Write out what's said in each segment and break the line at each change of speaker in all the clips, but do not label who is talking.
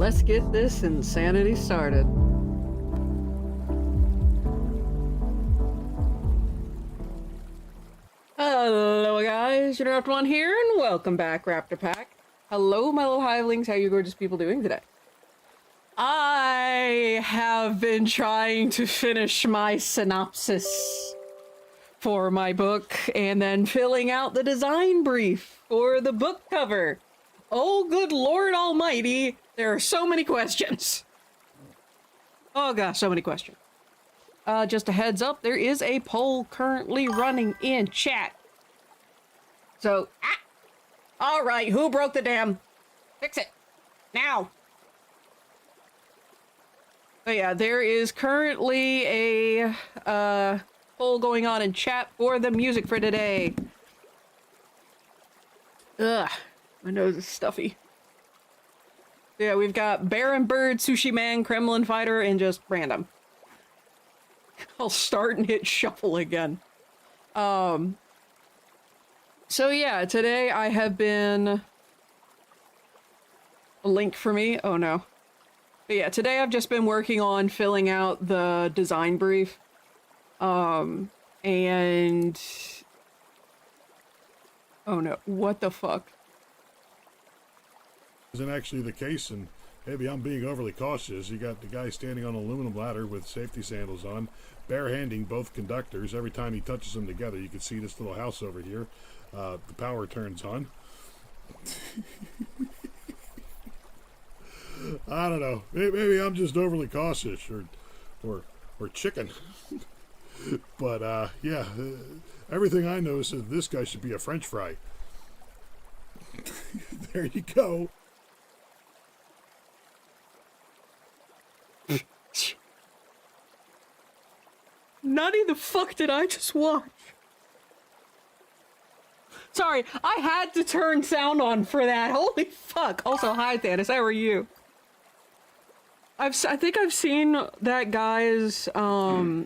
let's get this insanity started. Hello guys, you're Raptor One here, and welcome back, Raptor Pack. Hello my little hivelings, how you gorgeous people doing today? I have been trying to finish my synopsis for my book, and then filling out the design brief for the book cover. Oh good lord almighty, there are so many questions. Oh gosh, so many questions. Just a heads up, there is a poll currently running in chat. So, alright, who broke the dam? Fix it. Now. But yeah, there is currently a, poll going on in chat for the music for today. Ugh, my nose is stuffy. Yeah, we've got Baron Bird, Sushi Man, Kremlin Fighter, and just random. I'll start and hit shuffle again. So yeah, today I have been... A link for me? Oh no. But yeah, today I've just been working on filling out the design brief. And... Oh no, what the fuck?
Isn't actually the case, and maybe I'm being overly cautious. You got the guy standing on an aluminum ladder with safety sandals on, barehanding both conductors. Every time he touches them together, you can see this little house over here. The power turns on. I don't know. Maybe I'm just overly cautious, or chicken. But yeah, everything I know says this guy should be a French fry. There you go.
Nutty the fuck did I just watch? Sorry, I had to turn sound on for that. Holy fuck. Also, hi Thanos, how are you? I think I've seen that guy's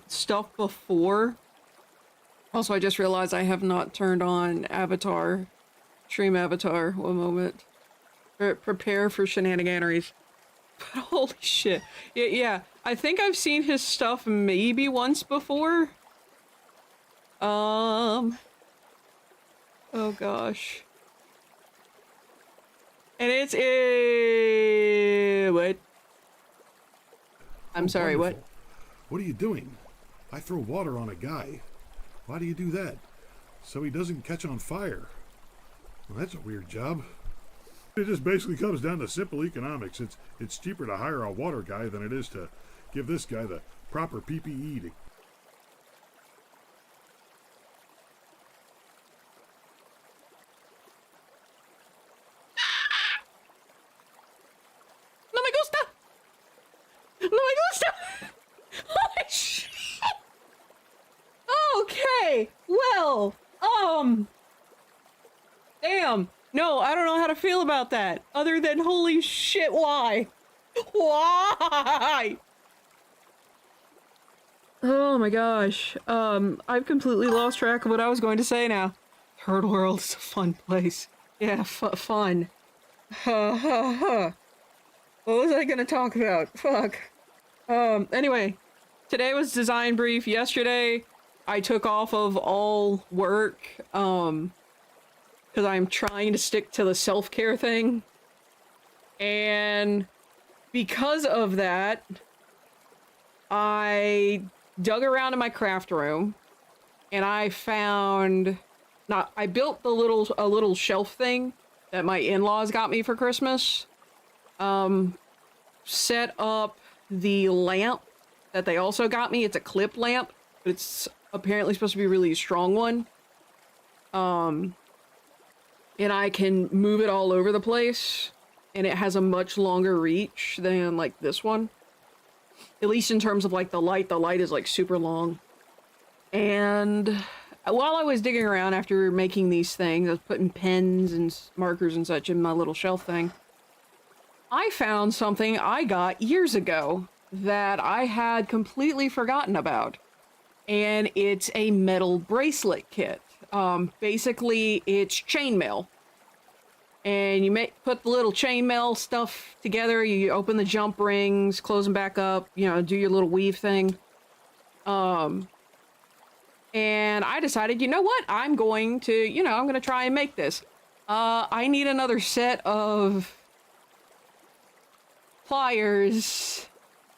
stuff before. Also, I just realized I have not turned on Avatar. Stream Avatar. One moment. Prepare for shenaniganeries. But holy shit. Yeah, I think I've seen his stuff maybe once before. Oh gosh. And it's what? I'm sorry,
wonderful.
what?
What are you doing? I throw water on a guy. Why do you do that? So he doesn't catch on fire. Well, that's a weird job. It just basically comes down to simple economics. It's cheaper to hire a water guy than it is to give this guy the proper PPE to...
No me gusta! No me gusta! Holy shit! Okay, well, damn. No, I don't know how to feel about that. Other than holy shit, why? Why? Oh my gosh. I've completely lost track of what I was going to say now. Third World is a fun place. Yeah, fun. What was I gonna talk about? Fuck. Anyway. Today was design brief. Yesterday, I took off of all work, because I'm trying to stick to the self-care thing. And because of that, I dug around in my craft room and I found, I built a little shelf thing that my in-laws got me for Christmas. Set up the lamp that they also got me. It's a clip lamp, but it's apparently supposed to be a really strong one. And I can move it all over the place, and it has a much longer reach than, like, this one. At least in terms of, like, the light is, like, super long. And while I was digging around after making these things, I was putting pens and markers and such in my little shelf thing, I found something I got years ago that I had completely forgotten about. And it's a metal bracelet kit. Basically, it's chainmail. and you put the little chainmail stuff together. You open the jump rings, close them back up, you know, do your little weave thing. And I decided, you know what? I'm going to, you know, I'm going to try and make this. I need another set of pliers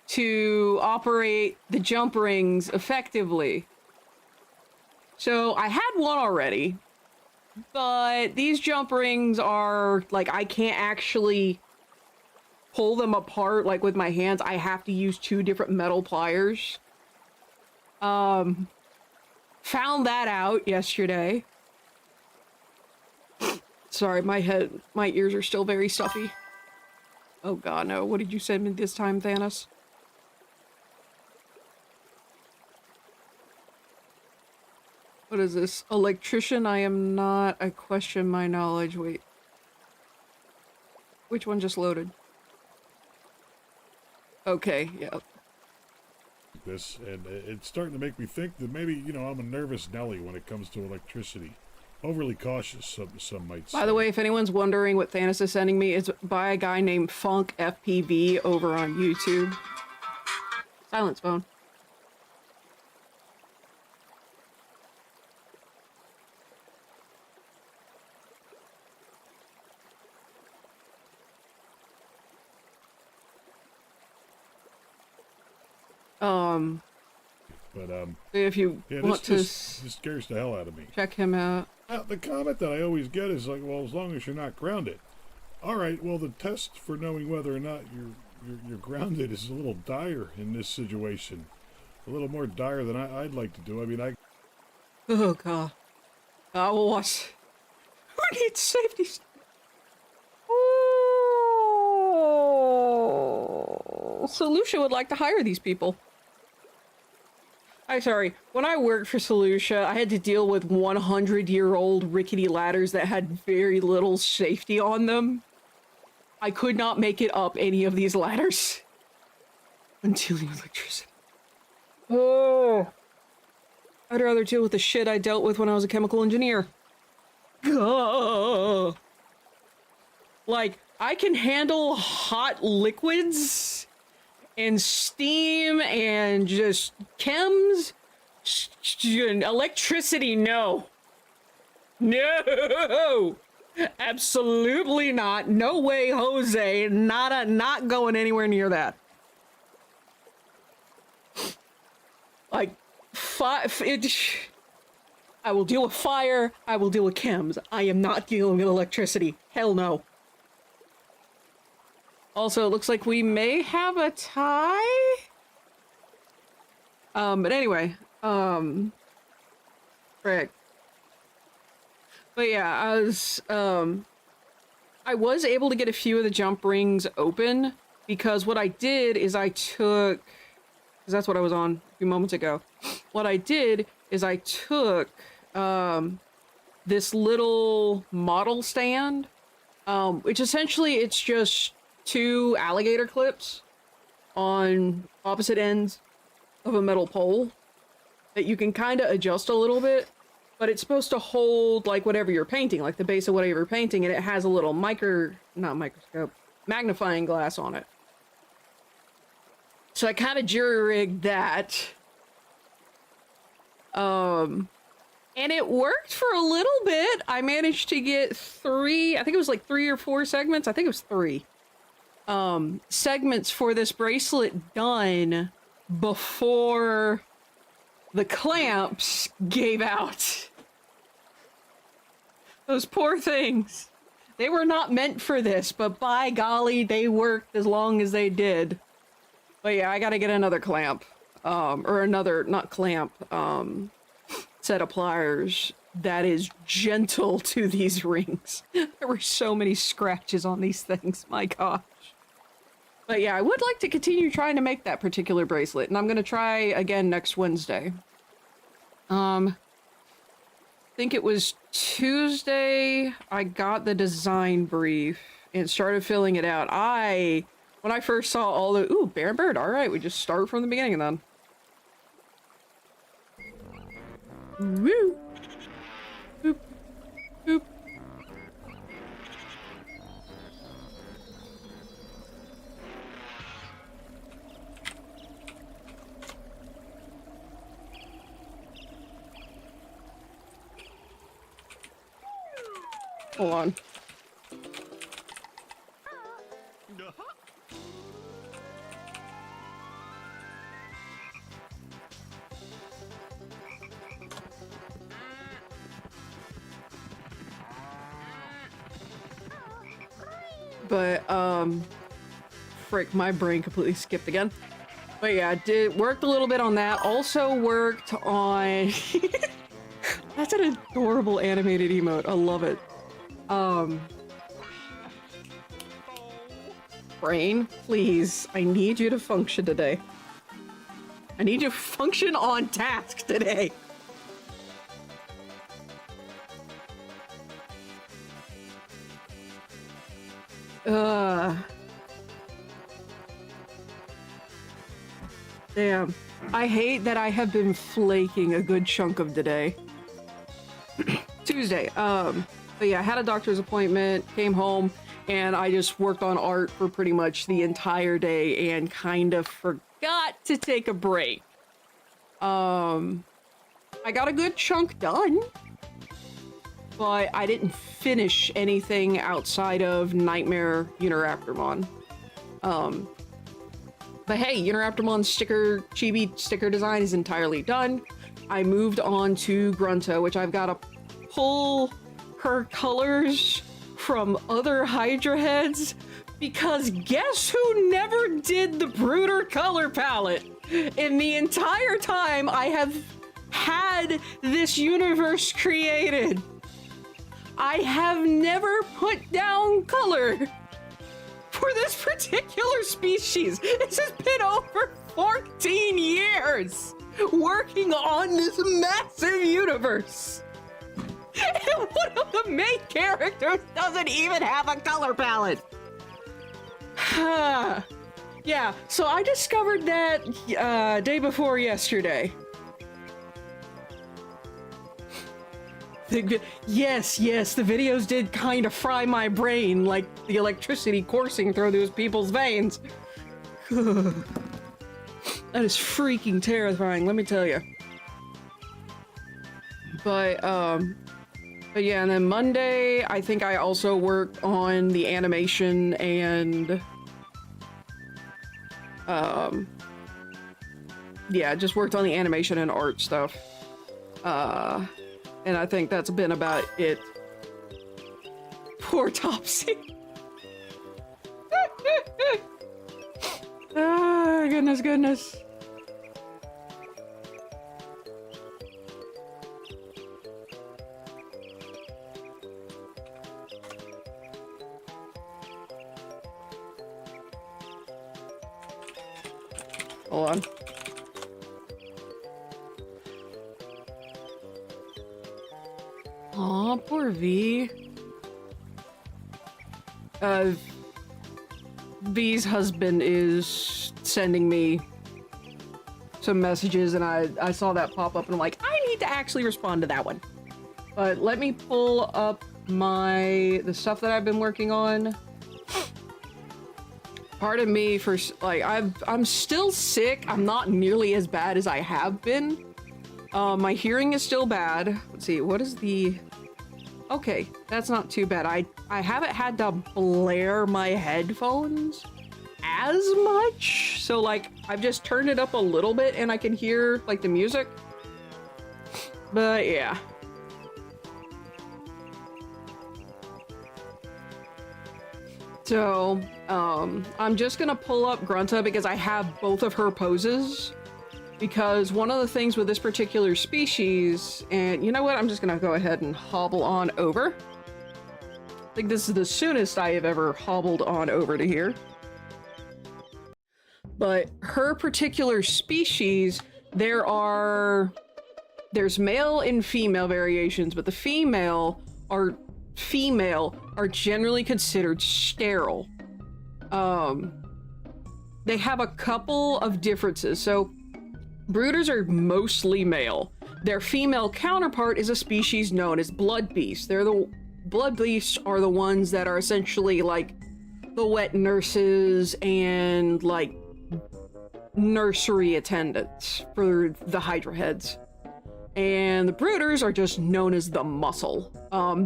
to operate the jump rings effectively. So I had one already, but these jump rings are, like, I can't actually pull them apart, like, with my hands. I have to use 2 different metal pliers. Found that out yesterday. Sorry, my ears are still very stuffy. Oh god, no. What did you send me this time, Thanos? What is this? Electrician? I am not. I question my knowledge. Wait. Which one just loaded? Okay, yeah.
This, and it's starting to make me think that maybe, you know, I'm a nervous Nelly when it comes to electricity. Overly cautious, some might say.
By the way, if anyone's wondering what Thanos is sending me, it's by a guy named Funk FPV over on YouTube. Silence phone.
But
if you want to
this scares the hell out of me.
check him out.
The comment that I always get is like, well, as long as you're not grounded. All right, well, the test for knowing whether or not you're grounded is a little dire in this situation. A little more dire than I'd like to do. I mean,
Oh god. What? Who needs safety? Oh, Solution would like to hire these people. I'm sorry. When I worked for Solutia, I had to deal with 100-year-old rickety ladders that had very little safety on them. I could not make it up any of these ladders until the electricity. Oh. I'd rather deal with the shit I dealt with when I was a chemical engineer. Ugh. Like, I can handle hot liquids and steam and just chems. Electricity, no. No! Absolutely not. No way, Jose. Not going anywhere near that. Like, I will deal with fire. I will deal with chems. I am not dealing with electricity. Hell no. Also, it looks like we may have a tie. But anyway, frick. But yeah, I was able to get a few of the jump rings open because what I did is I took, because that's what I was on a few moments ago. What I did is I took, this little model stand, which essentially it's just 2 alligator clips on opposite ends of a metal pole that you can kind of adjust a little bit, but it's supposed to hold like whatever you're painting, like the base of whatever you're painting, and it has a little magnifying glass on it. So I kind of jury-rigged that. And it worked for a little bit. I managed to get 3, I think it was like 3 or 4 segments. I think it was 3. Segments for this bracelet done before the clamps gave out. Those poor things. They were not meant for this, but by golly, they worked as long as they did. But yeah, I gotta get another clamp. Or another, not clamp, set of pliers that is gentle to these rings. There were so many scratches on these things, my gosh. But yeah, I would like to continue trying to make that particular bracelet, and I'm gonna try again next Wednesday. I think it was Tuesday I got the design brief and started filling it out. When I first saw all the, ooh, bear bird, alright, we just start from the beginning then. Woo! Boop. Boop. Hold on. But, frick, my brain completely skipped again. But yeah, worked a little bit on that. Also worked on... That's an adorable animated emote. I love it. Brain, please. I need you to function today. I need you to function on task today. Damn. I hate that I have been flaking a good chunk of today. Tuesday. But yeah, I had a doctor's appointment, came home, and I just worked on art for pretty much the entire day and kind of forgot to take a break. I got a good chunk done, but I didn't finish anything outside of Nightmare Uniraptormon. But hey, Uniraptormon's chibi sticker design is entirely done. I moved on to Grunta, which I've got to pull her colors from other Hydra heads, because guess who never did the Brooder color palette? In the entire time I have had this universe created, I have never put down color for this particular species. This has been over 14 years working on this massive universe. And one of the main characters doesn't even have a color palette. Yeah, so I discovered that day before yesterday. Yes, the videos did kind of fry my brain like the electricity coursing through those people's veins. That is freaking terrifying, let me tell you. But yeah, and then Monday, I think I also worked on the animation and, yeah, just worked on the animation and art stuff. And I think that's been about it. Poor Topsy. Ah, goodness. Hold on. Aw, poor V. V's husband is sending me some messages, and I saw that pop up, and I'm like, I need to actually respond to that one. But let me pull up the stuff that I've been working on. Pardon me for, like, I'm still sick. I'm not nearly as bad as I have been. My hearing is still bad. Let's see, what is the... Okay, that's not too bad. I haven't had to blare my headphones as much. So, like, I've just turned it up a little bit and I can hear, like, the music. But, yeah. So, I'm just gonna pull up Grunta because I have both of her poses. Because one of the things with this particular species, and you know what, I'm just gonna go ahead and hobble on over. I think this is the soonest I have ever hobbled on over to here. But her particular species, there's male and female variations, but the female are generally considered sterile. They have a couple of differences. So brooders are mostly male. Their female counterpart is a species known as blood beasts. Blood beasts are the ones that are essentially like the wet nurses and like nursery attendants for the Hydra heads. And the brooders are just known as the muscle.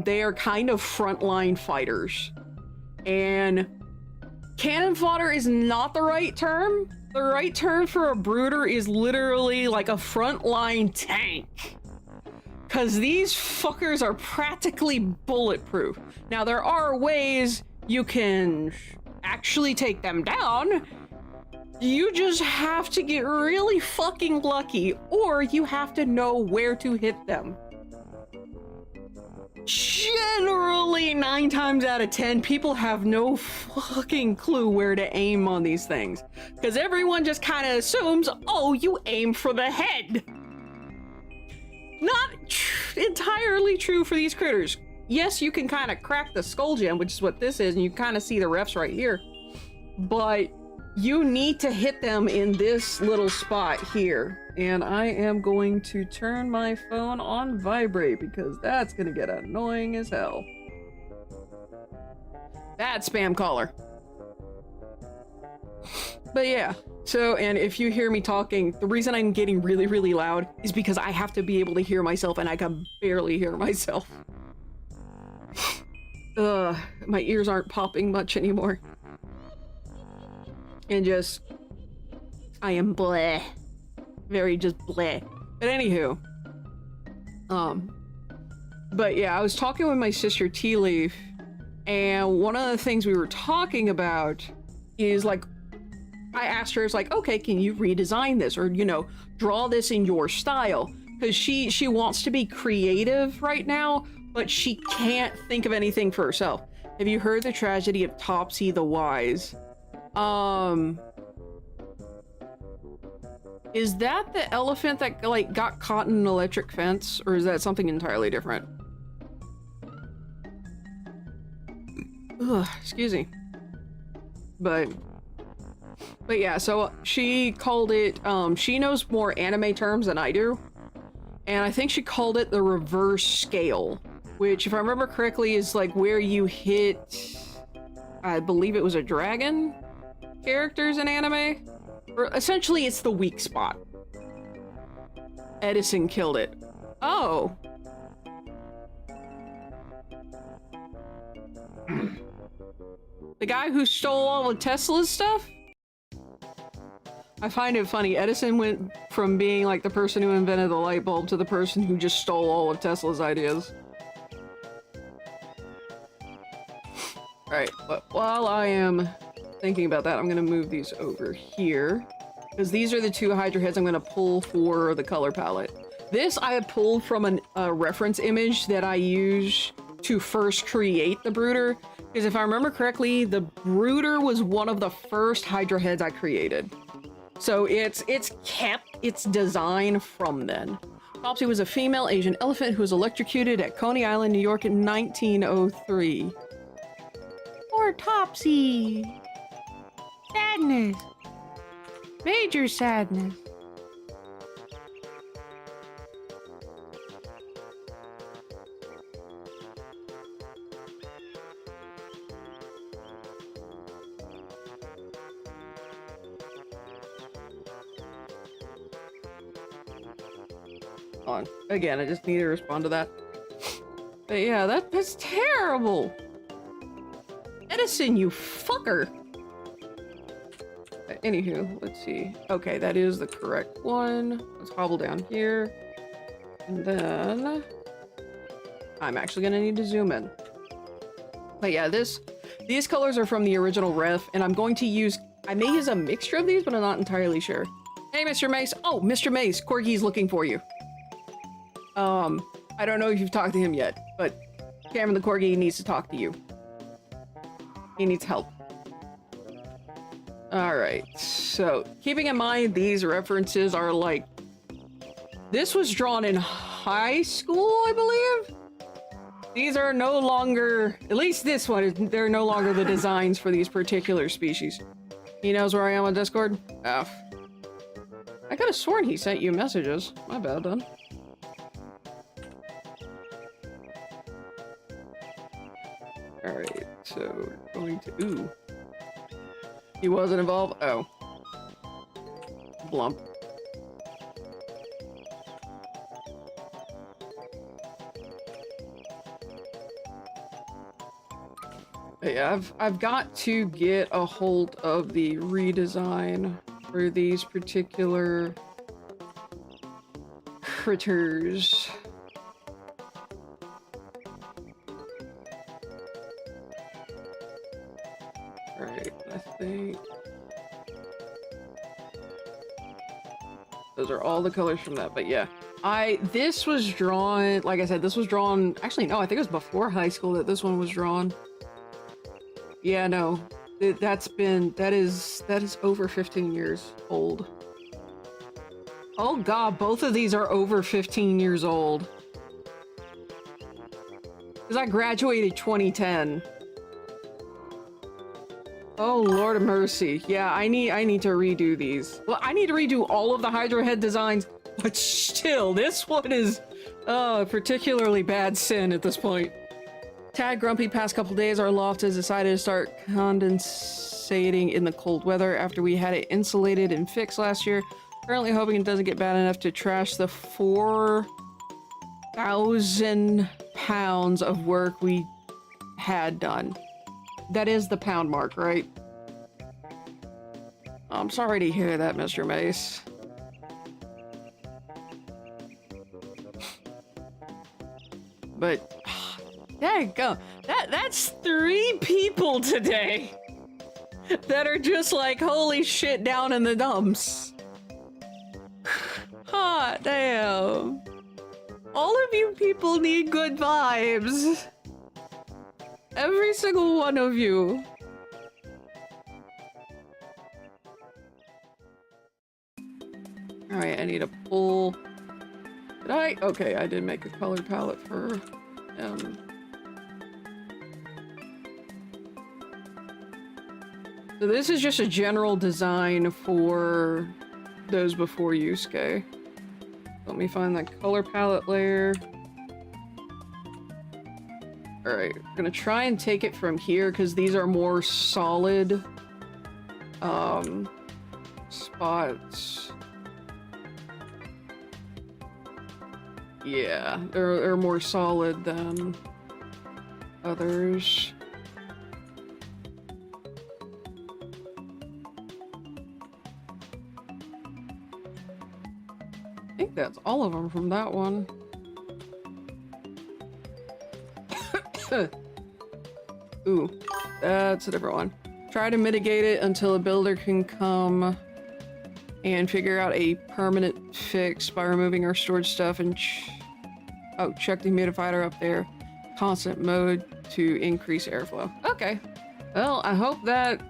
They are kind of frontline fighters. And cannon fodder is not the right term. The right term for a brooder is literally like a frontline tank. Because these fuckers are practically bulletproof. Now, there are ways you can actually take them down. You just have to get really fucking lucky, or you have to know where to hit them. Generally, 9 times out of 10, people have no fucking clue where to aim on these things. Because everyone just kind of assumes, oh, you aim for the head. Not entirely true for these critters. Yes, you can kind of crack the skull gem, which is what this is, and you kind of see the refs right here. But you need to hit them in this little spot here. And I am going to turn my phone on vibrate because that's gonna get annoying as hell. Bad spam caller. But yeah, so, and if you hear me talking, the reason I'm getting really, really loud is because I have to be able to hear myself and I can barely hear myself. My ears aren't popping much anymore. And just, I am bleh. Very just bleh. But anywho. But yeah, I was talking with my sister Tea Leaf, and one of the things we were talking about is like, I asked her, it's like, okay, can you redesign this? Or, you know, draw this in your style? Because she wants to be creative right now, but she can't think of anything for herself. Have you heard the tragedy of Topsy the Wise? Is that the elephant that like got caught in an electric fence, or is that something entirely different? Ugh, excuse me. But yeah, so she called it, she knows more anime terms than I do, and I think she called it the reverse scale, which, if I remember correctly, is like where you hit, I believe it was a dragon characters in anime. Or essentially, it's the weak spot. Edison killed it. Oh. The guy who stole all of Tesla's stuff? I find it funny. Edison went from being like the person who invented the light bulb to the person who just stole all of Tesla's ideas. Alright, but while I am thinking about that, I'm gonna move these over here, because these are the 2 Hydra heads I'm gonna pull for the color palette. This I have pulled from a reference image that I use to first create the brooder, because if I remember correctly, the brooder was one of the first Hydra heads I created. So it's kept its design from then. Topsy was a female Asian elephant who was electrocuted at Coney Island, New York in 1903. Poor Topsy. Sadness. Major sadness. On. Again, I just need to respond to that. But yeah, that's terrible. Edison, you fucker. Anywho, let's see. Okay, that is the correct one. Let's hobble down here. And then I'm actually gonna need to zoom in. But yeah, these colors are from the original ref, and I'm going to use, I may use a mixture of these, but I'm not entirely sure. Hey, Mr. Mace. Oh, Mr. Mace, Corgi's looking for you. I don't know if you've talked to him yet, but Cameron the Corgi needs to talk to you. He needs help. Alright, so keeping in mind these references are like, this was drawn in high school, I believe? These are no longer, at least this one, they're no longer the designs for these particular species. He knows where I am on Discord? Oh. I could have sworn he sent you messages. My bad, then. Alright, so going to, ooh. He wasn't involved? Oh. Blump. But yeah, I've got to get a hold of the redesign for these particular critters. Right, I think those are all the colors from that, but yeah. This was drawn, like I said, this was drawn, actually no, I think it was before high school that this one was drawn. Yeah, no, that is over 15 years old. Oh god, both of these are over 15 years old. Because I graduated 2010. Oh, Lord of mercy. Yeah, I need to redo these. Well, I need to redo all of the Hydra head designs, but still, this one is particularly bad sin at this point. Tad grumpy past couple days, our loft has decided to start condensating in the cold weather after we had it insulated and fixed last year. Currently hoping it doesn't get bad enough to trash the 4,000 pounds of work we had done. That is the pound mark, right? I'm sorry to hear that, Mr. Mace. But there you go. That's 3 people today that are just like, holy shit, down in the dumps. Hot damn. All of you people need good vibes. Every single one of you. Alright, I need to pull... Did I? Okay, I did make a color palette for So this is just a general design for those before Yusuke. Let me find that color palette layer. Alright, I'm gonna try and take it from here because these are more solid spots. Yeah, they're more solid than others. I think that's all of them from that one. Ooh, that's a different one. Try to mitigate it until a builder can come and figure out a permanent fix by removing our storage stuff and check the humidifier up there. Constant mode to increase airflow. Okay. Well, I hope that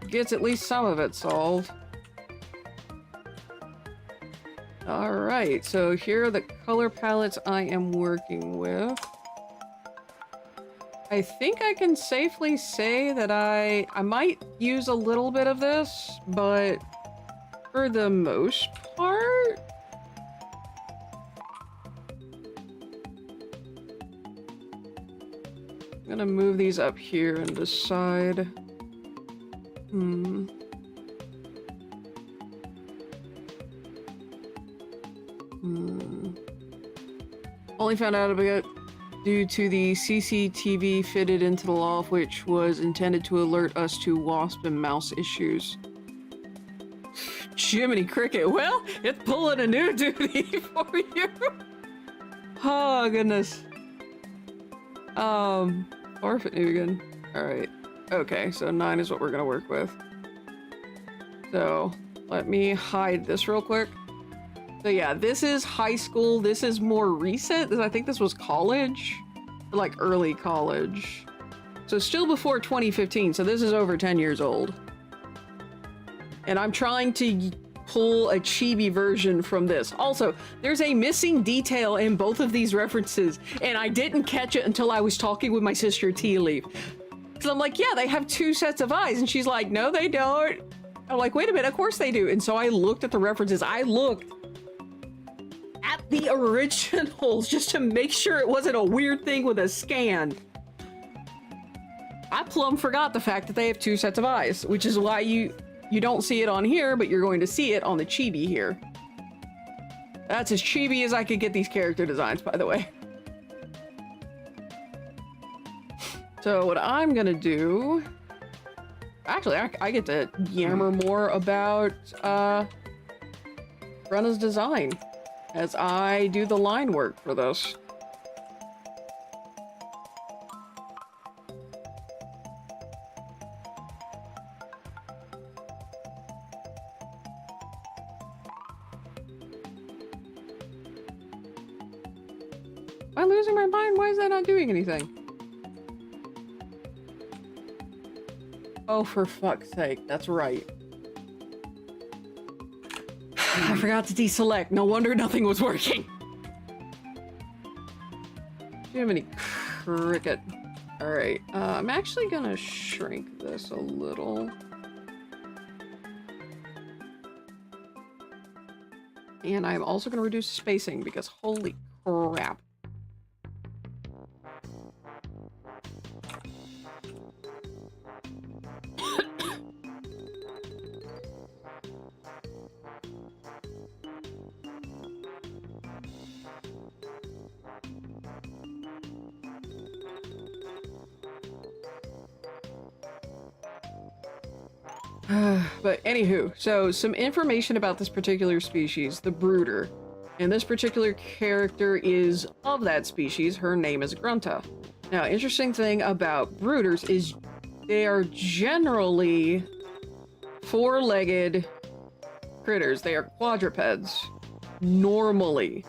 gets at least some of it solved. Alright, so here are the color palettes I am working with. I think I can safely say that I might use a little bit of this, but for the most part, I'm gonna move these up here and decide. Only found out about it due to the CCTV fitted into the loft, which was intended to alert us to wasp and mouse issues. Jiminy Cricket, well, it's pulling a new duty for you. Oh, goodness. Orphan again. Alright. Okay, so 9 is what we're gonna work with. So, let me hide this real quick. So yeah, this is high school. This is more recent. I think this was college. Like early college. So still before 2015, so this is over 10 years old. And I'm trying to pull a chibi version from this. Also, there's a missing detail in both of these references, and I didn't catch it until I was talking with my sister Tea Leaf. Because I'm like, yeah, they have 2 sets of eyes, and she's like, no, they don't. I'm like, wait a minute, of course they do. And so I looked at the references. I looked at the originals just to make sure it wasn't a weird thing with a scan. I plumb forgot the fact that they have 2 sets of eyes, which is why you don't see it on here, but you're going to see it on the chibi here. That's as chibi as I could get these character designs, by the way. So what I'm gonna do... Actually, I get to yammer more about Brenna's design as I do the line work for this. Am I losing my mind? Why is that not doing anything? Oh, for fuck's sake, that's right. I forgot to deselect. No wonder nothing was working. Jiminy cricket. Alright, I'm actually gonna shrink this a little. And I'm also gonna reduce spacing because holy crap. But anywho, so some information about this particular species, the brooder. And this particular character is of that species. Her name is Grunta. Now, interesting thing about brooders is they are generally four-legged critters. They are quadrupeds, normally.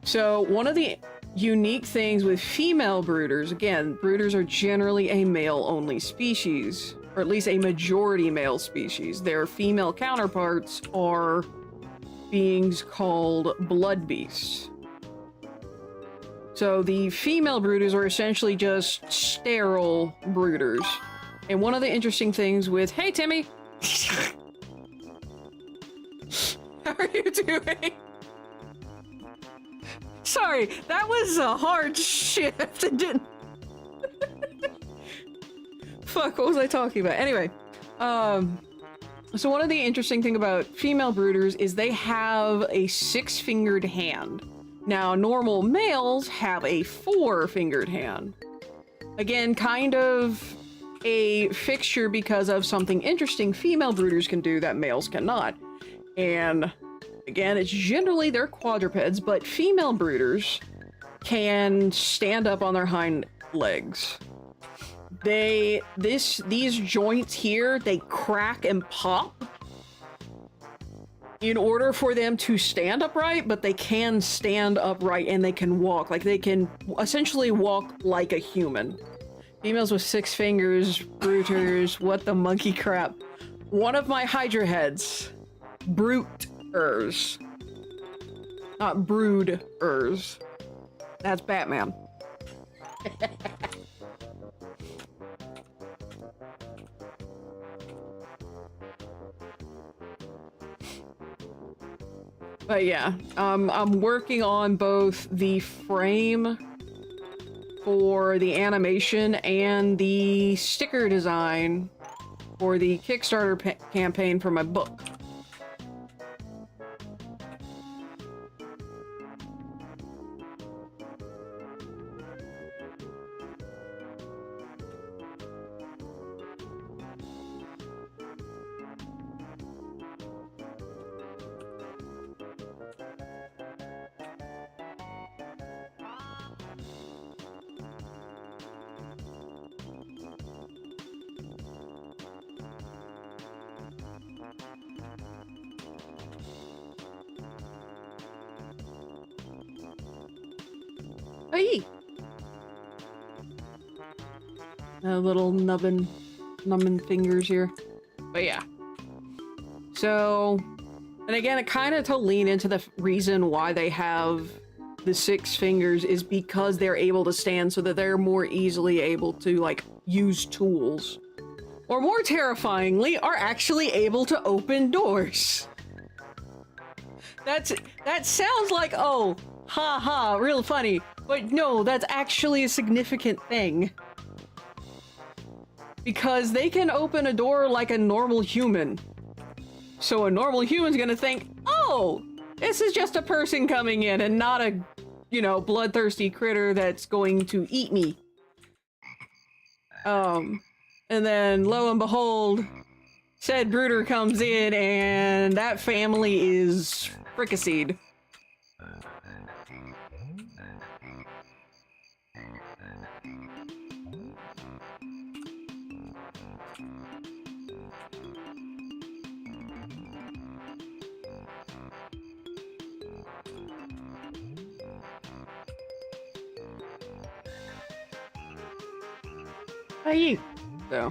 So one of the unique things with female brooders, again, brooders are generally a male-only species, or at least a majority male species. Their female counterparts are beings called blood beasts. So the female brooders are essentially just sterile brooders. And one of the interesting things with... Hey, Timmy! How are you doing? Sorry, that was a hard shift. It didn't... Fuck, what was I talking about? Anyway, so one of the interesting thing about female brooders is they have a 6-fingered hand. Now, normal males have a 4-fingered hand. Again, kind of a fixture because of something interesting female brooders can do that males cannot. And again, it's generally they're quadrupeds, but female brooders can stand up on their hind legs. These joints here, they crack and pop in order for them to stand upright, but they can stand upright and they can walk. Like, they can essentially walk like a human. Females with 6 fingers, brooders, what the monkey crap. One of my Hydra heads, brooders, not brooders. That's Batman. But yeah, I'm working on both the frame for the animation and the sticker design for the Kickstarter campaign for my book. Hey! Little numbing fingers here. But yeah. So, and again, it kind of to lean into the reason why they have the 6 fingers is because they're able to stand so that they're more easily able to, like, use tools. Or more terrifyingly, are actually able to open doors. That sounds like, oh, ha ha, real funny. But no, that's actually a significant thing. Because they can open a door like a normal human. So a normal human's gonna think, oh, this is just a person coming in and not a, you know, bloodthirsty critter that's going to eat me. And then lo and behold, said brooder comes in and that family is fricasseed. Hey, so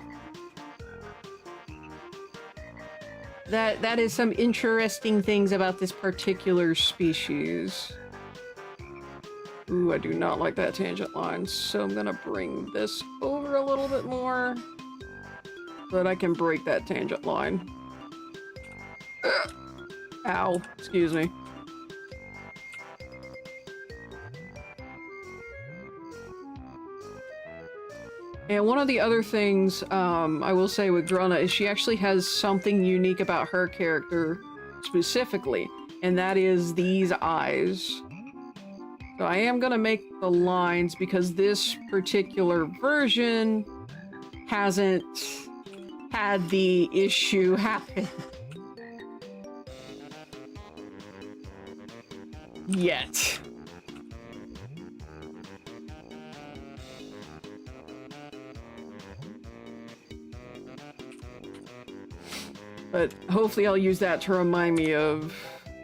that is some interesting things about this particular species. Ooh, I do not like that tangent line, so I'm gonna bring this over a little bit more so that I can break that tangent line. Ugh. Ow, excuse me. And one of the other things I will say with Grunna is she actually has something unique about her character specifically, and that is these eyes. So I am gonna make the lines because this particular version hasn't had the issue happen yet. But hopefully I'll use that to remind me of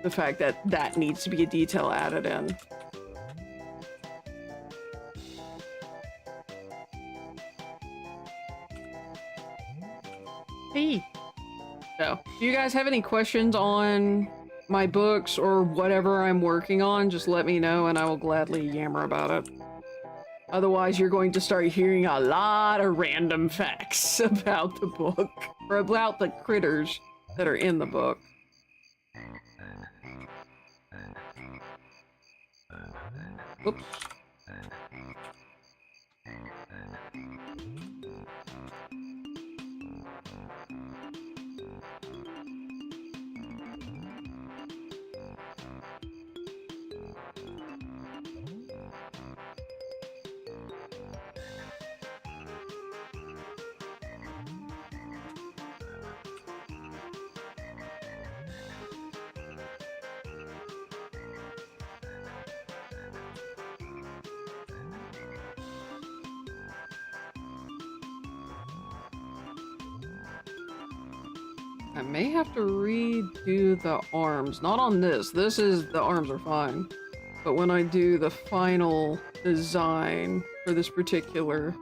the fact that that needs to be a detail added in. Hey. So, if you guys have any questions on my books or whatever I'm working on, just let me know and I will gladly yammer about it. Otherwise, you're going to start hearing a lot of random facts about the book, or about the critters that are in the book. Oops. I may have to redo the arms. Not on this. The arms are fine. But when I do the final design for this particular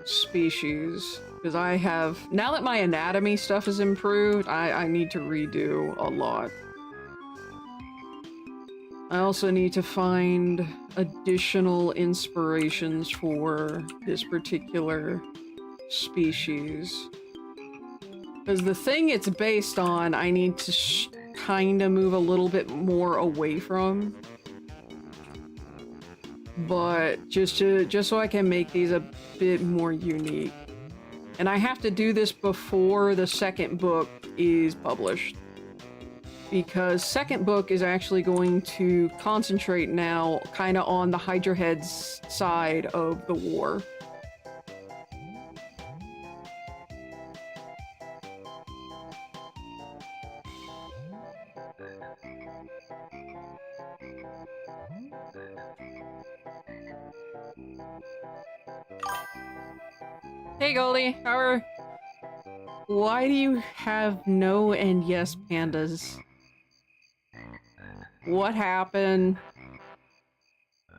species, because I have, now that my anatomy stuff is improved, I need to redo a lot. I also need to find additional inspirations for this particular species. Because the thing it's based on, I need to kind of move a little bit more away from. But just so I can make these a bit more unique. And I have to do this before the second book is published. Because second book is actually going to concentrate now kind of on the Hydra Head's side of the war. Hey Goldie, why do you have no and yes pandas? What happened?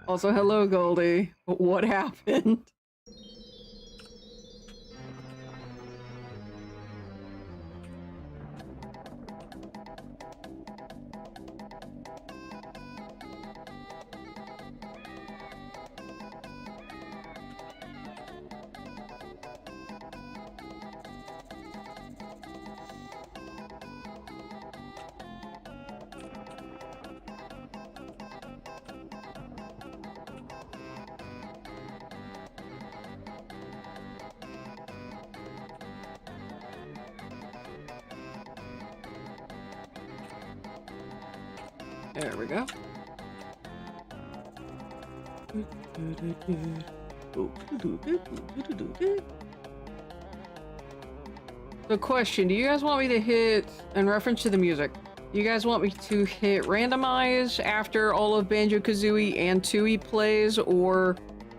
Also, hello Goldie. What happened? There we go. The question, do you guys want me to hit, in reference to the music, do you guys want me to hit randomize after all of Banjo-Kazooie and Tooie plays, or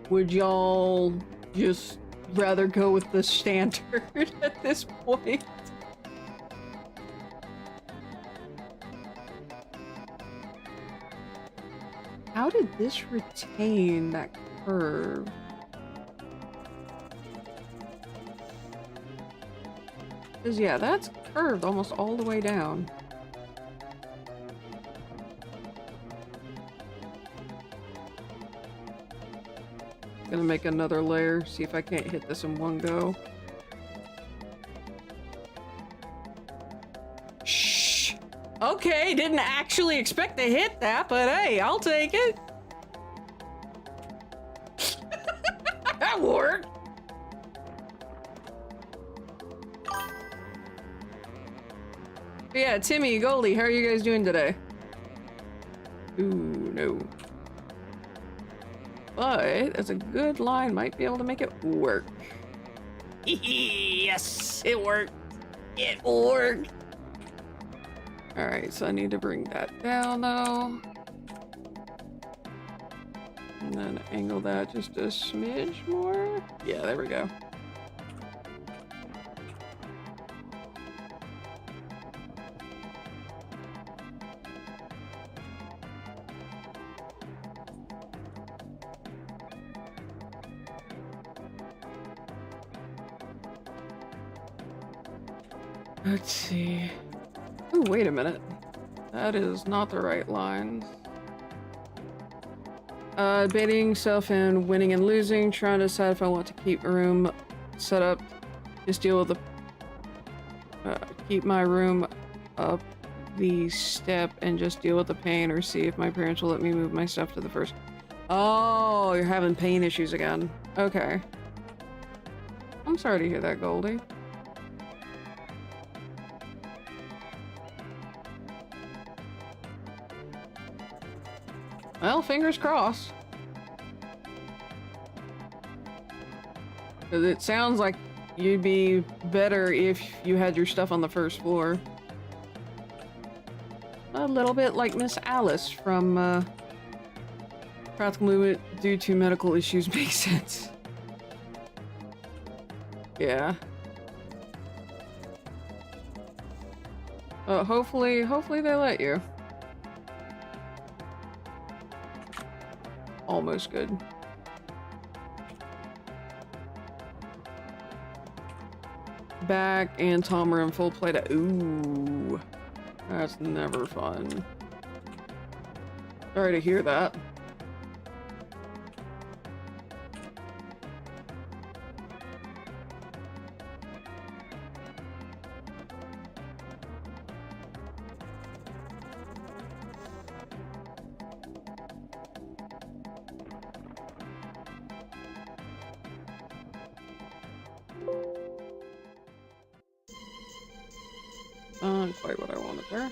would y'all just rather go with the standard at this point? How did this retain that curve? Because yeah, that's curved almost all the way down. Gonna make another layer, see if I can't hit this in one go. Shh! Okay, didn't actually expect to hit that, but hey, I'll take it. That worked. Yeah, Timmy, Goldie, how are you guys doing today? Ooh, no. But that's a good line, might be able to make it work. Yes, it worked. It worked. Alright, so I need to bring that down though. And then angle that just a smidge more. Yeah, there we go. Let's see. Oh, wait a minute. That is not the right line. Debating self and winning and losing, trying to decide if I want to keep a room set up, just deal with the, keep my room up the step and just deal with the pain, or see if my parents will let me move my stuff to the first. Oh, you're having pain issues again. Okay. I'm sorry to hear that, Goldie. Well, fingers crossed. Because it sounds like you'd be better if you had your stuff on the first floor. A little bit like Miss Alice from Practical Movement due to medical issues makes sense. Yeah. Hopefully they let you. Almost good. Back and Tom are in full play to— ooh. That's never fun. Sorry to hear that. Not quite what I wanted there.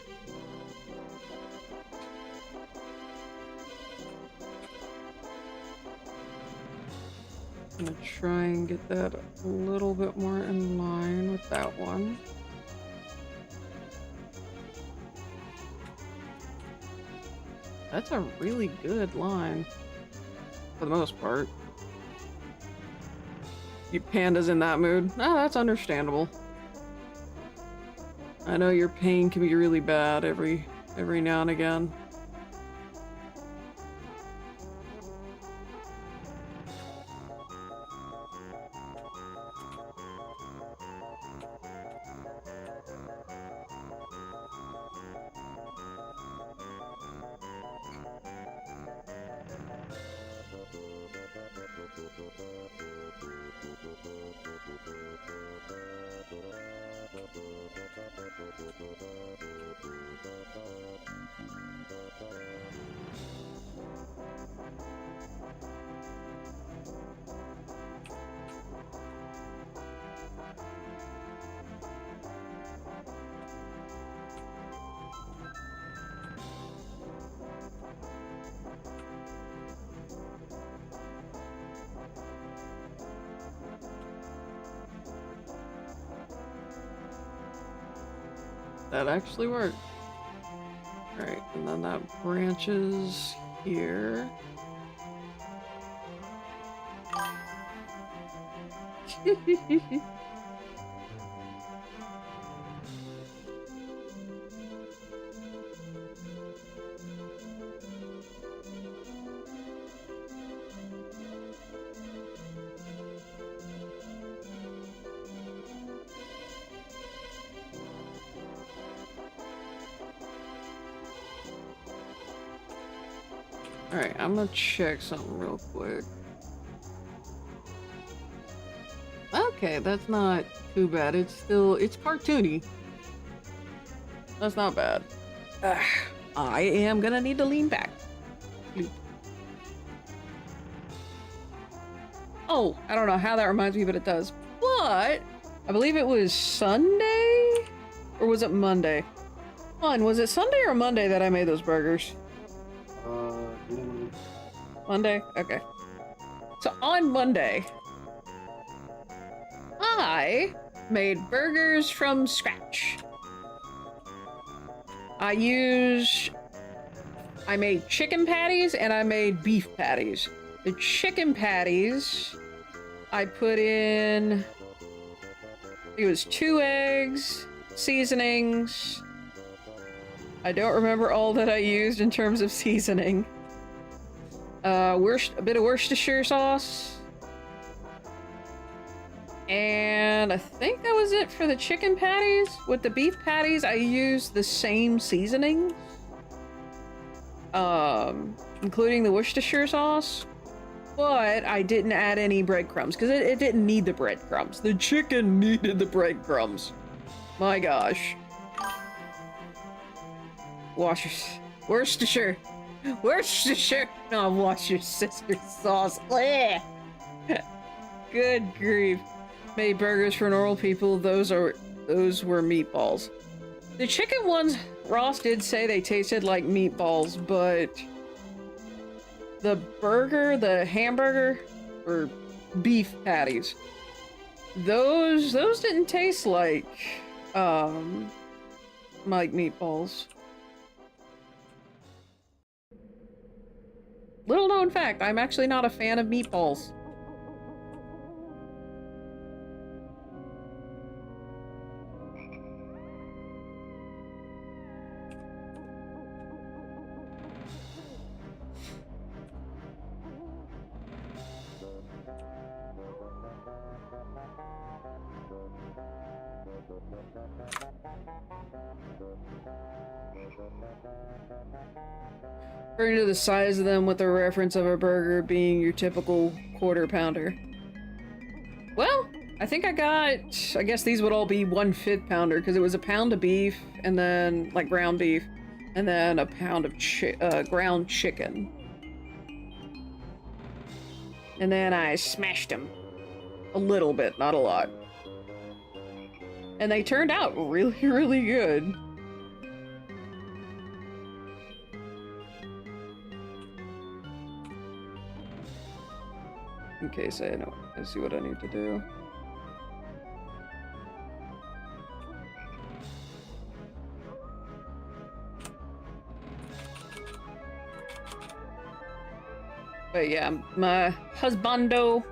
I'm gonna try and get that a little bit more in line with that one. That's a really good line, for the most part. You pandas in that mood? Ah, that's understandable. I know your pain can be really bad every now and again. That actually worked. Alright, and then that branches here. Alright, I'm gonna check something real quick. Okay, that's not too bad. It's cartoony. That's not bad. I am gonna need to lean back. Oh, I don't know how that reminds me, but it does. But I believe it was Sunday? Or was it Monday? Was it Sunday or Monday that I made those burgers? Monday? Okay. So on Monday, I made burgers from scratch. I made chicken patties and I made beef patties. The chicken patties, I put in, it was 2 eggs, seasonings. I don't remember all that I used in terms of seasoning. A bit of Worcestershire sauce. And I think that was it for the chicken patties. With the beef patties, I used the same seasoning. Including the Worcestershire sauce. But I didn't add any breadcrumbs, because it didn't need the breadcrumbs. The chicken needed the breadcrumbs. My gosh. Worcestershire. Worcestershire. No, wash your sister's sauce. Blech. Good grief. Made burgers for normal people. Those were meatballs. The chicken ones, Ross did say they tasted like meatballs, but the hamburger, were beef patties. Those didn't taste like meatballs. Little known fact, I'm actually not a fan of meatballs. Referring to the size of them with the reference of a burger being your typical quarter pounder. Well, I think I guess these would all be 1/5 pounder because it was a pound of beef and then like ground beef and then a pound of ground chicken. And then I smashed them a little bit, not a lot. And they turned out really, really good. In case I see what I need to do. But yeah, my husbando,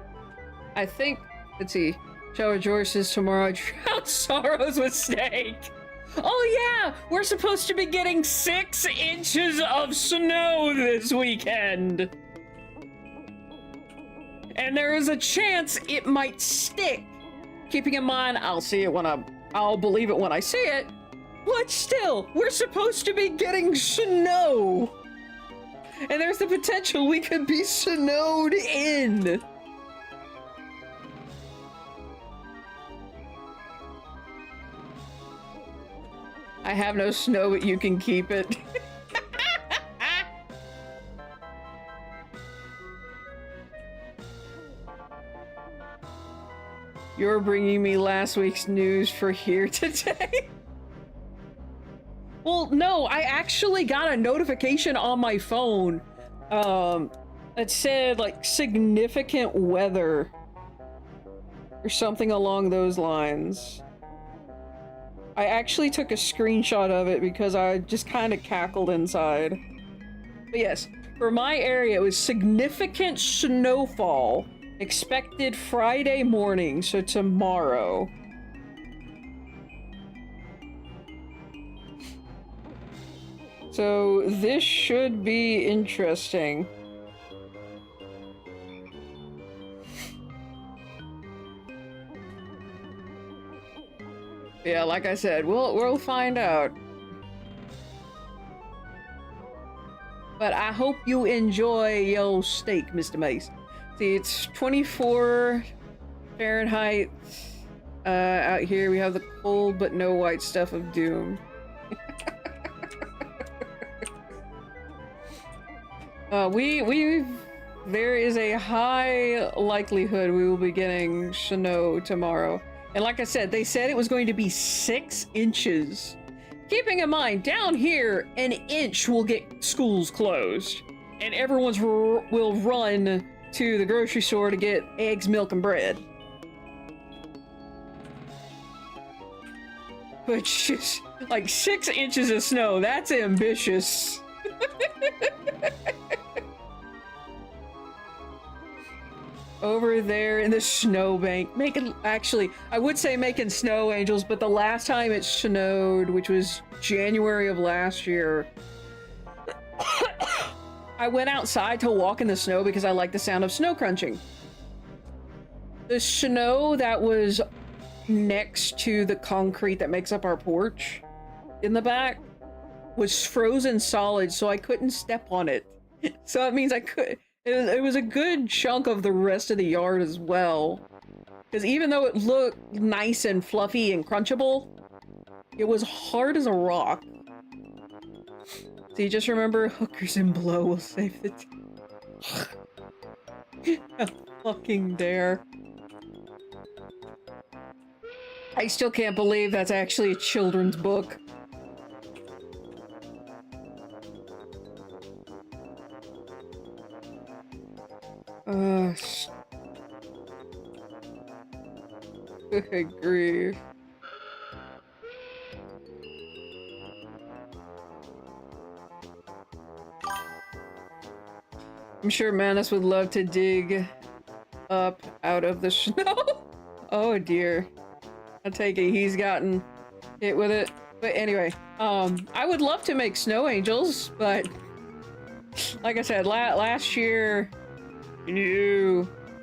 I think, let's see, Shower George says tomorrow, drown sorrows with steak. Oh yeah, we're supposed to be getting 6 inches of snow this weekend. And there is a chance it might stick. Keeping in mind, I'll believe it when I see it. But still, we're supposed to be getting snow. And there's the potential we could be snowed in. I have no snow, but you can keep it. You're bringing me last week's news for here today. Well, no, I actually got a notification on my phone. That said, like, significant weather. Or something along those lines. I actually took a screenshot of it because I just kind of cackled inside. But yes, for my area, it was significant snowfall expected Friday morning, so tomorrow. So this should be interesting. Yeah, like I said, we'll find out. But I hope you enjoy your steak, Mr. Mace. See, it's 24 Fahrenheit. Out here we have the cold but no white stuff of doom. There is a high likelihood we will be getting snow tomorrow. And like I said, they said it was going to be 6 inches. Keeping in mind, down here, an inch will get schools closed. And everyone's will run to the grocery store to get eggs, milk, and bread. Which is like 6 inches of snow. That's ambitious. Over there in the snowbank, actually, I would say making snow angels, but the last time it snowed, which was January of last year, I went outside to walk in the snow because I like the sound of snow crunching. The snow that was next to the concrete that makes up our porch in the back was frozen solid, so I couldn't step on it. So it means I could. It was a good chunk of the rest of the yard as well. Because even though it looked nice and fluffy and crunchable, it was hard as a rock. So you just remember, hookers and blow will save the day. How fucking dare. I still can't believe that's actually a children's book. Good grief. I'm sure Manus would love to dig up out of the snow. Oh dear. I take it he's gotten hit with it. But anyway, I would love to make snow angels, but like I said, last year,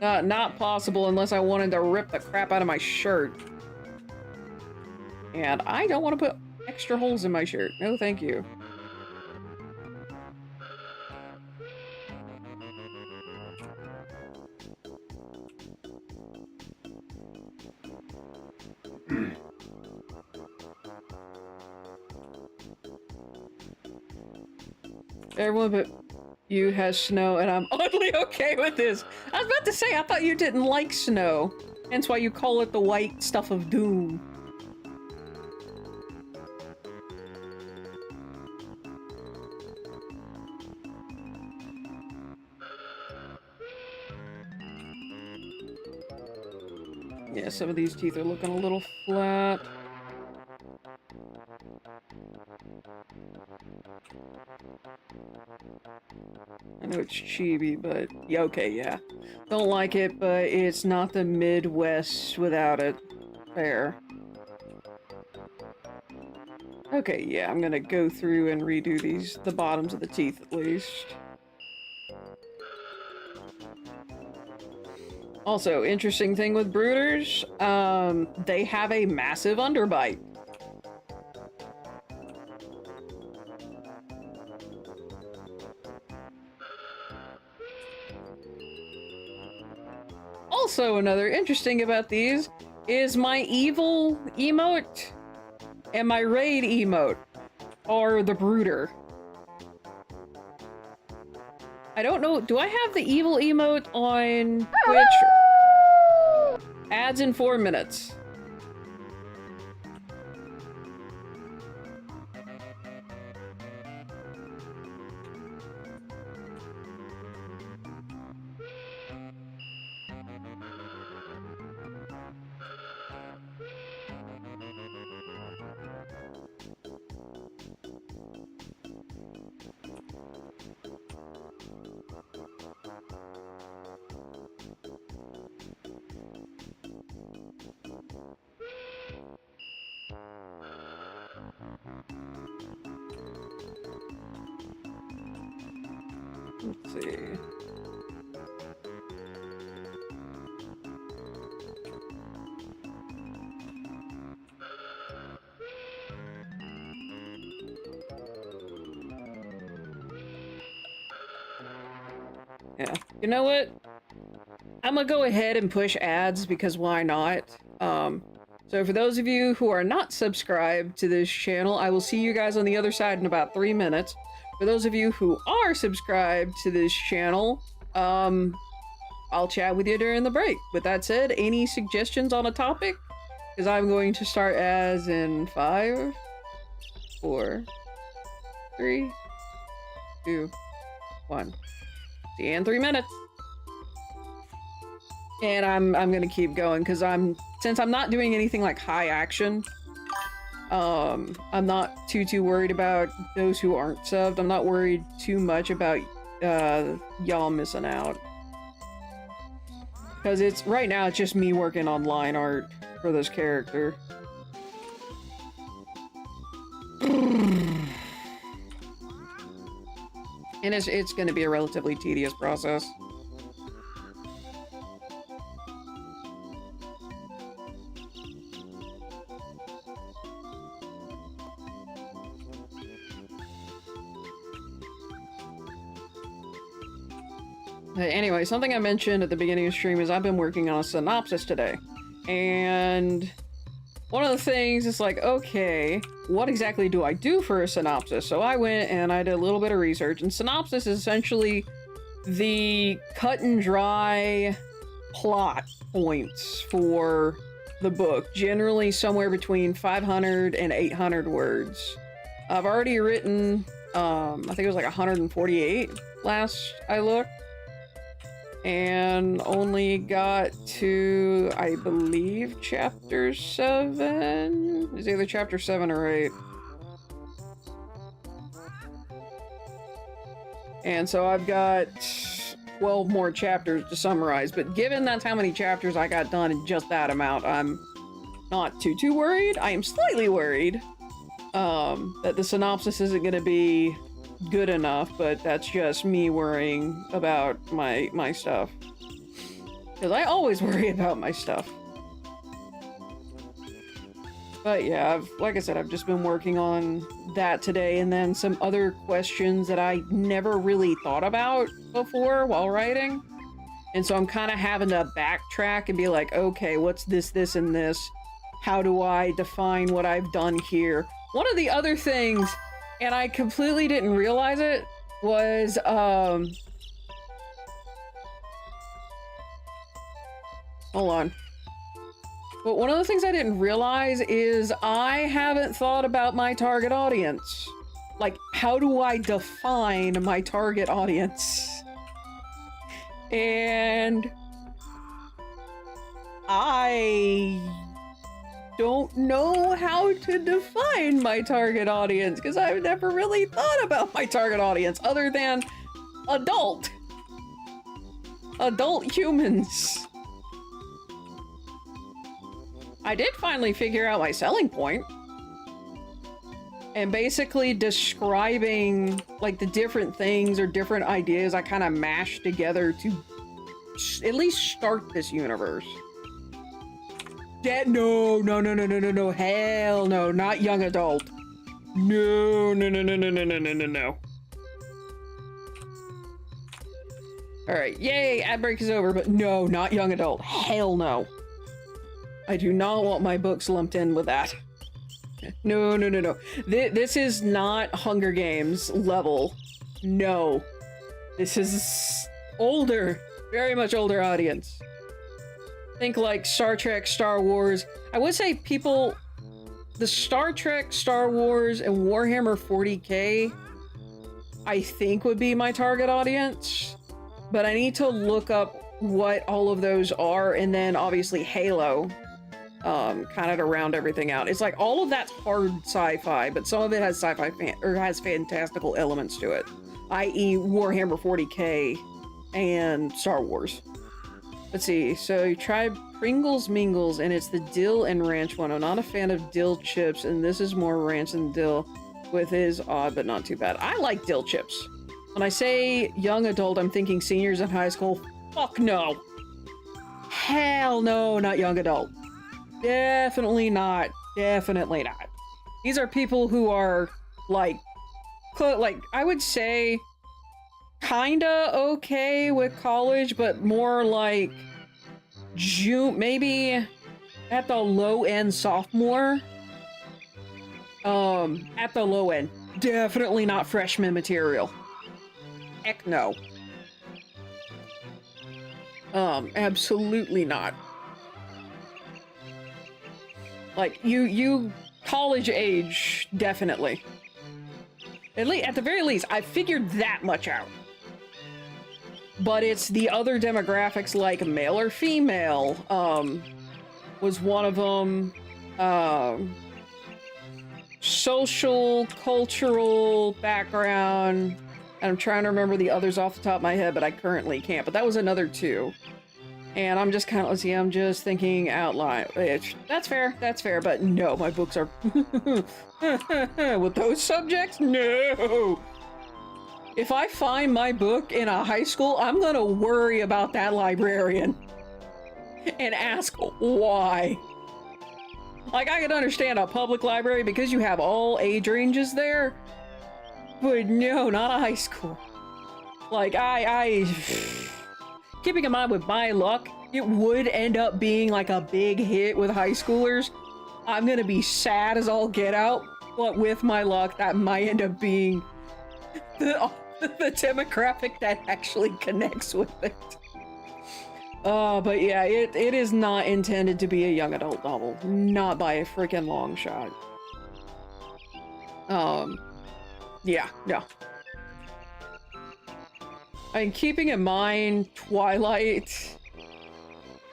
not possible unless I wanted to rip the crap out of my shirt. And I don't want to put extra holes in my shirt. No, thank you. Everyone but you has snow, and I'm oddly okay with this. I was about to say, I thought you didn't like snow. Hence why you call it the white stuff of doom. Yeah, some of these teeth are looking a little flat. I know it's chibi, but yeah, okay, yeah. Don't like it, but it's not the Midwest without it. Fair. Okay, yeah, I'm gonna go through and redo the bottoms of the teeth at least. Also, interesting thing with brooders, they have a massive underbite. Also, another interesting about these is my evil emote and my raid emote are the brooder. I don't know, do I have the evil emote on Twitch? Ads in 4 minutes. Let's see. Yeah, you know what? I'm gonna go ahead and push ads because why not? So for those of you who are not subscribed to this channel, I will see you guys on the other side in about 3 minutes. For those of you who are subscribed to this channel, I'll chat with you during the break. With that said, any suggestions on a topic? Because I'm going to start ads in 5, 4, 3, 2, 1. See you in 3 minutes. And I'm gonna keep going because since I'm not doing anything like high action, I'm not too worried about those who aren't subbed. I'm not worried too much about y'all missing out. Because right now it's just me working on line art for this character. And it's gonna be a relatively tedious process. Anyway, something I mentioned at the beginning of the stream is I've been working on a synopsis today. And one of the things is like, okay, what exactly do I do for a synopsis? So I went and I did a little bit of research, and synopsis is essentially the cut and dry plot points for the book, generally somewhere between 500 and 800 words. I've already written, I think it was like 148 last I looked. And only got to, I believe, chapter 7? It's either chapter 7 or 8. And so I've got 12 more chapters to summarize, but given that's how many chapters I got done in just that amount, I'm not too worried. I am slightly worried that the synopsis isn't going to be good enough, but that's just me worrying about my stuff. Because I always worry about my stuff. But yeah, like I said, I've just been working on that today, and then some other questions that I never really thought about before while writing. And so I'm kind of having to backtrack and be like, okay, what's this, and this? How do I define what I've done here? One of the other things, and I completely didn't realize it, was, hold on. But one of the things I didn't realize is I haven't thought about my target audience. Like, how do I define my target audience? And I don't know how to define my target audience because I've never really thought about my target audience other than adult humans. I did finally figure out my selling point, and basically describing like the different things or different ideas I kind of mashed together to at least start this universe. No, hell no, not young adult. No. Alright, yay, ad break is over, but no, not young adult. Hell no. I do not want my books lumped in with that. No. This is not Hunger Games level. No. This is older, very much older audience. Think like Star Trek, Star Wars. I would say people, the Star Trek, Star Wars, and Warhammer 40k, I think would be my target audience. But I need to look up what all of those are, and then obviously Halo, kind of to round everything out. It's like all of that's hard sci-fi, but some of it has sci-fi or has fantastical elements to it, i.e. Warhammer 40k and Star Wars. Let's see, so you tried Pringles Mingles, and it's the dill and ranch one. I'm not a fan of dill chips, and this is more ranch than dill, with his odd but not too bad. I like dill chips. When I say young adult, I'm thinking seniors in high school. Fuck no. Hell no, not young adult. Definitely not. Definitely not. These are people who are, like, I would say, kinda okay with college, but more like maybe at the low end sophomore. At the low end. Definitely not freshman material. Heck no. Absolutely not. Like, you college age, definitely. At the very least, I figured that much out. But it's the other demographics, like male or female, was one of them. Social, cultural background. And I'm trying to remember the others off the top of my head, but I currently can't. But that was another 2. And I'm just kind of, let's see, I'm just thinking out loud. That's fair, but no, my books are... With those subjects? No! If I find my book in a high school, I'm gonna worry about that librarian. And ask why. Like, I can understand a public library because you have all age ranges there. But no, not a high school. Like, keeping in mind with my luck, it would end up being like a big hit with high schoolers. I'm gonna be sad as all get out, but with my luck, that might end up being the demographic that actually connects with it. But yeah, it is not intended to be a young adult novel. Not by a freaking long shot. Yeah, no. And keeping in mind Twilight...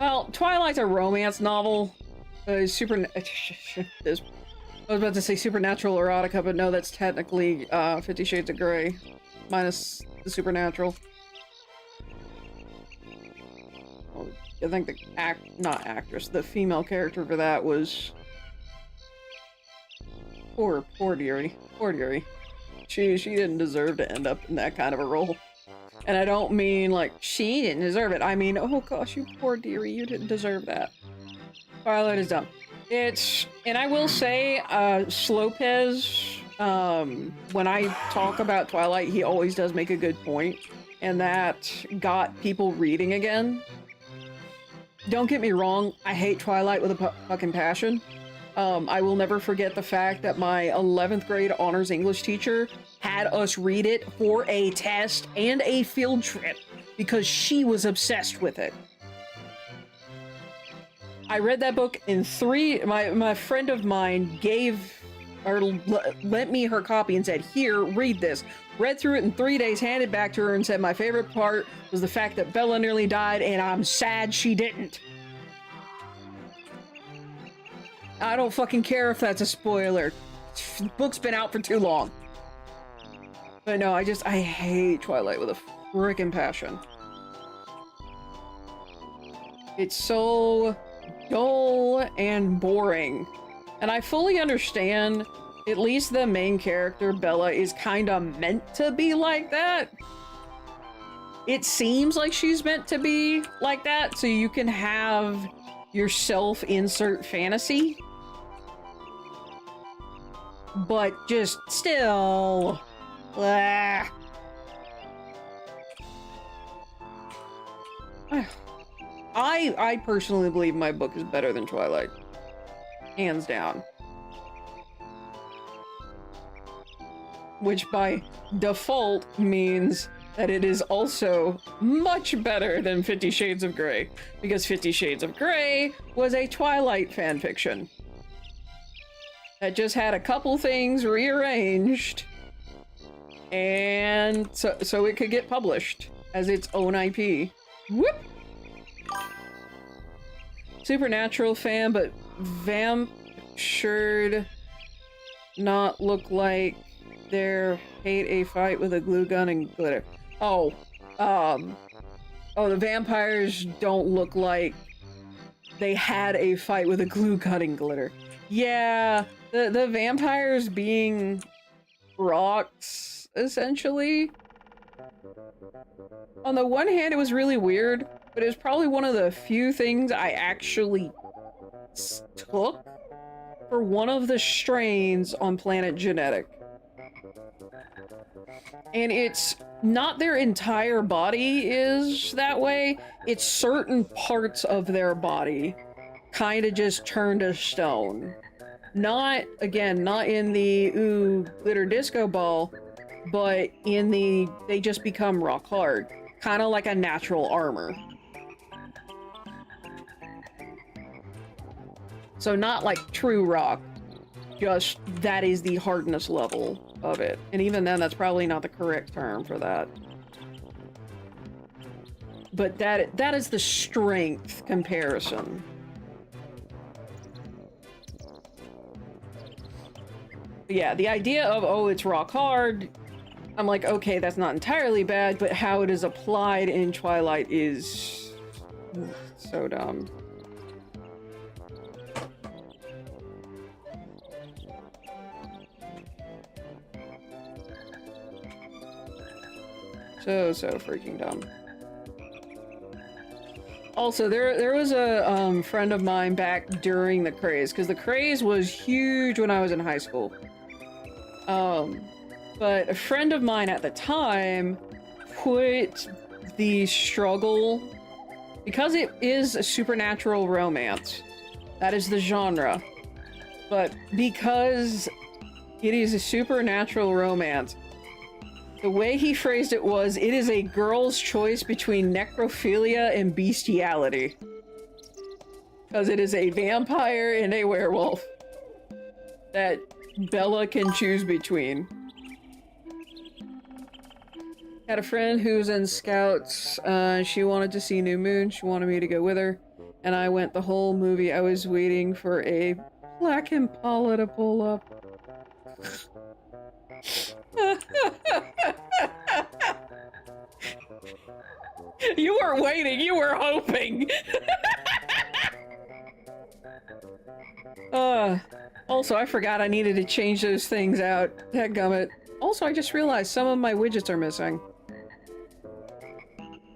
Well, Twilight's a romance novel. I was about to say supernatural erotica, but no, that's technically 50 Shades of Grey. Minus the supernatural. Well, I think the female character for that was... Poor dearie. Poor dearie. She didn't deserve to end up in that kind of a role. And I don't mean, like, she didn't deserve it. I mean, oh gosh, you poor dearie, you didn't deserve that. Twilight is dumb. And I will say, Slopez, when I talk about Twilight, he always does make a good point. And that got people reading again. Don't get me wrong, I hate Twilight with a fucking passion. I will never forget the fact that my 11th grade honors English teacher had us read it for a test and a field trip because she was obsessed with it. I read that book in 3... My friend of mine lent me her copy and said, "Here, read this." Read through it in 3 days, handed back to her, and said my favorite part was the fact that Bella nearly died, and I'm sad she didn't. I don't fucking care if that's a spoiler. The book's been out for too long. But no, I hate Twilight with a frickin' passion. It's so dull and boring. And I fully understand, at least the main character, Bella, is kinda meant to be like that. It seems like she's meant to be like that, so you can have yourself insert fantasy. But just still... I personally believe my book is better than Twilight. Hands down. Which by default means that it is also much better than 50 Shades of Grey. Because 50 Shades of Grey was a Twilight fanfiction. That just had a couple things rearranged. And so it could get published as its own IP. Whoop! Supernatural fan, but vamp should not look like they're hate a fight with a glue gun and glitter. Oh, the vampires don't look like they had a fight with a glue gun and glitter. Yeah, the vampires being rocks, essentially. On the one hand, it was really weird, but it was probably one of the few things I actually took for one of the strains on Planet Genetic. And it's not their entire body is that way, it's certain parts of their body kind of just turned to stone. Not, again, not in the ooh, glitter disco ball, but in the, they just become rock hard. Kind of like a natural armor. So not like true rock, just that is the hardness level of it. And even then, that's probably not the correct term for that. But that is the strength comparison. Yeah, the idea of, oh, it's rock hard, I'm like, okay, that's not entirely bad, but how it is applied in Twilight is so dumb. So freaking dumb. Also, there was a friend of mine back during the craze, because the craze was huge when I was in high school. But a friend of mine at the time put the struggle, because it is a supernatural romance, that is the genre, but because it is a supernatural romance, the way he phrased it was, it is a girl's choice between necrophilia and bestiality. Because it is a vampire and a werewolf that Bella can choose between. Had a friend who's in Scouts. She wanted to see New Moon. She wanted me to go with her. And I went the whole movie. I was waiting for a Black Impala to pull up. You weren't waiting, you were hoping! Also, I forgot I needed to change those things out. Dadgummit. Also, I just realized some of my widgets are missing.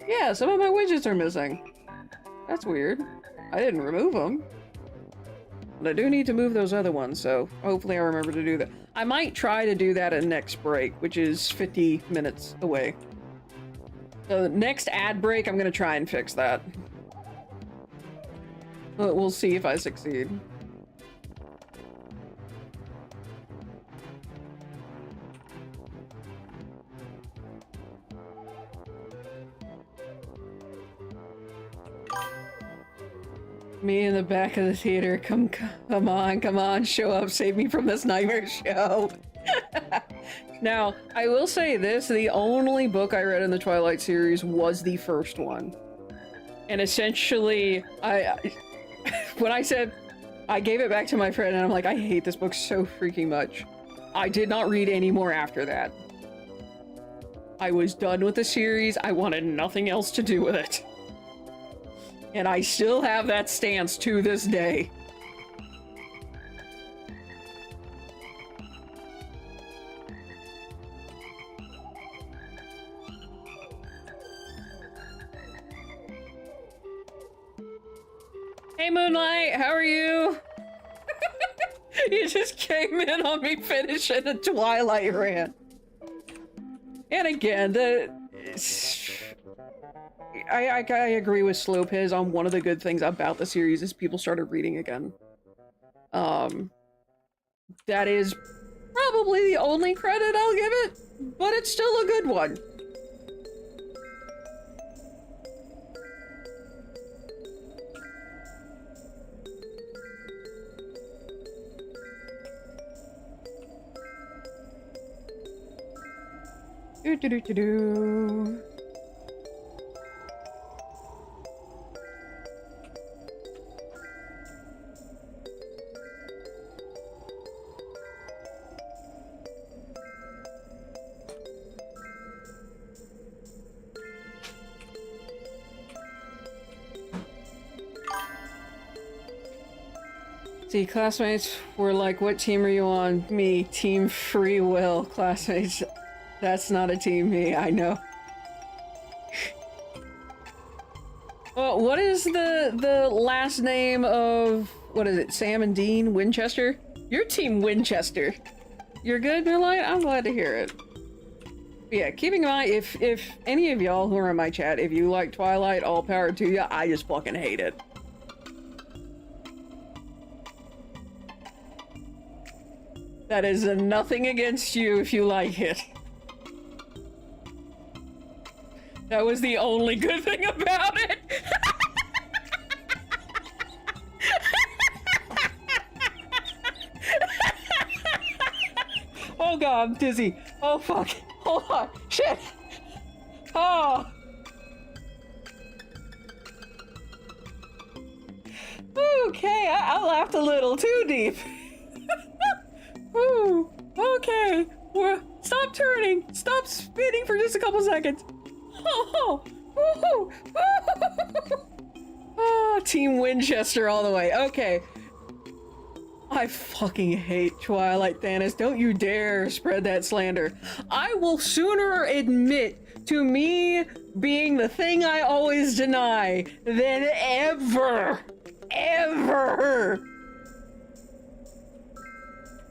Yeah, some of my widgets are missing. That's weird. I didn't remove them. But I do need to move those other ones, so hopefully I remember to do that. I might try to do that at next break, which is 50 minutes away. So the next ad break, I'm gonna try and fix that. But we'll see if I succeed. Me in the back of the theater, come on, show up, save me from this nightmare show. Now, I will say this, the only book I read in the Twilight series was the first one. And essentially, when I said, I gave it back to my friend and I'm like, I hate this book so freaking much. I did not read any more after that. I was done with the series, I wanted nothing else to do with it. And I still have that stance to this day. Hey Moonlight, how are you? You just came in on me finishing a Twilight rant. And again, I agree with Slowpiz on one of the good things about the series is people started reading again. That is probably the only credit I'll give it, but it's still a good one. Do. See, classmates were like, what team are you on? Me, Team Free Will. Classmates, that's not a team me, I know. Well, what is the last name of, what is it, Sam and Dean Winchester? You're Team Winchester. You're good, Moonlight? I'm glad to hear it. Yeah, keeping in mind, if any of y'all who are in my chat, if you like Twilight, all power to you. I just fucking hate it. That is nothing against you if you like it. That was the only good thing about it. Oh god, I'm dizzy. Oh fuck. Hold on. Shit. Oh. Okay, I laughed a little too deep. Ooh, okay. Stop turning. Stop spinning for just a couple seconds. Oh, oh, oh, oh, Team Winchester all the way. Okay. I fucking hate Twilight, Thanos. Don't you dare spread that slander. I will sooner admit to me being the thing I always deny than ever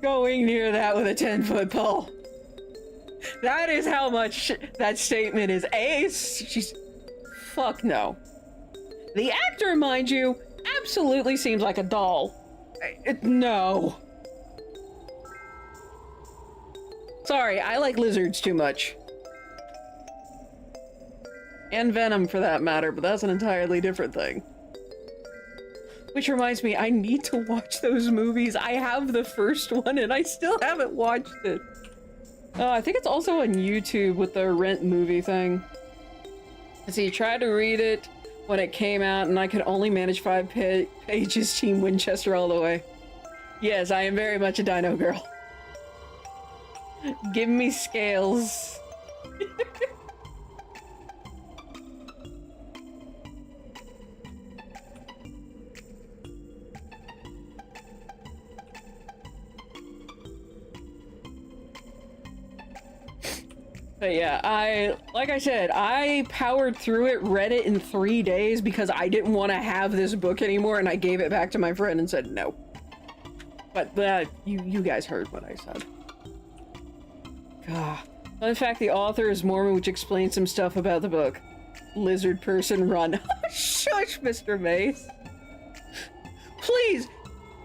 going near that with a 10-foot pole. That is how much that statement is ace. She's... Fuck no. The actor, mind you, absolutely seems like a doll. No. Sorry, I like lizards too much. And Venom for that matter, but that's an entirely different thing. Which reminds me, I need to watch those movies. I have the first one and I still haven't watched it. I think it's also on YouTube with the Rent movie thing. See, I tried to read it when it came out and I could only manage 5 pages. Team Winchester all the way. Yes, I am very much a dino girl. Give me scales. But yeah, like I said, I powered through it, read it in 3 days because I didn't want to have this book anymore, and I gave it back to my friend and said no. But you guys heard what I said. God. Fun fact, the author is Mormon, which explains some stuff about the book. Lizard person run. Shush, Mr. Mace. Please,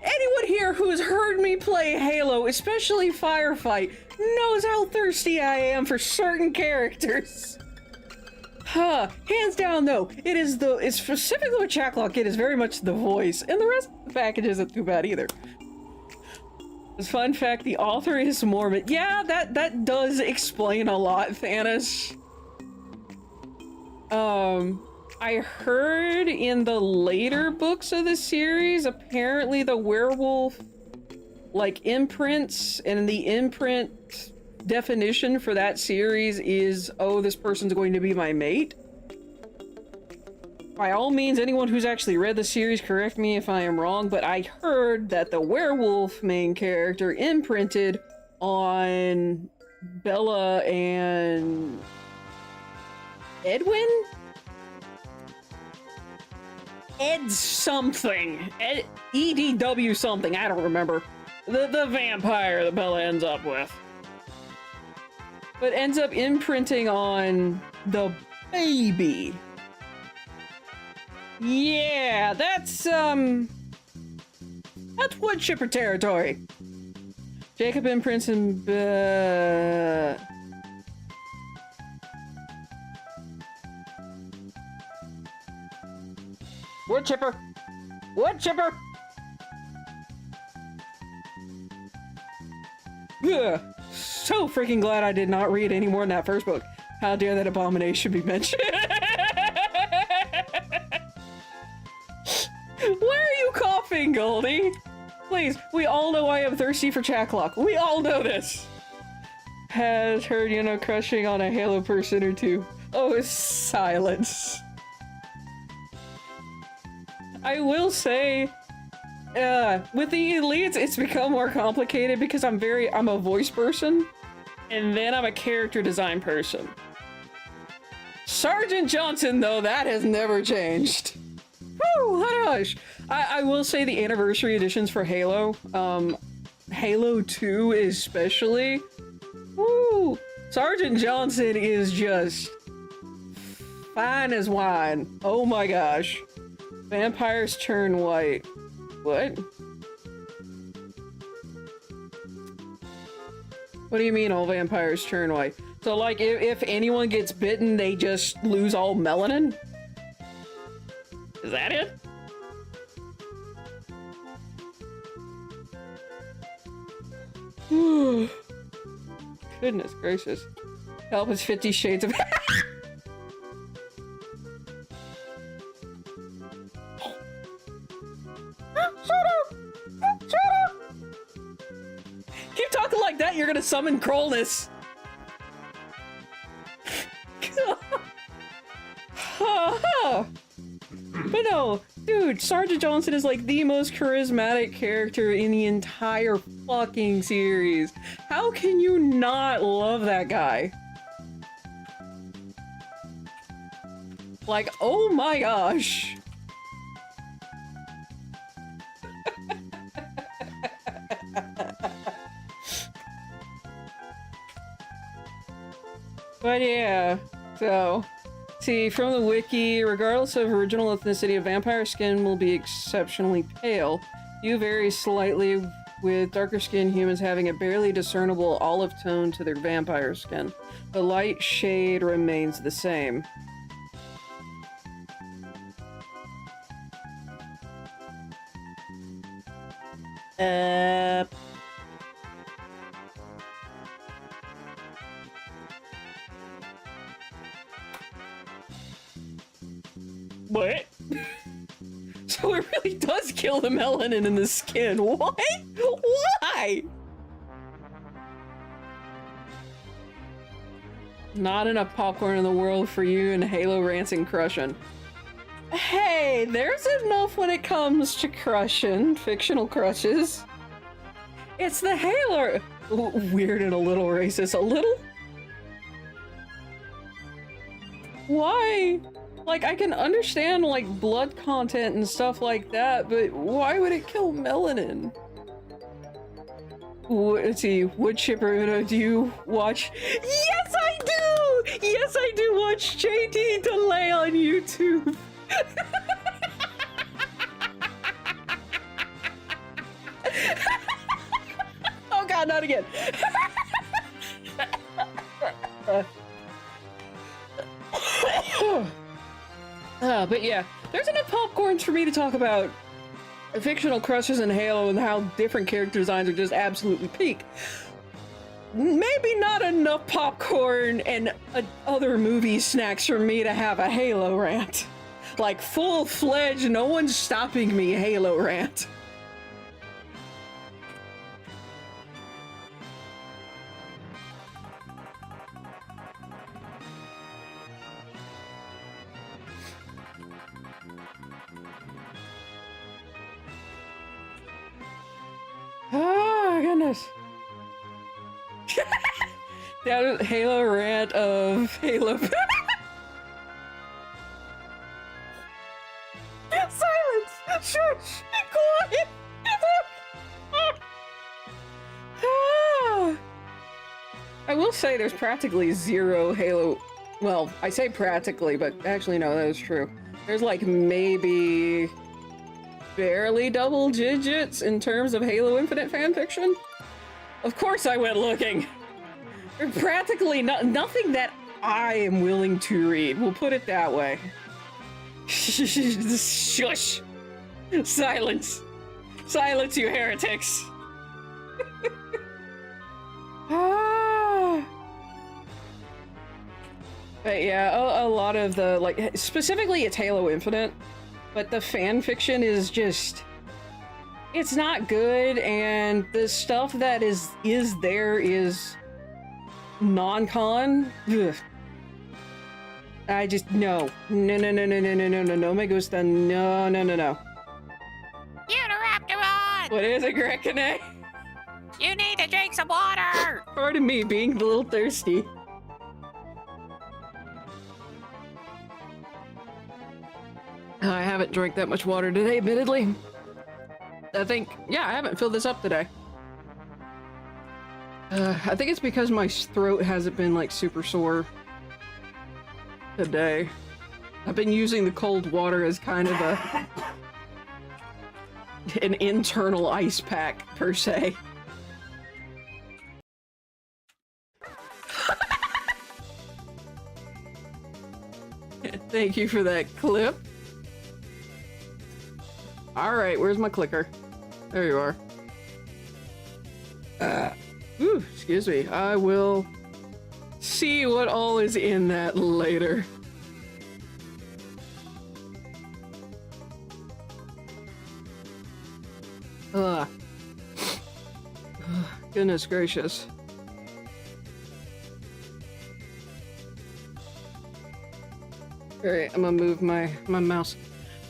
anyone here who has heard me play Halo, especially Firefight, knows how thirsty I am for certain characters. Huh. Hands down though, it's specifically with Chaklock, it is very much the voice, and the rest of the package isn't too bad either. Fun fact, the author is Mormon. Yeah, that does explain a lot, Thanos. I heard in the later books of the series, apparently the werewolf like imprints, and the imprint definition for that series is, oh, this person's going to be my mate. By all means, anyone who's actually read the series, correct me if I am wrong, but I heard that the werewolf main character imprinted on Bella and Edwin? Ed something. EDW something, I don't remember. The vampire that Bella ends up with. But ends up imprinting on the baby. Yeah, that's wood chipper territory. Jacob imprints in wood chipper. Wood chipper. Ugh. So freaking glad I did not read any more in that first book. How dare that abomination be mentioned? Why are you coughing, Goldie? Please, we all know I am thirsty for Chaklock. We all know this. Has heard, you know, crushing on a Halo person or two. Oh, silence. I will say, with the elites, it's become more complicated because I'm a voice person, and then I'm a character design person. Sergeant Johnson, though, that has never changed. Woo, gosh. I will say the anniversary editions for Halo, Halo 2 especially, woo, Sergeant Johnson is just fine as wine. Oh my gosh. Vampires turn white. What? What do you mean all vampires turn white? So like if anyone gets bitten, they just lose all melanin? Is that it? Goodness gracious. Help, it's 50 Shades of... Shut up! Shut up! Keep talking like that, you're gonna summon Krollness. But no, dude, Sergeant Johnson is like the most charismatic character in the entire fucking series. How can you not love that guy? Like, oh my gosh. But yeah, so... See, from the wiki, regardless of original ethnicity, a vampire skin will be exceptionally pale. You vary slightly, with darker skinned humans having a barely discernible olive tone to their vampire skin. The light shade remains the same. What? So it really does kill the melanin in the skin. What? Why? Not enough popcorn in the world for you and Halo rants and crushing. Hey, there's enough when it comes to crushing, fictional crushes. It's the Halo... Weird and a little racist. A little? Why? Like, I can understand, like, blood content and stuff like that, but why would it kill melanin? Let's see, Wood Chipper, do you watch? Yes, I do! Yes, I do watch JD Delay on YouTube. Oh god, not again. But yeah, there's enough popcorns for me to talk about fictional crushes in Halo and how different character designs are just absolutely peak. Maybe not enough popcorn and other movie snacks for me to have a Halo rant. Like full-fledged, no one's stopping me Halo rant. Oh, goodness. That Halo rant of Halo. Silence! Shush! Be quiet! I will say there's practically zero Halo. Well, I say practically, but actually no, that is true. There's like maybe barely double digits in terms of Halo Infinite fanfiction. Of course I went looking. There's practically nothing that I am willing to read. We'll put it that way. Shush! Silence! Silence, you heretics! But yeah, a lot of the, like, specifically it's Halo Infinite, but the fan fiction is just, it's not good, and the stuff that is there is non-con. Ugh. I just, no, me gusta, no.
You don't have to run!
What is it, Grekane?
You need to drink some water!
Pardon me, being a little thirsty. I haven't drank that much water today, admittedly. I think, yeah, I haven't filled this up today. I think it's because my throat hasn't been, like, super sore today. I've been using the cold water as kind of an internal ice pack, per se. Thank you for that clip. Alright, where's my clicker? There you are. Ooh, excuse me. I will see what all is in that later. Ugh. Goodness gracious. Alright, I'm gonna move my mouse.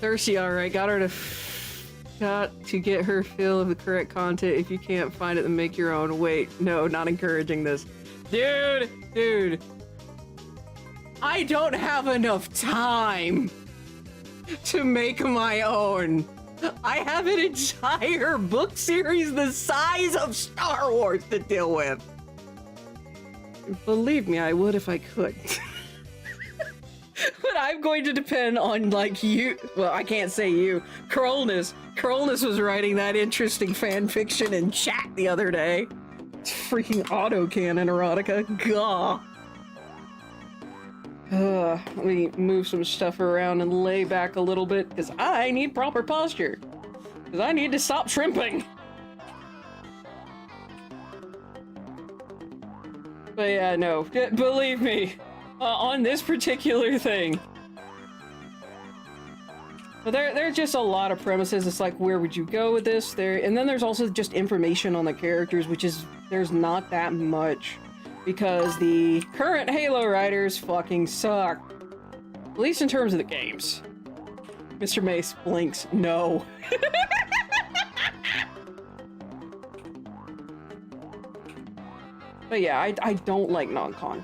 Thirsty, alright. Got to get her fill of the correct content. If you can't find it, then make your own. Wait, no, not encouraging this. Dude. I don't have enough time to make my own. I have an entire book series the size of Star Wars to deal with. Believe me, I would if I could. But I'm going to depend on, like, you. Well, I can't say you. Krolnus. Krolnus was writing that interesting fan fiction in chat the other day. It's freaking autocanon erotica. Gah. Let me move some stuff around and lay back a little bit, because I need proper posture. Because I need to stop shrimping. But yeah, no. Believe me, on this particular thing. But there are just a lot of premises. It's like, where would you go with this? And then there's also just information on the characters, which is, there's not that much. Because the current Halo writers fucking suck. At least in terms of the games. Mr. Mace blinks. No. But yeah, I don't like non-con.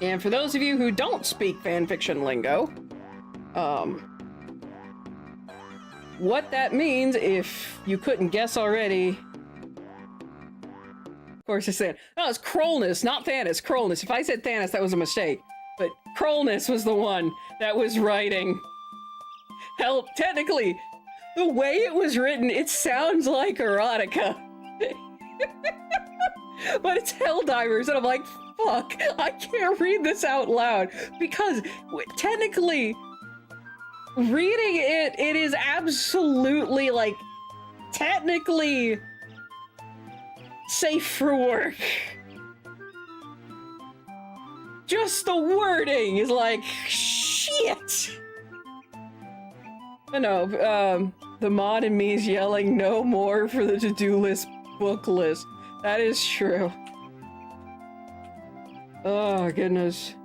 And for those of you who don't speak fanfiction lingo, what that means, if you couldn't guess already... Of course I said, oh, it's Krolnus, not Thanos, Krolnus. If I said Thanos, that was a mistake. But Krolnus was the one that was writing. Hell, technically, the way it was written, it sounds like erotica. But it's Helldivers, and I'm like, fuck, I can't read this out loud. Because, technically, reading it is absolutely, like, technically... safe for work. Just the wording is like, shit. I know, the mod in me is yelling no more for the to-do list book list. That is true. Oh, goodness.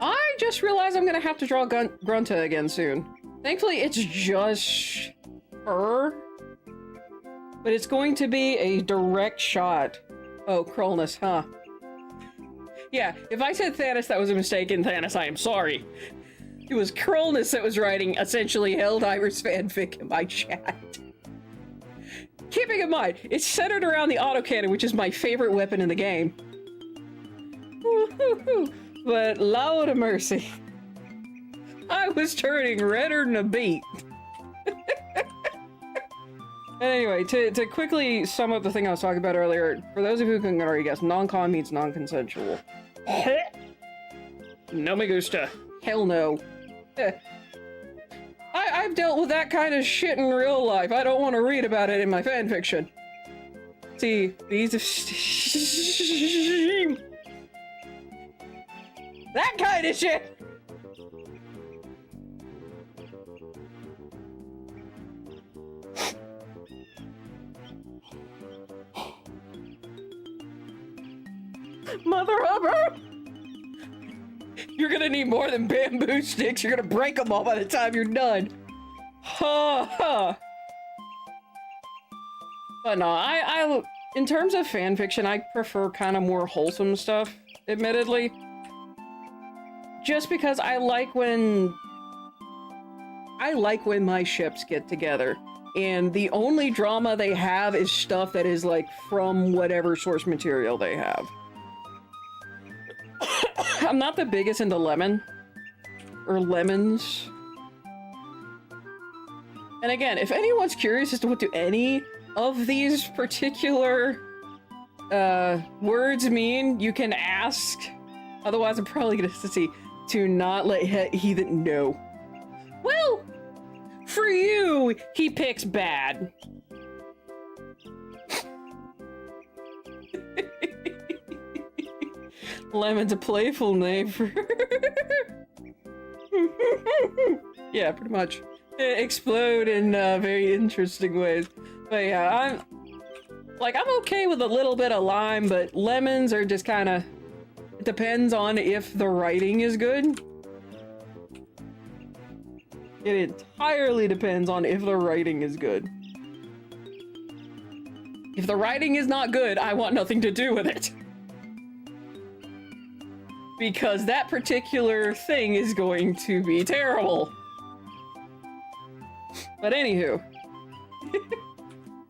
I just realized I'm gonna have to draw Grunta again soon. Thankfully, it's just her, but it's going to be a direct shot. Oh, Krolnus, huh? Yeah, if I said Thanos, that was a mistake, and Thanos, I am sorry. It was Krolnus that was writing essentially Helldivers fanfic in my chat. Keeping in mind, it's centered around the autocannon, which is my favorite weapon in the game. But Lord mercy. I was turning redder than a beet. Anyway, to quickly sum up the thing I was talking about earlier, for those of you who couldn't already guess, non-con means non-consensual. No me gusta. Hell no. I've dealt with that kind of shit in real life. I don't want to read about it in my fanfiction. See, these that kind of shit! Mother Hubber! You're gonna need more than bamboo sticks. You're gonna break them all by the time you're done. Ha ha. But no, in terms of fan fiction, I prefer kind of more wholesome stuff, admittedly. Just because I like when my ships get together. And the only drama they have is stuff that is, like, from whatever source material they have. I'm not the biggest into lemon. Or lemons. And again, if anyone's curious as to what do any of these particular words mean, you can ask. Otherwise, I'm probably gonna see to not let heathen know. Well, for you, he picks bad. Lemon's a playful name for yeah, pretty much. They explode in very interesting ways. But yeah, I'm okay with a little bit of lime, but lemons are just kind of, it depends on if the writing is good. It entirely depends on if the writing is good. If the writing is not good, I want nothing to do with it. Because that particular thing is going to be terrible. But anywho.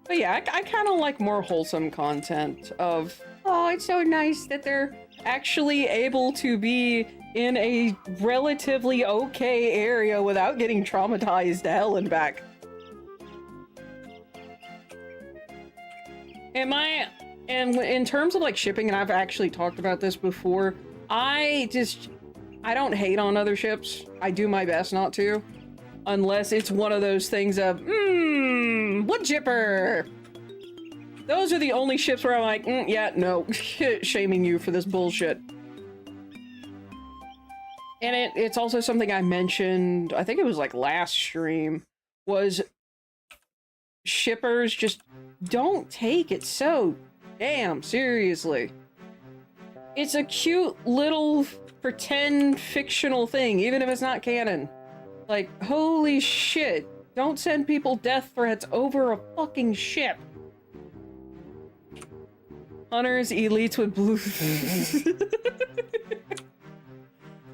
But yeah, I kind of like more wholesome content of, oh, it's so nice that they're actually able to be in a relatively okay area without getting traumatized to hell and back. And in terms of like shipping, and I've actually talked about this before, I don't hate on other ships. I do my best not to. Unless it's one of those things of, wood chipper! Those are the only ships where I'm like, yeah, no, shaming you for this bullshit. And it's also something I mentioned, I think it was like last stream, was shippers just don't take it so damn seriously. It's a cute little pretend fictional thing, even if it's not canon. Like, holy shit, don't send people death threats over a fucking ship. Hunters, elites with blue...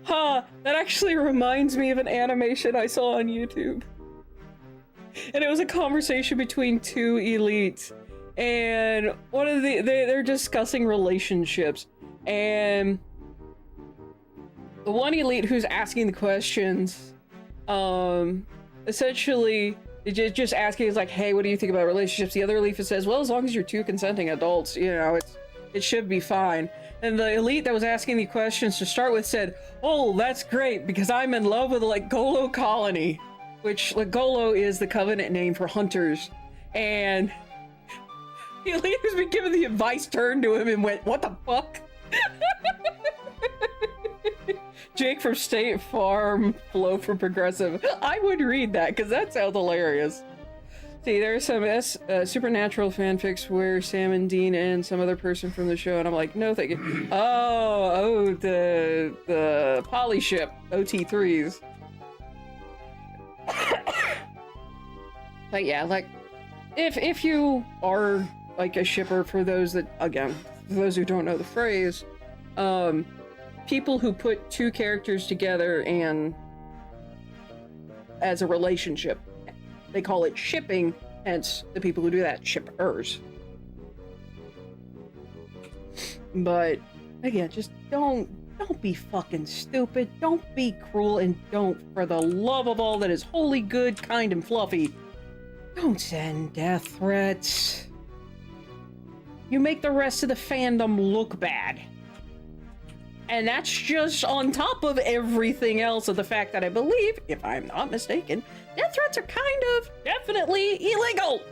Huh, that actually reminds me of an animation I saw on YouTube. And it was a conversation between two elites. And one of they're discussing relationships. And the one elite who's asking the questions, essentially just asking is like, hey, what do you think about relationships? The other elite says, well, as long as you're two consenting adults, you know, it should be fine. And the elite that was asking the questions to start with said, oh, that's great, because I'm in love with, like, Golo Colony, which, like, Golo is the covenant name for hunters. And the elite who's been given the advice turned to him and went, what the fuck? Jake from State Farm, Flo from Progressive. I would read that, because that sounds hilarious. See, there are some Supernatural fanfics where Sam and Dean and some other person from the show, and I'm like, no thank you. Oh, the poly ship, OT3s. But yeah, like, if you are, like, a shipper, for those that, again, for those who don't know the phrase, people who put two characters together and as a relationship, they call it shipping, hence the people who do that, shippers. But again, just don't be fucking stupid, don't be cruel, and don't, for the love of all that is holy, good, kind, and fluffy, don't send death threats. You make the rest of the fandom look bad. And that's just on top of everything else of the fact that I believe, if I'm not mistaken, death threats are kind of definitely illegal.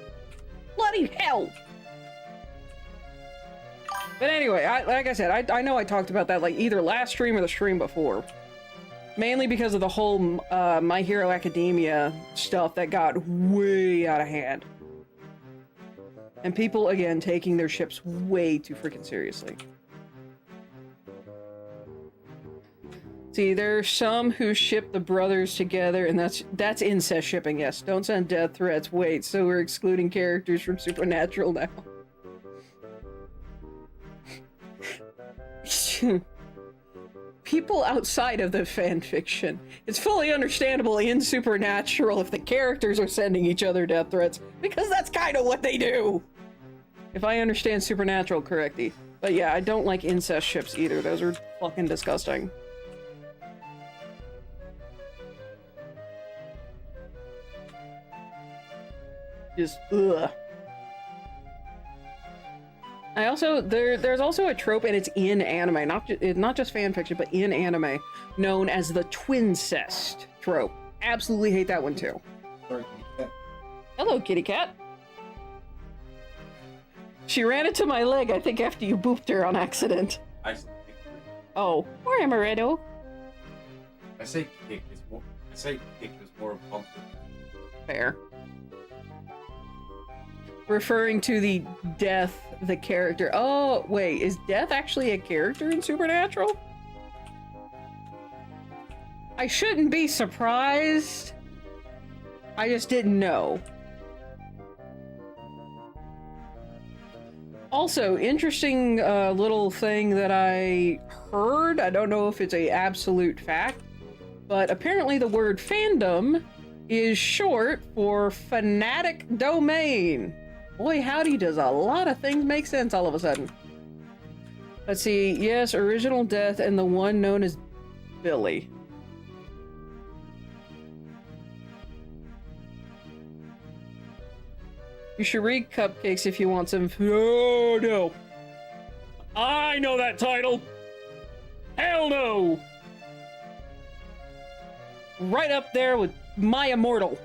Bloody hell. But anyway, like I said, I know I talked about that like either last stream or the stream before. Mainly because of the whole My Hero Academia stuff that got way out of hand. And people, again, taking their ships way too freaking seriously. See, there are some who ship the brothers together, and that's incest shipping, yes. Don't send death threats. Wait, so we're excluding characters from Supernatural now. people outside of the fan fiction. It's fully understandable in Supernatural if the characters are sending each other death threats, because that's kind of what they do. If I understand Supernatural correctly. But yeah, I don't like incest ships either. Those are fucking disgusting. Just, ugh. I also, there's also a trope, and it's in anime, not just fan fiction, but in anime, known as the twincest trope. Absolutely hate that one too.
Sorry, kitty cat.
Hello, kitty cat. She ran into my leg, I think, after you booped her on accident.
I say kick.
Oh, poor Amaretto.
I say kick is more pumpkin.
Fair. Referring to the Death, the character. Oh, wait, is Death actually a character in Supernatural? I shouldn't be surprised. I just didn't know. Also, interesting little thing that I heard. I don't know if it's a absolute fact, but apparently the word fandom is short for fanatic domain. Boy, howdy, does a lot of things make sense all of a sudden. Let's see. Yes, original Death and the one known as Billy. You should read Cupcakes if you want some. Oh, no. I know that title. Hell no. Right up there with My Immortal.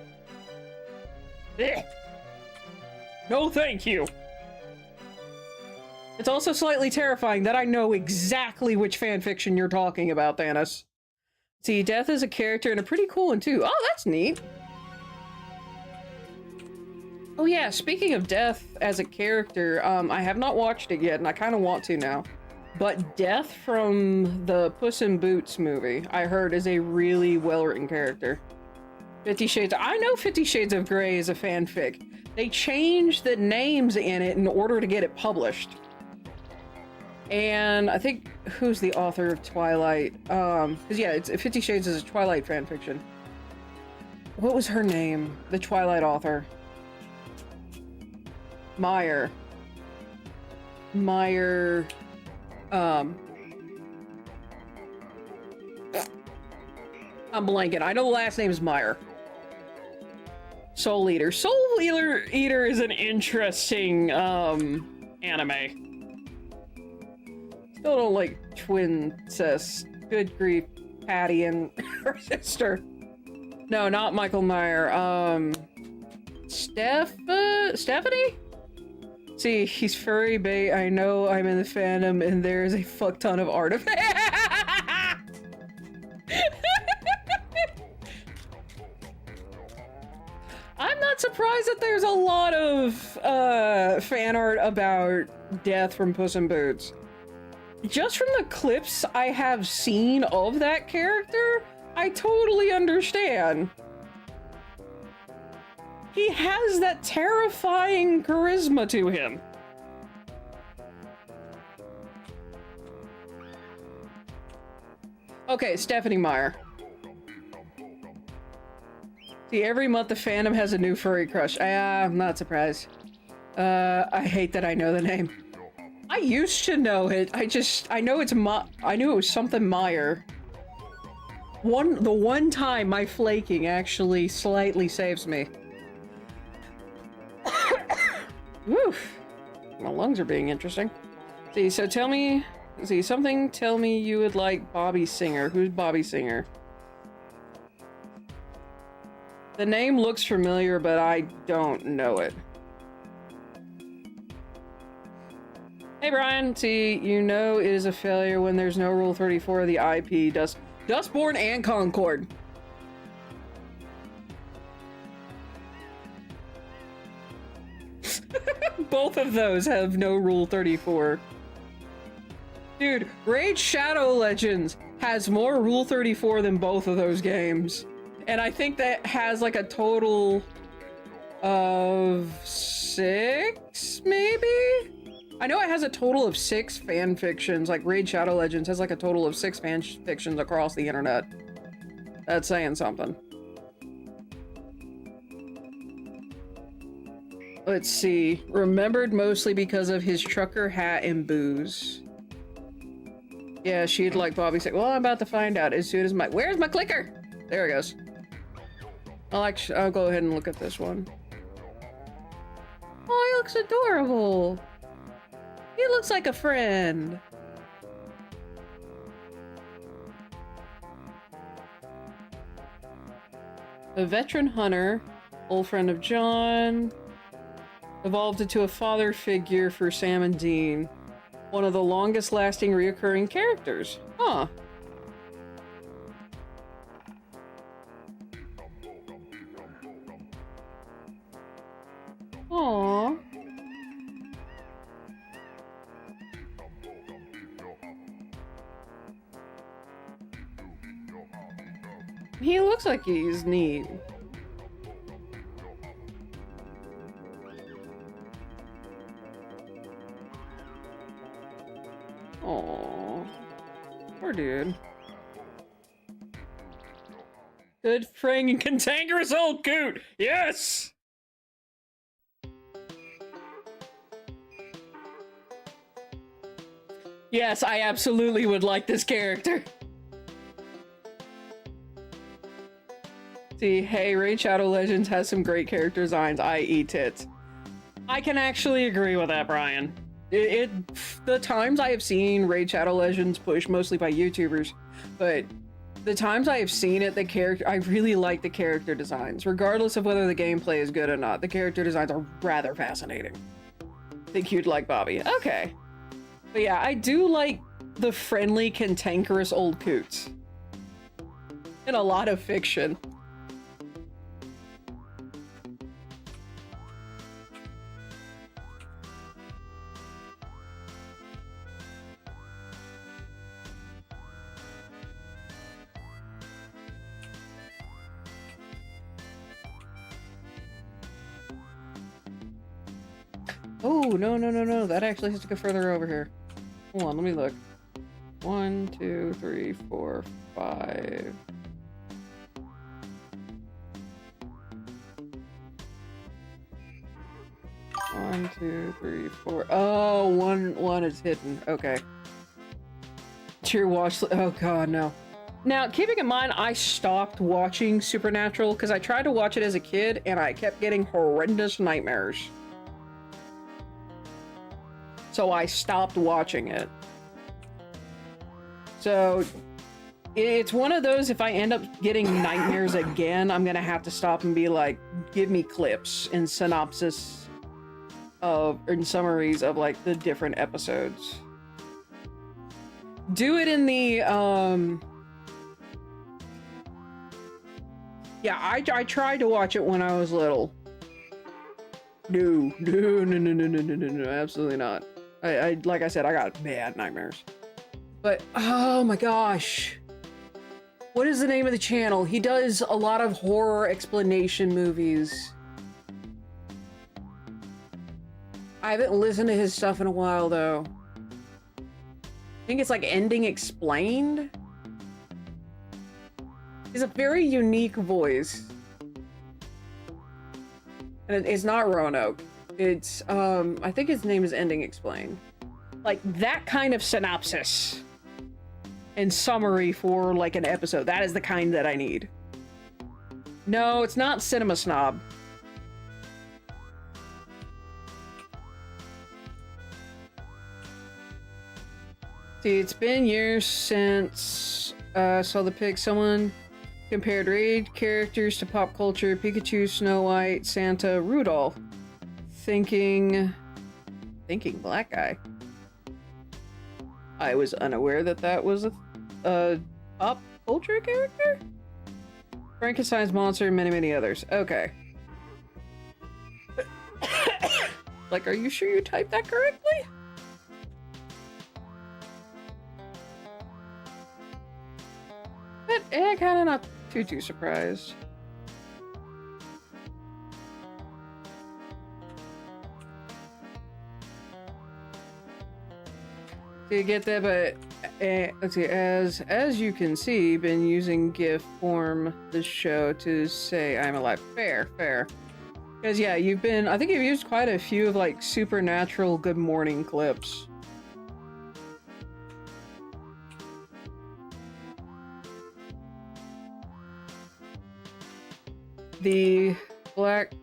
Ugh. No, thank you. It's also slightly terrifying that I know exactly which fanfiction you're talking about, Thanos. See, Death is a character and a pretty cool one, too. Oh, that's neat. Oh, yeah, speaking of Death as a character, I have not watched it yet, and I kind of want to now. But Death from the Puss in Boots movie, I heard, is a really well-written character. 50 Shades... I know 50 Shades of Grey is a fanfic. They changed the names in it in order to get it published. And I think, who's the author of Twilight? Because yeah, it's 50 Shades is a Twilight fanfiction. What was her name? The Twilight author. Meyer. I'm blanking. I know the last name is Meyer. Soul Eater. Soul Eater is an interesting, anime. Still don't like twincest. Good grief. Patty and her sister. No, not Michael Meyer. Stephanie? See, he's furry bait. I know I'm in the fandom and there's a fuck ton of artifacts. I'm not surprised that there's a lot of fan art about Death from Puss in Boots. Just from the clips I have seen of that character, I totally understand. He has that terrifying charisma to him. Okay, Stephanie Meyer. See, every month the fandom has a new furry crush. I'm not surprised. I hate that I know the name. I used to know it. I know it's I knew it was something Meyer. The one time my flaking actually slightly saves me. Woof. My lungs are being interesting. See, so tell me you would like Bobby Singer. Who's Bobby Singer? The name looks familiar, but I don't know it. Hey Brian, see, you know it is a failure when there's no Rule 34 of the IP, Dustborn and Concord. Both of those have no Rule 34. Dude, Raid Shadow Legends has more Rule 34 than both of those games. And I think that has like a total of 6, maybe? I know it has a total of 6 fan fictions, like Raid Shadow Legends has like a total of 6 fan fictions across the internet. That's saying something. Let's see. Remembered mostly because of his trucker hat and booze. Yeah, she'd like Bobby said, well, I'm about to find out as soon as my- Where's my clicker? There it goes. I'll go ahead and look at this one. Oh, he looks adorable. He looks like a friend. A veteran hunter, old friend of John, evolved into a father figure for Sam and Dean. One of the longest lasting reoccurring characters. Huh. Aww. He looks like he's neat. Aww. Poor dude. Good praying and cantankerous old coot! Yes! Yes, I absolutely would like this character. See, hey, Raid Shadow Legends has some great character designs, i.e. tits. I can actually agree with that, Brian. The times I have seen Raid Shadow Legends pushed mostly by YouTubers, but the times I have seen it, I really like the character designs, regardless of whether the gameplay is good or not. The character designs are rather fascinating. Think you'd like Bobby. Okay. But yeah, I do like the friendly, cantankerous old coots. In a lot of fiction. Oh, no. That actually has to go further over here. Hold on, let me look. 1, 2, 3, 4, 5. One, two, three, four. Oh, one is hidden. Okay. Cheer watch. Oh god, no. Now, keeping in mind, I stopped watching Supernatural because I tried to watch it as a kid and I kept getting horrendous nightmares. So I stopped watching it. So it's one of those, if I end up getting nightmares again, I'm gonna have to stop and be like, give me clips and synopsis of, and summaries of like the different episodes. Do it in the, yeah, I tried to watch it when I was little. No, absolutely not. I like I said, I got bad nightmares. But, oh my gosh. What is the name of the channel? He does a lot of horror explanation movies. I haven't listened to his stuff in a while, though. I think it's like Ending Explained. He's a very unique voice. And it's not Roanoke. It's, I think his name is Ending Explained. Like, that kind of synopsis and summary for, like, an episode. That is the kind that I need. No, it's not Cinema Snob. See, it's been years since saw the pic. Someone compared Raid characters to pop culture. Pikachu, Snow White, Santa, Rudolph. Thinking black guy. I was unaware that that was a pop culture character? Frankenstein's monster and many others. Okay. Like, are you sure you typed that correctly? But, yeah, kinda not too surprised. to get that, but let's see. As you can see, been using GIF form this show to say I'm alive. Fair. Because yeah, I think you've used quite a few of like supernatural good morning clips. The black...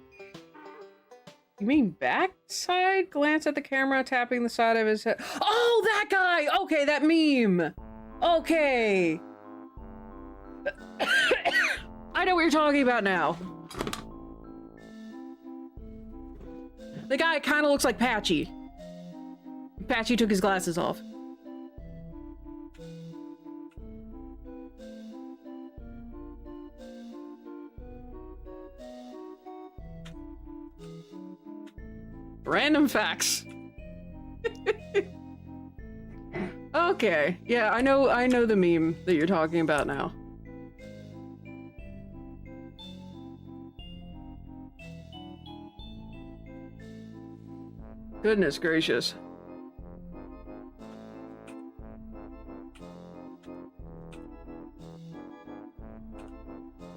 You mean backside? Glance at the camera, tapping the side of his head. Oh, that guy! Okay, that meme! Okay! I know what you're talking about now. The guy kind of looks like Patchy. Patchy took his glasses off. Random facts. Okay, yeah, I know the meme that you're talking about now. Goodness gracious.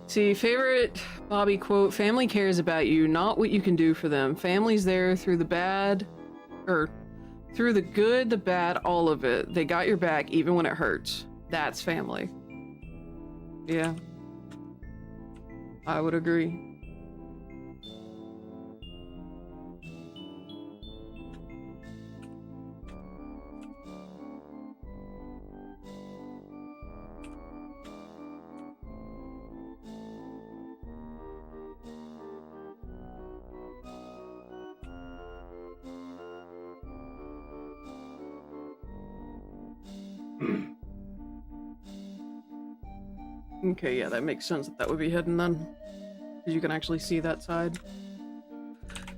See, favorite Bobby quote, family cares about you, not what you can do for them. Family's there through the bad, or through the good, the bad, all of it. They got your back even when it hurts. That's family. Yeah. I would agree. Okay, yeah, that makes sense that would be hidden then. Because you can actually see that side.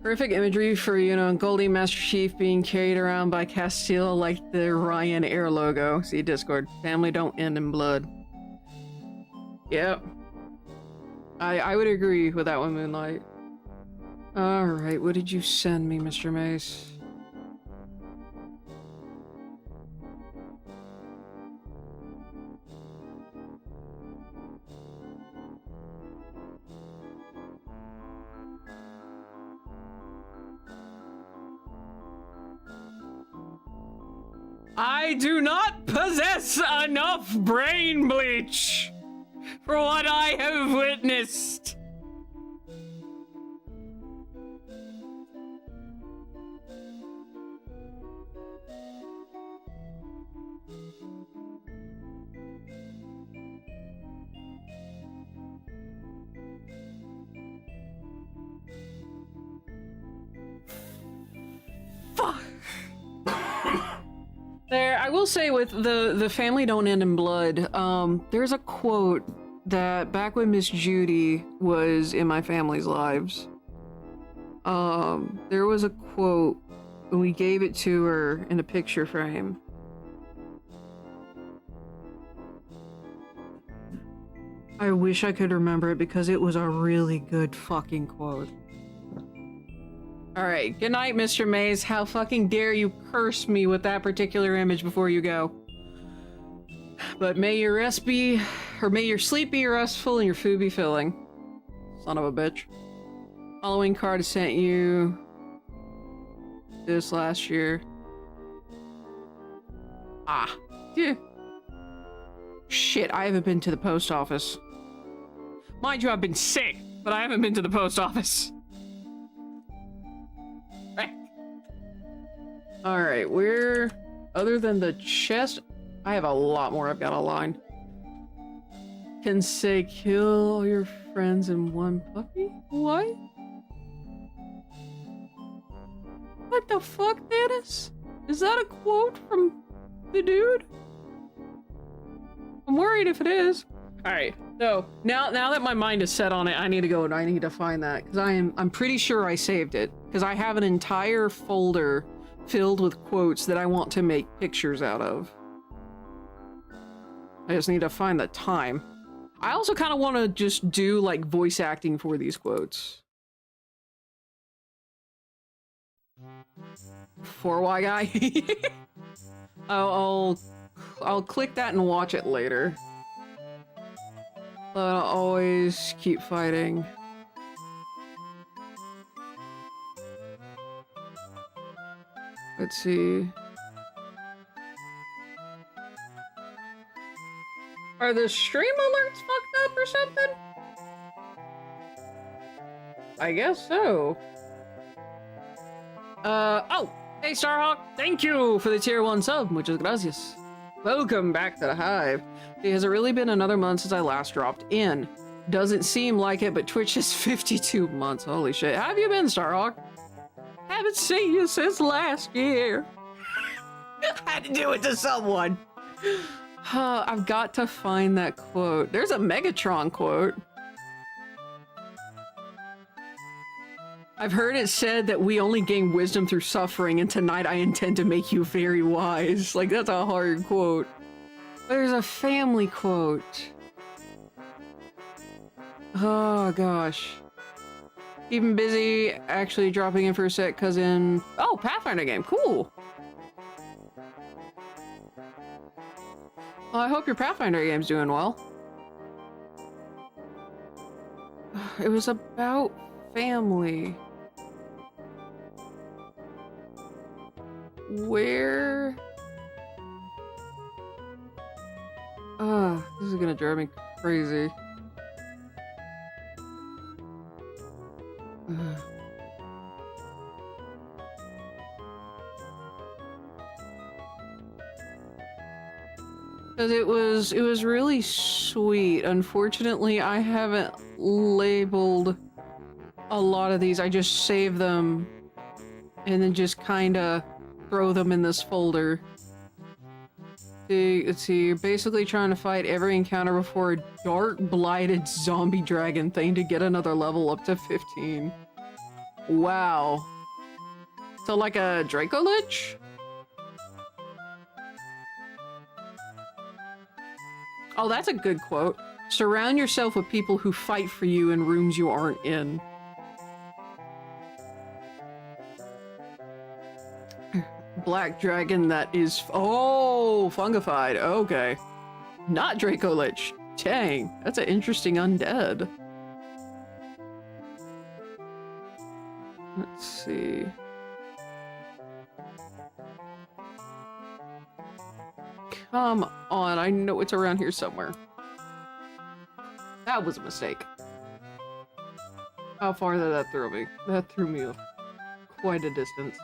Horrific imagery for, you know, Goldie Master Chief being carried around by Castile like the Ryanair logo. See Discord. Family don't end in blood. Yep. I would agree with that one, Moonlight. Alright, what did you send me, Mr. Mace? I do not possess enough brain bleach for what I have witnessed. Fuck. There, I will say with the family don't end in blood, there's a quote that back when Miss Judy was in my family's lives, there was a quote when we gave it to her in a picture frame. I wish I could remember it because it was a really good fucking quote. Alright, good night, Mr. Maze. How fucking dare you curse me with that particular image before you go. But may your rest be, or may your sleep be restful and your food be filling. Son of a bitch. Halloween card I sent you this last year. Ah. Yeah. Shit, I haven't been to the post office. Mind you, I've been sick, but I haven't been to the post office. Alright, where, other than the chest, I have a lot more I've got a line. Can say kill all your friends in one puppy? What? What the fuck, Dennis? Is that a quote from the dude? I'm worried if it is. Alright, so now that my mind is set on it, I need to go and I need to find that. Because I'm pretty sure I saved it. Because I have an entire folder filled with quotes that I want to make pictures out of. I just need to find the time. I also kind of want to just do like voice acting for these quotes. For why guy? I'll click that and watch it later. But I'll always keep fighting. Let's see. Are the stream alerts fucked up or something? I guess so. Oh! Hey Starhawk, thank you for the tier 1 sub, muchas gracias. Welcome back to the Hive. Has it really been another month since I last dropped in? Doesn't seem like it, but Twitch is 52 months. Holy shit. How have you been, Starhawk? Haven't seen you since last year. Had to do it to someone. I've got to find that quote. There's a Megatron quote. I've heard it said that we only gain wisdom through suffering, and tonight I intend to make you very wise. Like, that's a hard quote. There's a family quote. Oh, gosh. Keeping busy, actually dropping in for a sec, cousin. Oh, Pathfinder game, cool. Well, I hope your Pathfinder game's doing well. It was about family. Where? This is gonna drive me crazy. Because it was really sweet. Unfortunately, I haven't labeled a lot of these. I just save them and then just kind of throw them in this folder. Let's see, you're basically trying to fight every encounter before a dark, blighted zombie dragon thing to get another level up to 15. Wow. So like a Draco Lich? Oh, that's a good quote. Surround yourself with people who fight for you in rooms you aren't in. Black dragon that is... Oh, fungified. Okay. Not Draco Lich. Dang, that's an interesting undead. Let's see. Come on, I know it's around here somewhere. That was a mistake. How far did that throw me? That threw me quite a distance.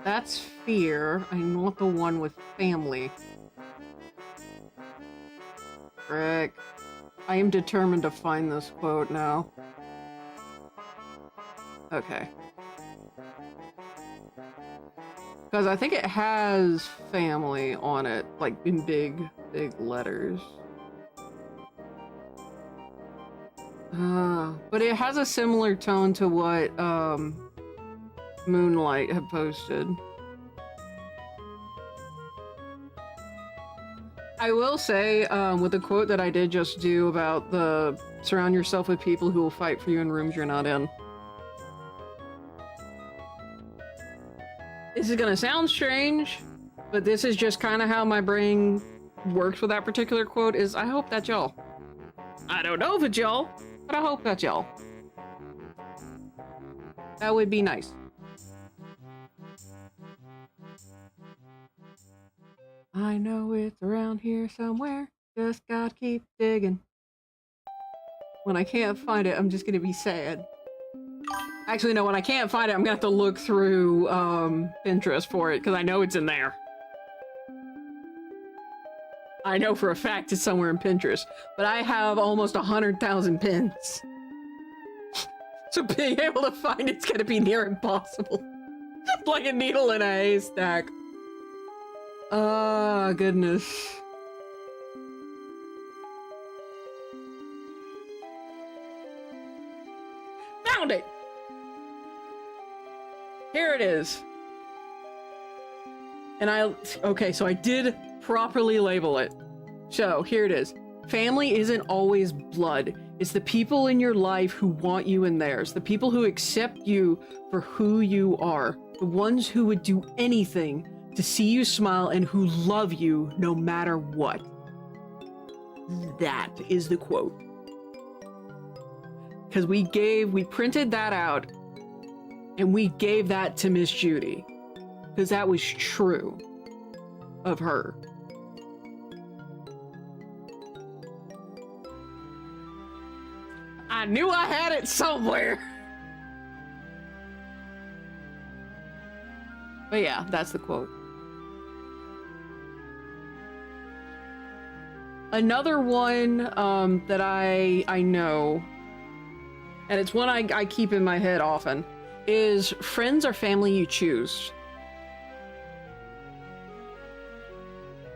That's fear. I want the one with family. Frick. I am determined to find this quote now. Okay. Because I think it has family on it, like in big letters. But it has a similar tone to what, Moonlight had posted. I will say, with the quote that I did just do about the surround yourself with people who will fight for you in rooms you're not in. This is gonna sound strange, but this is just kind of how my brain works with that particular quote is I hope that's y'all. I don't know if it's y'all, but I hope that's y'all. That would be nice. I know it's around here somewhere. Just gotta keep digging. When I can't find it, I'm just gonna be sad. Actually, no, when I can't find it, I'm gonna have to look through Pinterest for it, because I know it's in there. I know for a fact it's somewhere in Pinterest, but I have almost 100,000 pins. So being able to find it's gonna be near impossible. Like a needle in a haystack. Oh, goodness. Found it! Here it is. And okay, so I did properly label it. So, here it is. Family isn't always blood. It's the people in your life who want you in theirs. The people who accept you for who you are. The ones who would do anything to see you smile and who love you no matter what. That is the quote. Because we printed that out and we gave that to Miss Judy. Because that was true of her. I knew I had it somewhere. But yeah, that's the quote. Another one that I know, and it's one I keep in my head often, is friends are family you choose.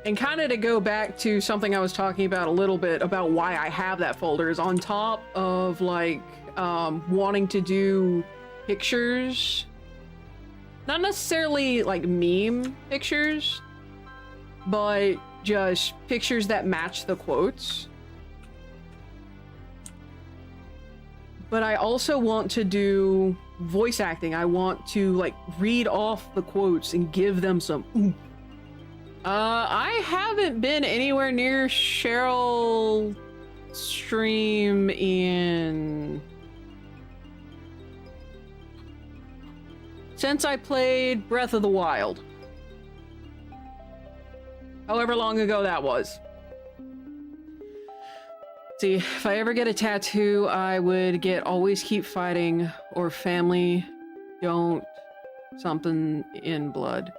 And kind of to go back to something I was talking about a little bit about why I have that folder is on top of like wanting to do pictures, not necessarily like meme pictures, but just pictures that match the quotes. But I also want to do voice acting. I want to like read off the quotes and give them some oomph. I haven't been anywhere near Cheryl's stream since I played Breath of the Wild. However long ago that was. See, if I ever get a tattoo, I would get always keep fighting or family don't something in blood.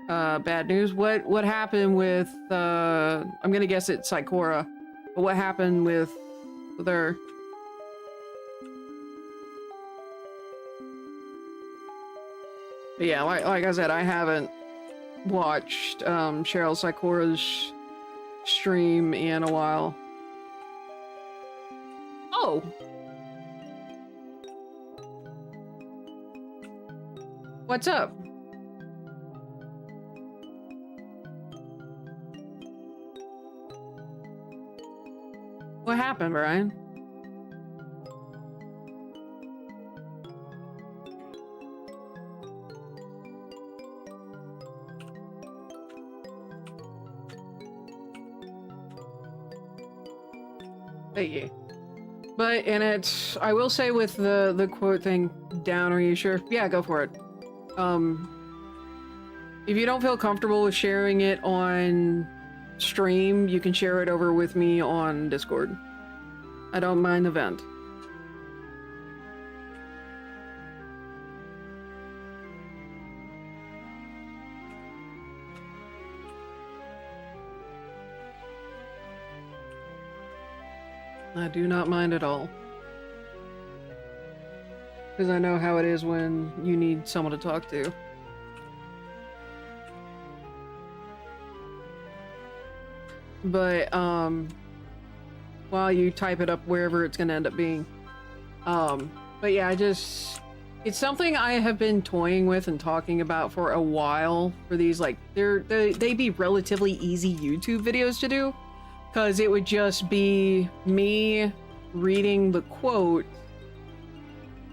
Bad news. What happened with I'm gonna guess it's Sikora. But what happened with her? But yeah, like I said, I haven't watched Cheryl Sikora's stream in a while. Oh. What's up? What happened, Brian? Thank you. But, and it's, I will say with the quote thing down, are you sure? Yeah, go for it. If you don't feel comfortable with sharing it on stream, you can share it over with me on Discord. I don't mind the vent. I do not mind at all. Because I know how it is when you need someone to talk to. But, while you type it up wherever it's gonna end up being. But yeah, it's something I have been toying with and talking about for a while for these, like, they'd be relatively easy YouTube videos to do. Because it would just be me reading the quote.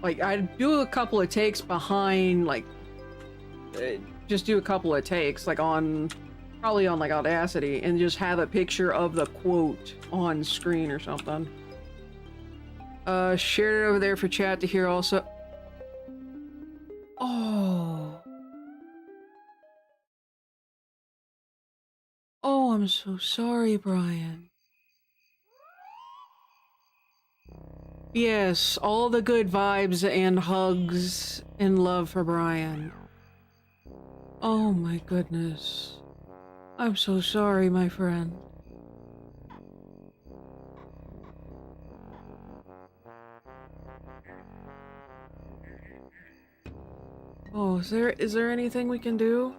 Like, I'd do a couple of takes behind, like, just do a couple of takes, like, probably on, like, Audacity, and just have a picture of the quote on screen or something. Share it over there for chat to hear also. Oh. Oh, I'm so sorry, Brian. Yes, all the good vibes and hugs and love for Brian. Oh my goodness. I'm so sorry, my friend. Oh, is there anything we can do?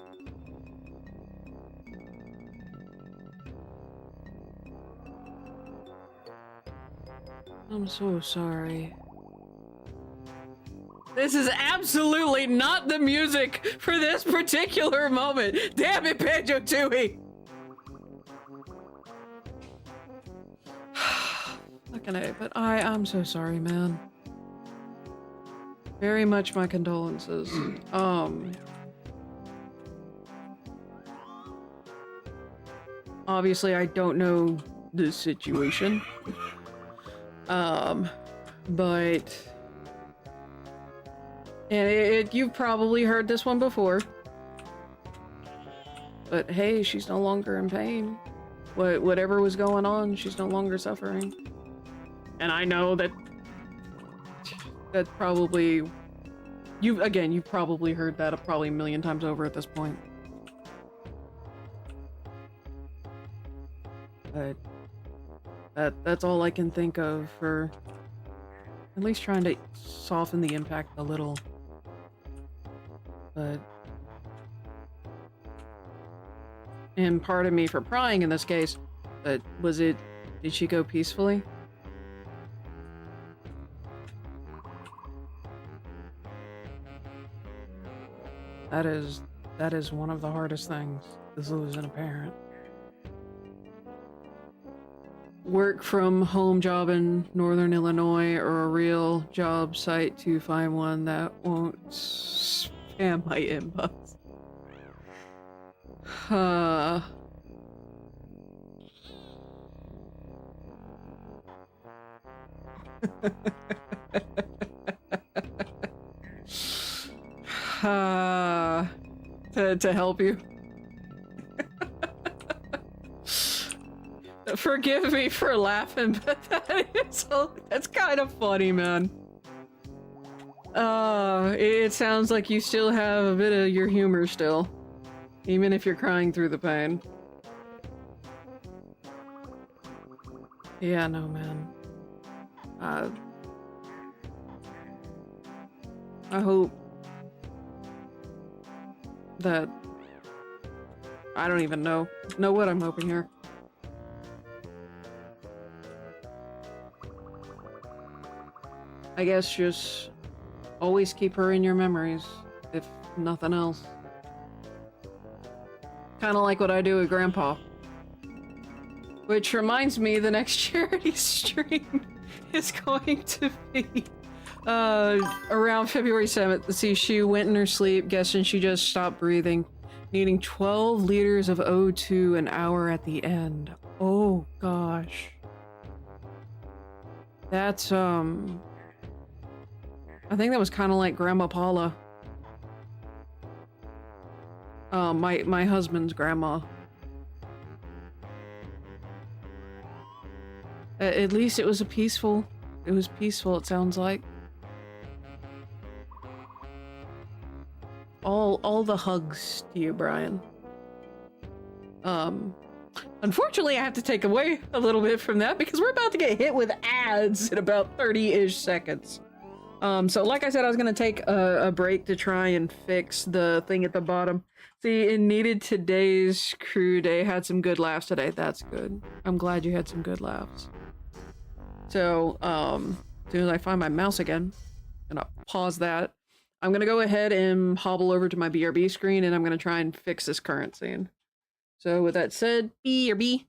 I'm so sorry. This is absolutely not the music for this particular moment. Damn it, Banjo-Tooie! Fucking A, but I'm so sorry, man. Very much my condolences. Obviously I don't know the situation. But and you've probably heard this one before. But hey, she's no longer in pain. Whatever was going on, she's no longer suffering. And I know that probably you've probably heard that probably a million times over at this point. But that's all I can think of for at least trying to soften the impact a little. But and part of me for prying in this case, but did she go peacefully? That is one of the hardest things, is losing a parent. Work from home job in Northern Illinois or a real job site to find one that won't spam my inbox. To help you. Forgive me for laughing, but that's kind of funny, man. It sounds like you still have a bit of your humor still, even if you're crying through the pain. Yeah, no, man. I hope that I don't even know what I'm hoping here. I guess just always keep her in your memories, if nothing else. Kind of like what I do with Grandpa. Which reminds me, the next charity stream is going to be around February 7th. Let's see, she went in her sleep, guessing she just stopped breathing, needing 12 liters of O2 an hour at the end. Oh gosh. That's, I think that was kind of like Grandma Paula. My husband's grandma. At least it was peaceful, it sounds like. All the hugs to you, Brian. Unfortunately, I have to take away a little bit from that because we're about to get hit with ads in about 30-ish seconds. So like I said, I was gonna take a break to try and fix the thing at the bottom. See, it needed today's crew day. Had some good laughs today. That's good. I'm glad you had some good laughs. So, as soon as I find my mouse again, I'm gonna pause that. I'm gonna go ahead and hobble over to my BRB screen and I'm gonna try and fix this current scene. So with that said, BRB.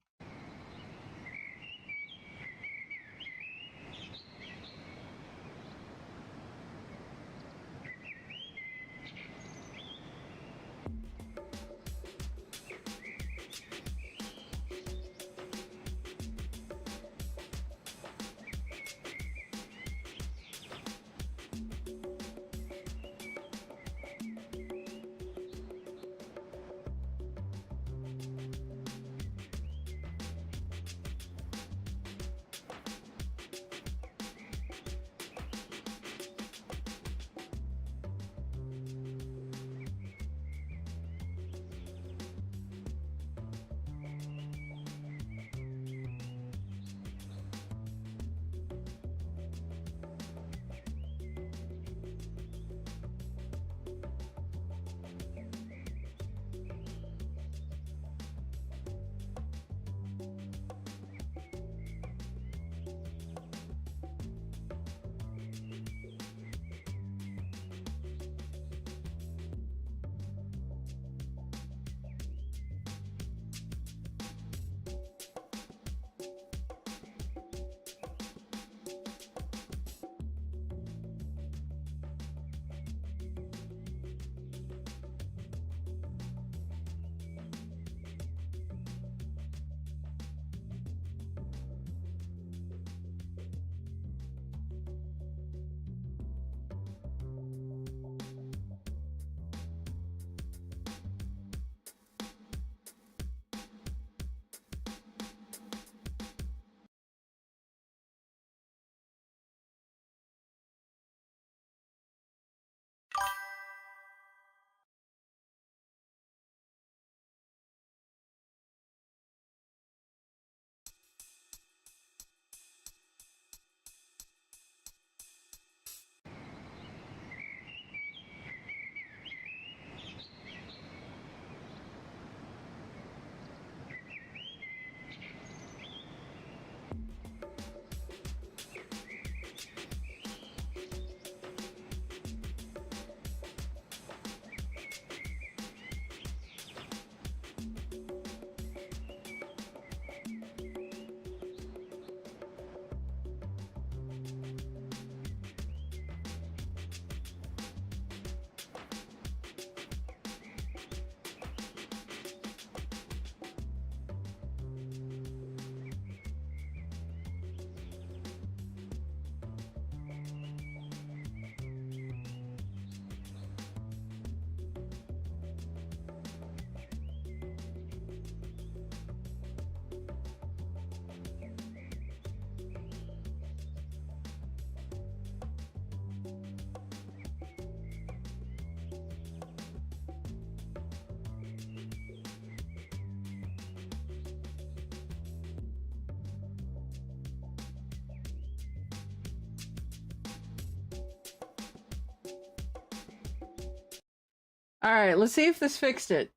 All right, let's see if this fixed it.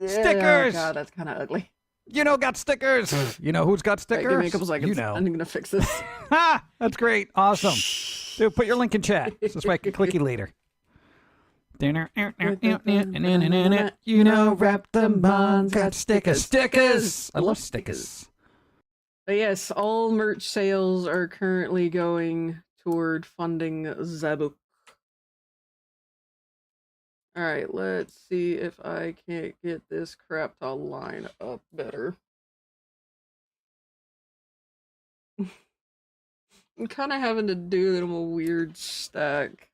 Stickers!
Oh, God, that's kind of ugly.
You know, got stickers. You know who's got
All
stickers?
right, give me a couple seconds.
You know.
I'm gonna fix this.
Ha! That's great. Awesome. Dude, put your link in chat so I can click you later. You know, wrap them bonds, got stickers. Stickers! I love stickers.
But yes, all merch sales are currently going toward funding the book. Alright, let's see if I can't get this crap to line up better. I'm kind of having to do them a weird stack.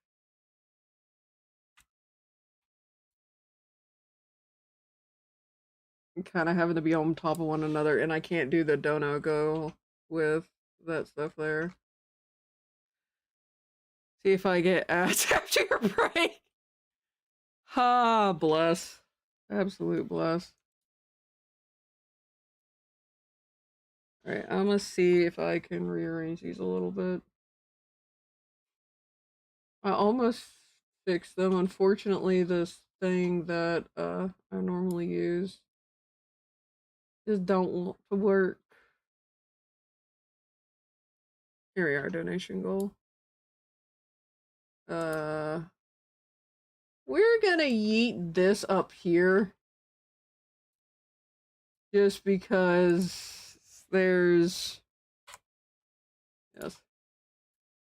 I'm kind of having to be on top of one another, and I can't do the dono go with that stuff there. See if I get ads after your break. Ha, bless. Absolute bless. Alright, I'm gonna see if I can rearrange these a little bit. I almost fixed them. Unfortunately, this thing that I normally use just don't want to work. Here we are, donation goal. We're gonna yeet this up here. Just because there's... Yes.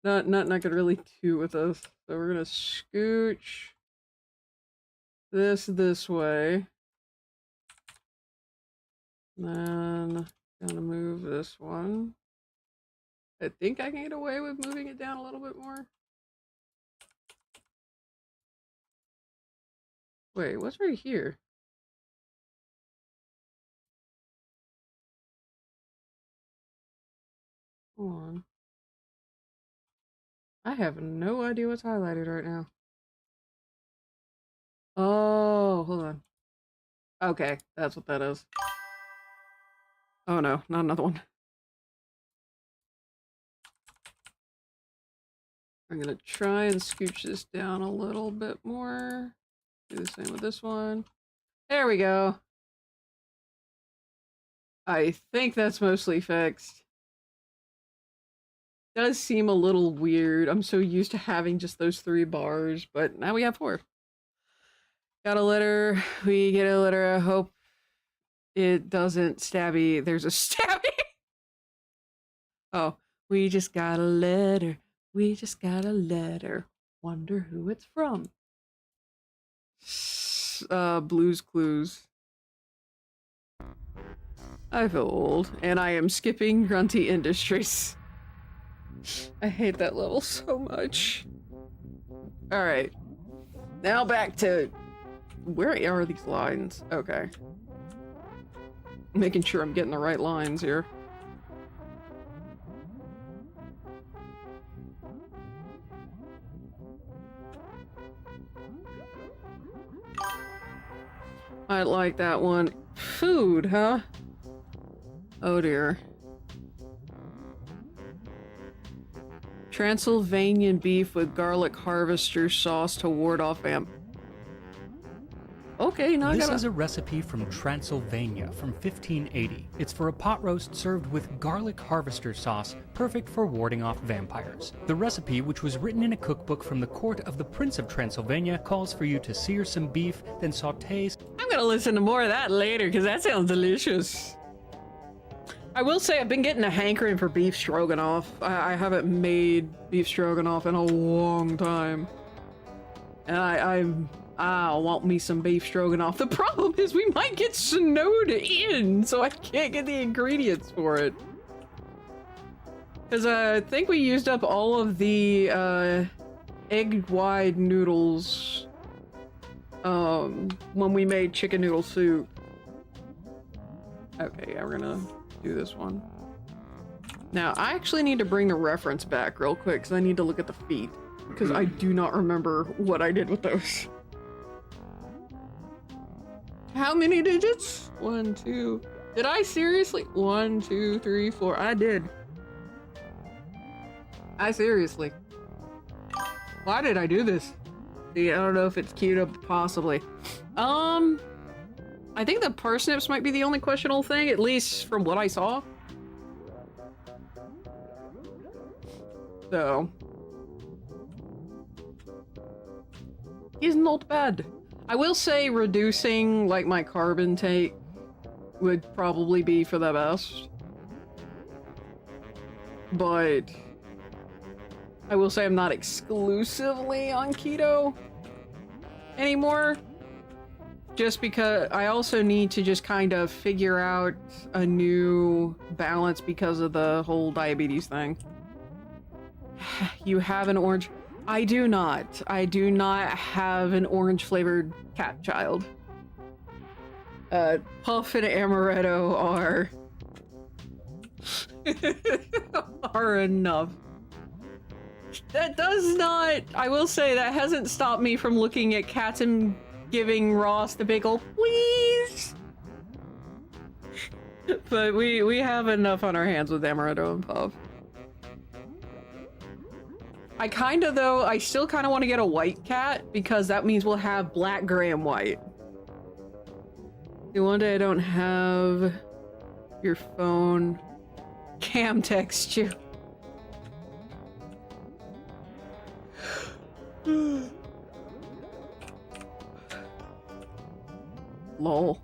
Not gonna really do with this. So we're gonna scooch this way. Then gonna move this one. I think I can get away with moving it down a little bit more. Wait, what's right here? Hold on. I have no idea what's highlighted right now. Oh, hold on. Okay, that's what that is. Oh no, not another one. I'm gonna try and scooch this down a little bit more. Do the same with this one. There we go. I think that's mostly fixed. Does seem a little weird. I'm so used to having just those 3 bars, but now we have 4. Got a letter. We get a letter. I hope it doesn't stabby. There's a stabby. Oh, we just got a letter. We just got a letter. Wonder who it's from. Blue's Clues. I feel old, and I am skipping Grunty Industries. I hate that level so much. Alright. Now back to... Where are these lines? Okay. Making sure I'm getting the right lines here. I like that one. Food, huh? Oh dear. Transylvanian beef with garlic harvester sauce to ward off vamp. Okay, now
This
I gotta...
is a recipe from Transylvania from 1580. It's for a pot roast served with garlic harvester sauce, perfect for warding off vampires. The recipe, which was written in a cookbook from the court of the Prince of Transylvania, calls for you to sear some beef, then saute.
I'm gonna listen to more of that later, because that sounds delicious. I will say I've been getting a hankering for beef stroganoff. I haven't made beef stroganoff in a long time. And I want me some beef stroganoff. The problem is we might get snowed in, so I can't get the ingredients for it. Because I think we used up all of the egg-wide noodles when we made chicken noodle soup. Okay, yeah, we're gonna do this one. Now, I actually need to bring the reference back real quick, because I need to look at the feet. Because I do not remember what I did with those. How many digits? 1, 2. Did I seriously? 1, 2, 3, 4. I did. I seriously. Why did I do this? See, I don't know if it's keto, but possibly. I think the parsnips might be the only questionable thing, at least from what I saw. So. He's not bad. I will say reducing, like, my carb intake would probably be for the best. But I will say I'm not exclusively on keto anymore. Just because I also need to just kind of figure out a new balance because of the whole diabetes thing. You have an orange... I do not. I do not have an orange-flavored cat child. Puff and Amaretto are enough. That does not... I will say that hasn't stopped me from looking at cats and giving Ross the big ol' please. But we have enough on our hands with Amaretto and Puff. I still kind of want to get a white cat because that means we'll have black, gray, and white. See, one day I don't have your phone. Cam text you. Lol.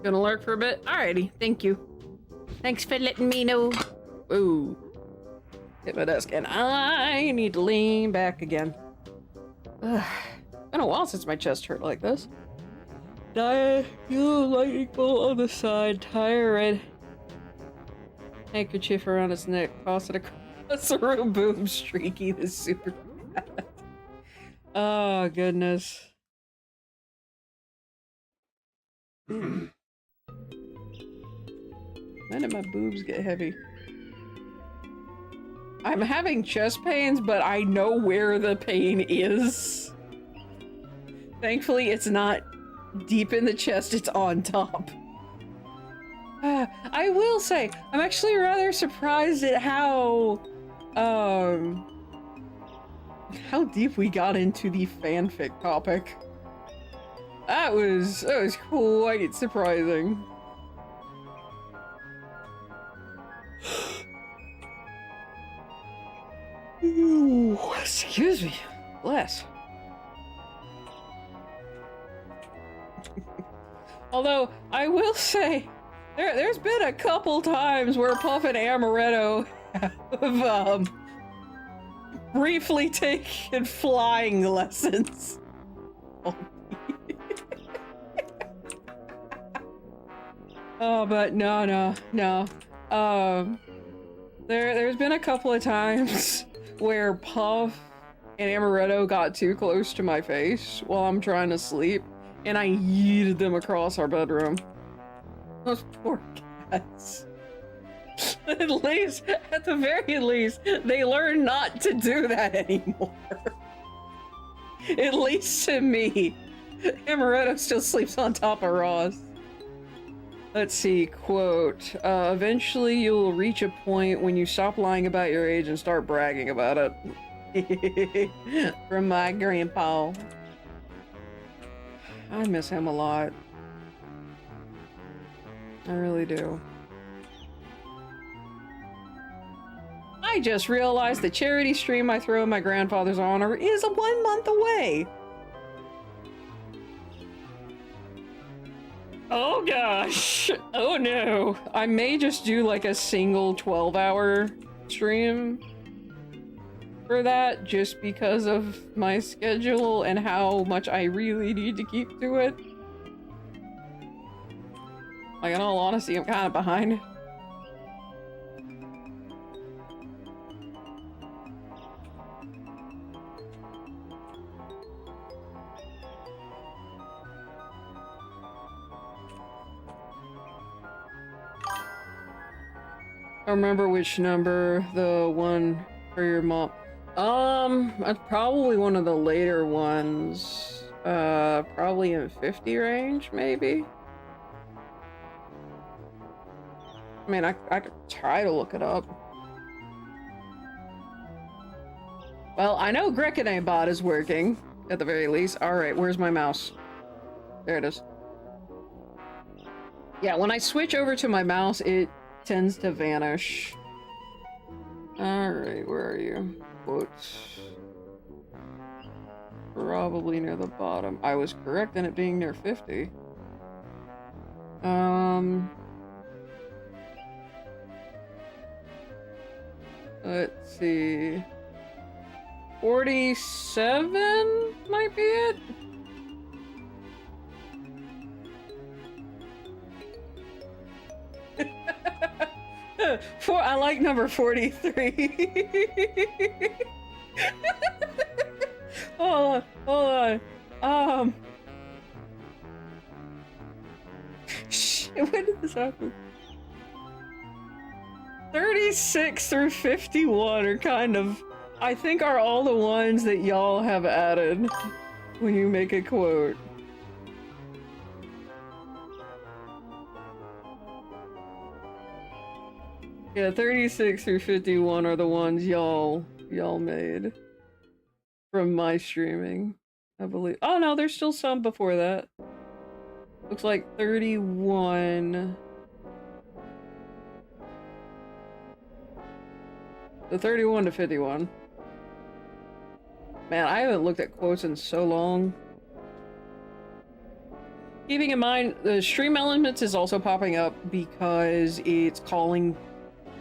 Gonna lurk for a bit? Alrighty, thank you. Thanks for letting me know. Ooh. Hit my desk and I need to lean back again. Ugh. Been a while since my chest hurt like this. Yellow lightning bolt on the side, tie a red handkerchief around its neck, toss it across the room, boom, streaky, this super fast. Oh, goodness. When did my boobs get heavy? I'm having chest pains, but I know where the pain is. Thankfully, it's not deep in the chest, it's on top. I will say, I'm actually rather surprised at how deep we got into the fanfic topic. That was quite surprising. Ooh, excuse me. Bless. Although, I will say, there's been a couple times where Puff and Amaretto have briefly taken flying lessons. Oh, but no. There's been a couple of times where Puff and Amaretto got too close to my face while I'm trying to sleep, and I yeeted them across our bedroom. Those poor cats. At the very least, they learn not to do that anymore. At least to me. Amaretto still sleeps on top of Ross. Let's see, quote, eventually you'll reach a point when you stop lying about your age and start bragging about it. From my grandpa. I miss him a lot. I really do. I just realized the charity stream I throw in my grandfather's honor is 1 month away. Oh gosh. Oh no. I may just do like a single 12-hour stream for that just because of my schedule and how much I really need to keep to it. Like, in all honesty, I'm kind of behind. I remember which number, the one for your mom. That's probably one of the later ones. Probably in 50 range, maybe? I mean, I could try to look it up. Well, I know Grekine bot is working, at the very least. Alright, where's my mouse? There it is. Yeah, when I switch over to my mouse, it tends to vanish. Alright, where are you? Quotes. Probably near the bottom. I was correct in it being near 50. Let's see. 47 might be it? I like number 43. Hold on. Shit, when did this happen? 36 through 51 are kind of, I think, are all the ones that y'all have added when you make a quote. Yeah, 36 through 51 are the ones y'all made from my streaming, I believe. Oh no, there's still some before that. Looks like 31. The 31 to 51. Man, I haven't looked at quotes in so long. Keeping in mind, the stream elements is also popping up because it's calling,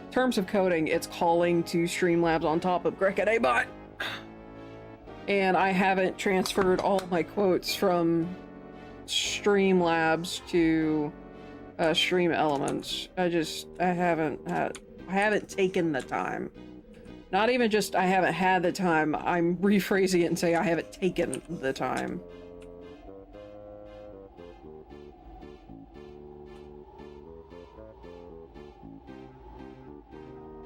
in terms of coding, it's calling to Streamlabs on top of Grekine bot. And I haven't transferred all my quotes from Streamlabs to Stream Elements. I haven't taken the time. Not even just I haven't had the time, I'm rephrasing it and say I haven't taken the time.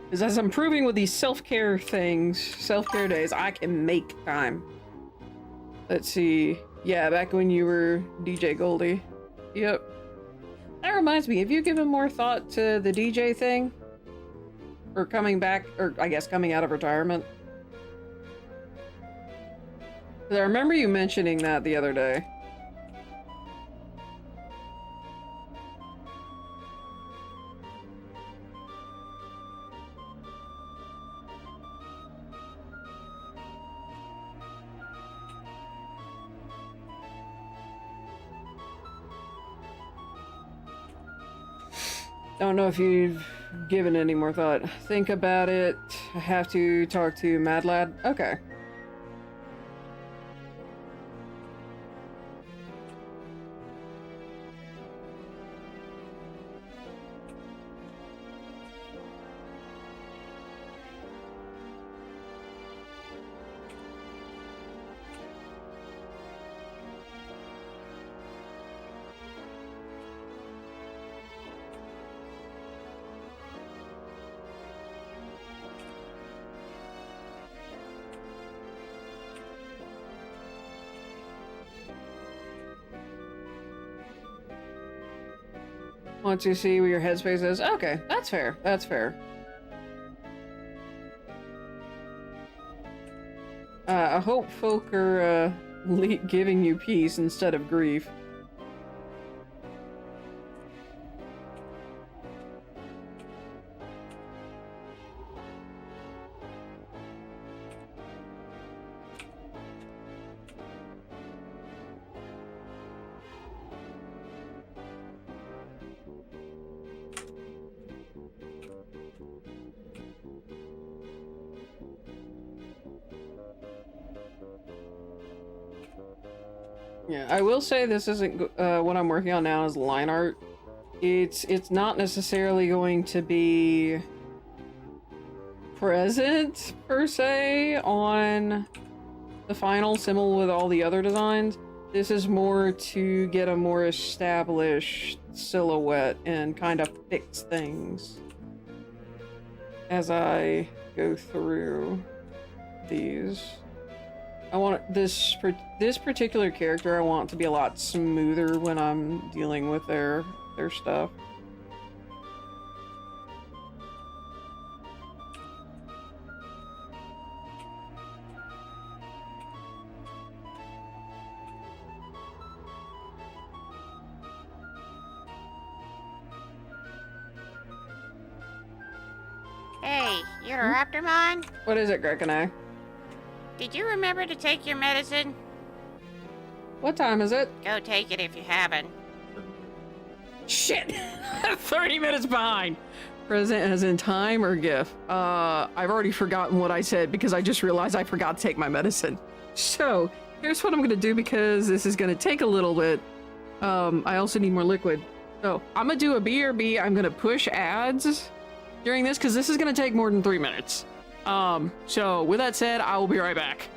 Because as I'm proving with these self-care things, self-care days, I can make time. Let's see. Yeah, back when you were DJ Goldie. Yep. That reminds me, have you given more thought to the DJ thing? Or coming back, or I guess coming out of retirement? 'Cause I remember you mentioning that the other day. Don't know if you've given any more thought. Think about it. I have to talk to Mad Lad. Okay. Want to see where your headspace is? Okay, that's fair. That's fair. I hope folk are giving you peace instead of grief. Yeah, I will say this isn't what I'm working on now is line art. It's not necessarily going to be present per se on the final similar with all the other designs. This is more to get a more established silhouette and kind of fix things as I go through these. I want this particular character I want to be a lot smoother when I'm dealing with their stuff.
Hey, Raptormon?
What is it, Grekene?
Did you remember to take your medicine?
What time is it?
Go take it if you haven't.
Shit! 30 minutes behind! Present as in time or GIF? I've already forgotten what I said because I just realized I forgot to take my medicine. So, here's what I'm gonna do because this is gonna take a little bit. I also need more liquid. So, I'm gonna do a BRB. I'm gonna push ads during this because this is gonna take more than 3 minutes. So with that said, I will be right back.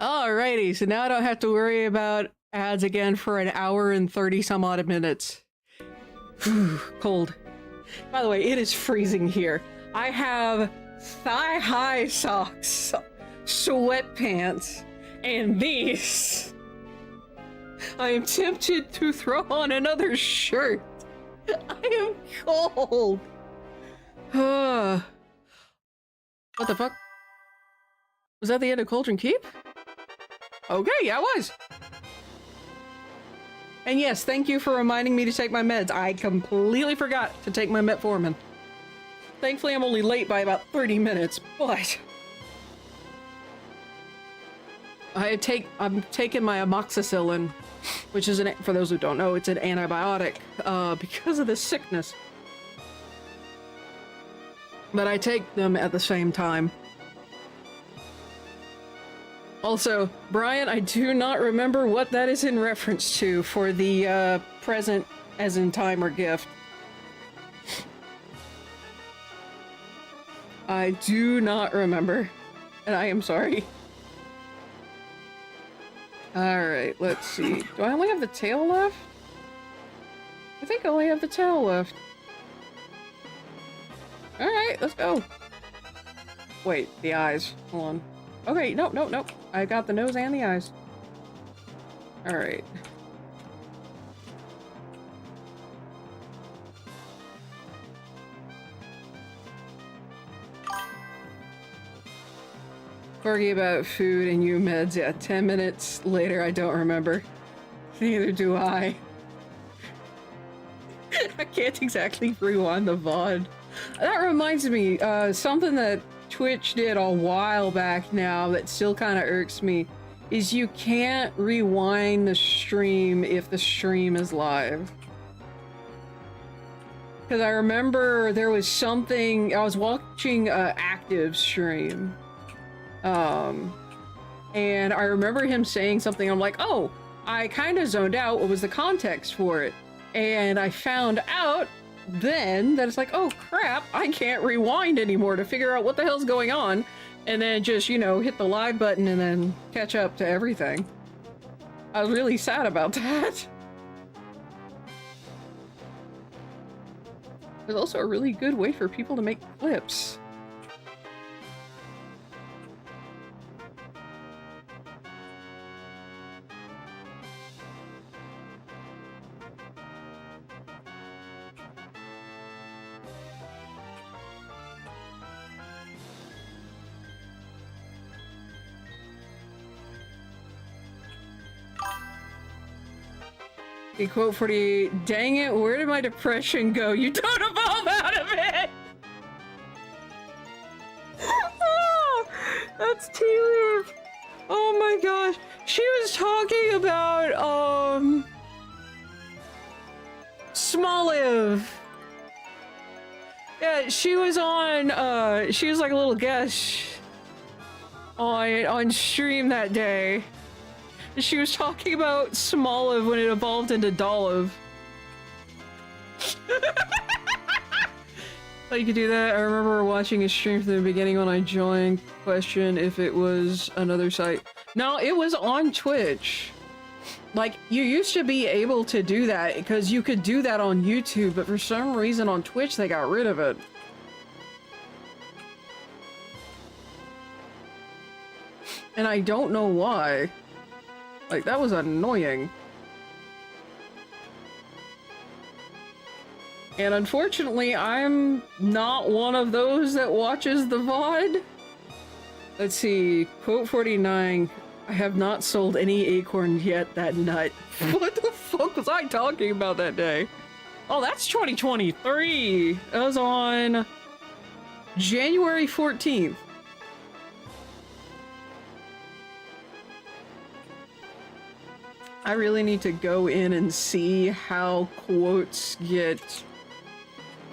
Alrighty, so now I don't have to worry about ads again for an hour and 30 some odd minutes. Whew, cold. By the way, it is freezing here. I have thigh-high socks, sweatpants, and these. I am tempted to throw on another shirt. I am cold. What the fuck? Was that the end of Cauldron Keep? Okay, yeah, it was. And yes, thank you for reminding me to take my meds. I completely forgot to take my metformin. Thankfully, I'm only late by about 30 minutes, but I'm taking my amoxicillin, which is for those who don't know, it's an antibiotic because of the sickness. But I take them at the same time. Also, Brian, I do not remember what that is in reference to for the present as in time or gift. I do not remember, and I am sorry. Alright, let's see. Do I only have the tail left? I think I only have the tail left. Alright, let's go. Wait, the eyes. Hold on. Okay, nope. I got the nose and the eyes. Alright. Corgi about food and you meds. Yeah, 10 minutes later, I don't remember. Neither do I. I can't exactly rewind the VOD. That reminds me, something that Twitch did a while back now that still kind of irks me is you can't rewind the stream if the stream is live. Because I remember there was something, I was watching Active stream. And I remember him saying something, I'm like, oh, I kind of zoned out. What was the context for it? And I found out then that it's like, oh crap, I can't rewind anymore to figure out what the hell's going on. And then just, you know, hit the live button and then catch up to everything. I was really sad about that. There's also a really good way for people to make clips. The quote 48, dang it, where did my depression go? You don't evolve out of it! Oh, that's T-Liv. Oh my gosh. She was talking about, Smoliv. Yeah, she was on, she was like a little guest on stream that day. She was talking about Smoliv when it evolved into Doliv. Oh, you could do that. I remember watching a stream from the beginning when I joined. Question if it was another site. No, it was on Twitch. Like, you used to be able to do that because you could do that on YouTube, but for some reason on Twitch they got rid of it. And I don't know why. Like, that was annoying. And unfortunately, I'm not one of those that watches the VOD. Let's see, quote 49, I have not sold any acorns yet, that nut. What the fuck was I talking about that day? Oh, that's 2023. That was on January 14th. I really need to go in and see how quotes get,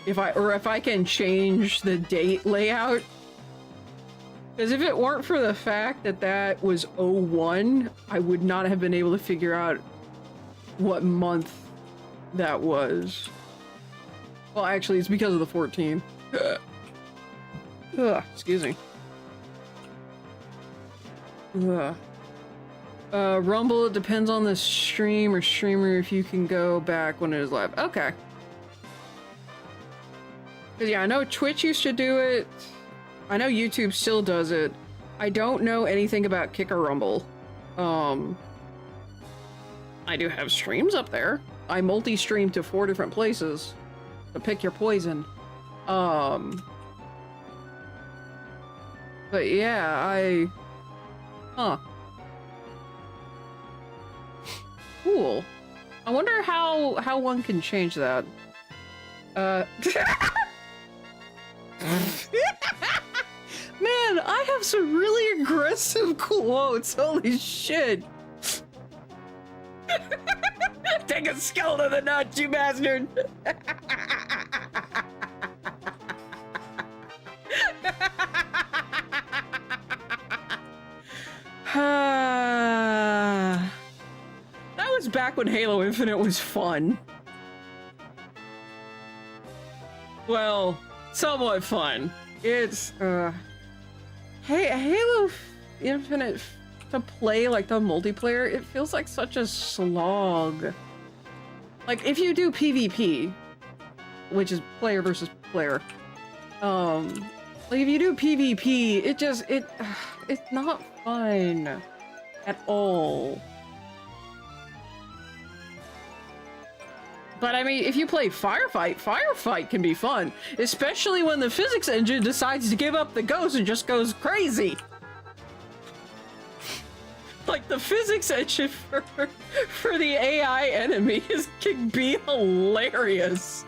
if I can change the date layout. Because if it weren't for the fact that that was 01, I would not have been able to figure out what month that was. Well, actually, it's because of the 14. Ugh, excuse me. Ugh. Rumble, it depends on the stream or streamer if you can go back when it is live. Okay. Cause yeah, I know Twitch used to do it. I know YouTube still does it. I don't know anything about Kick or Rumble. I do have streams up there. I multi-stream to 4 different places. So pick your poison. But yeah, huh. Cool. I wonder how one can change that. Man, I have some really aggressive quotes. Holy shit. Take a skull to the nuts, you bastard. That was back when Halo Infinite was fun. Well, somewhat fun. It's, hey, Halo Infinite to play, like, the multiplayer, it feels like such a slog. Like, if you do PvP, which is player versus player, like, if you do PvP, it's not fun at all. But I mean, if you play Firefight can be fun, especially when the physics engine decides to give up the ghost and just goes crazy. Like, the physics engine for the AI enemies can be hilarious.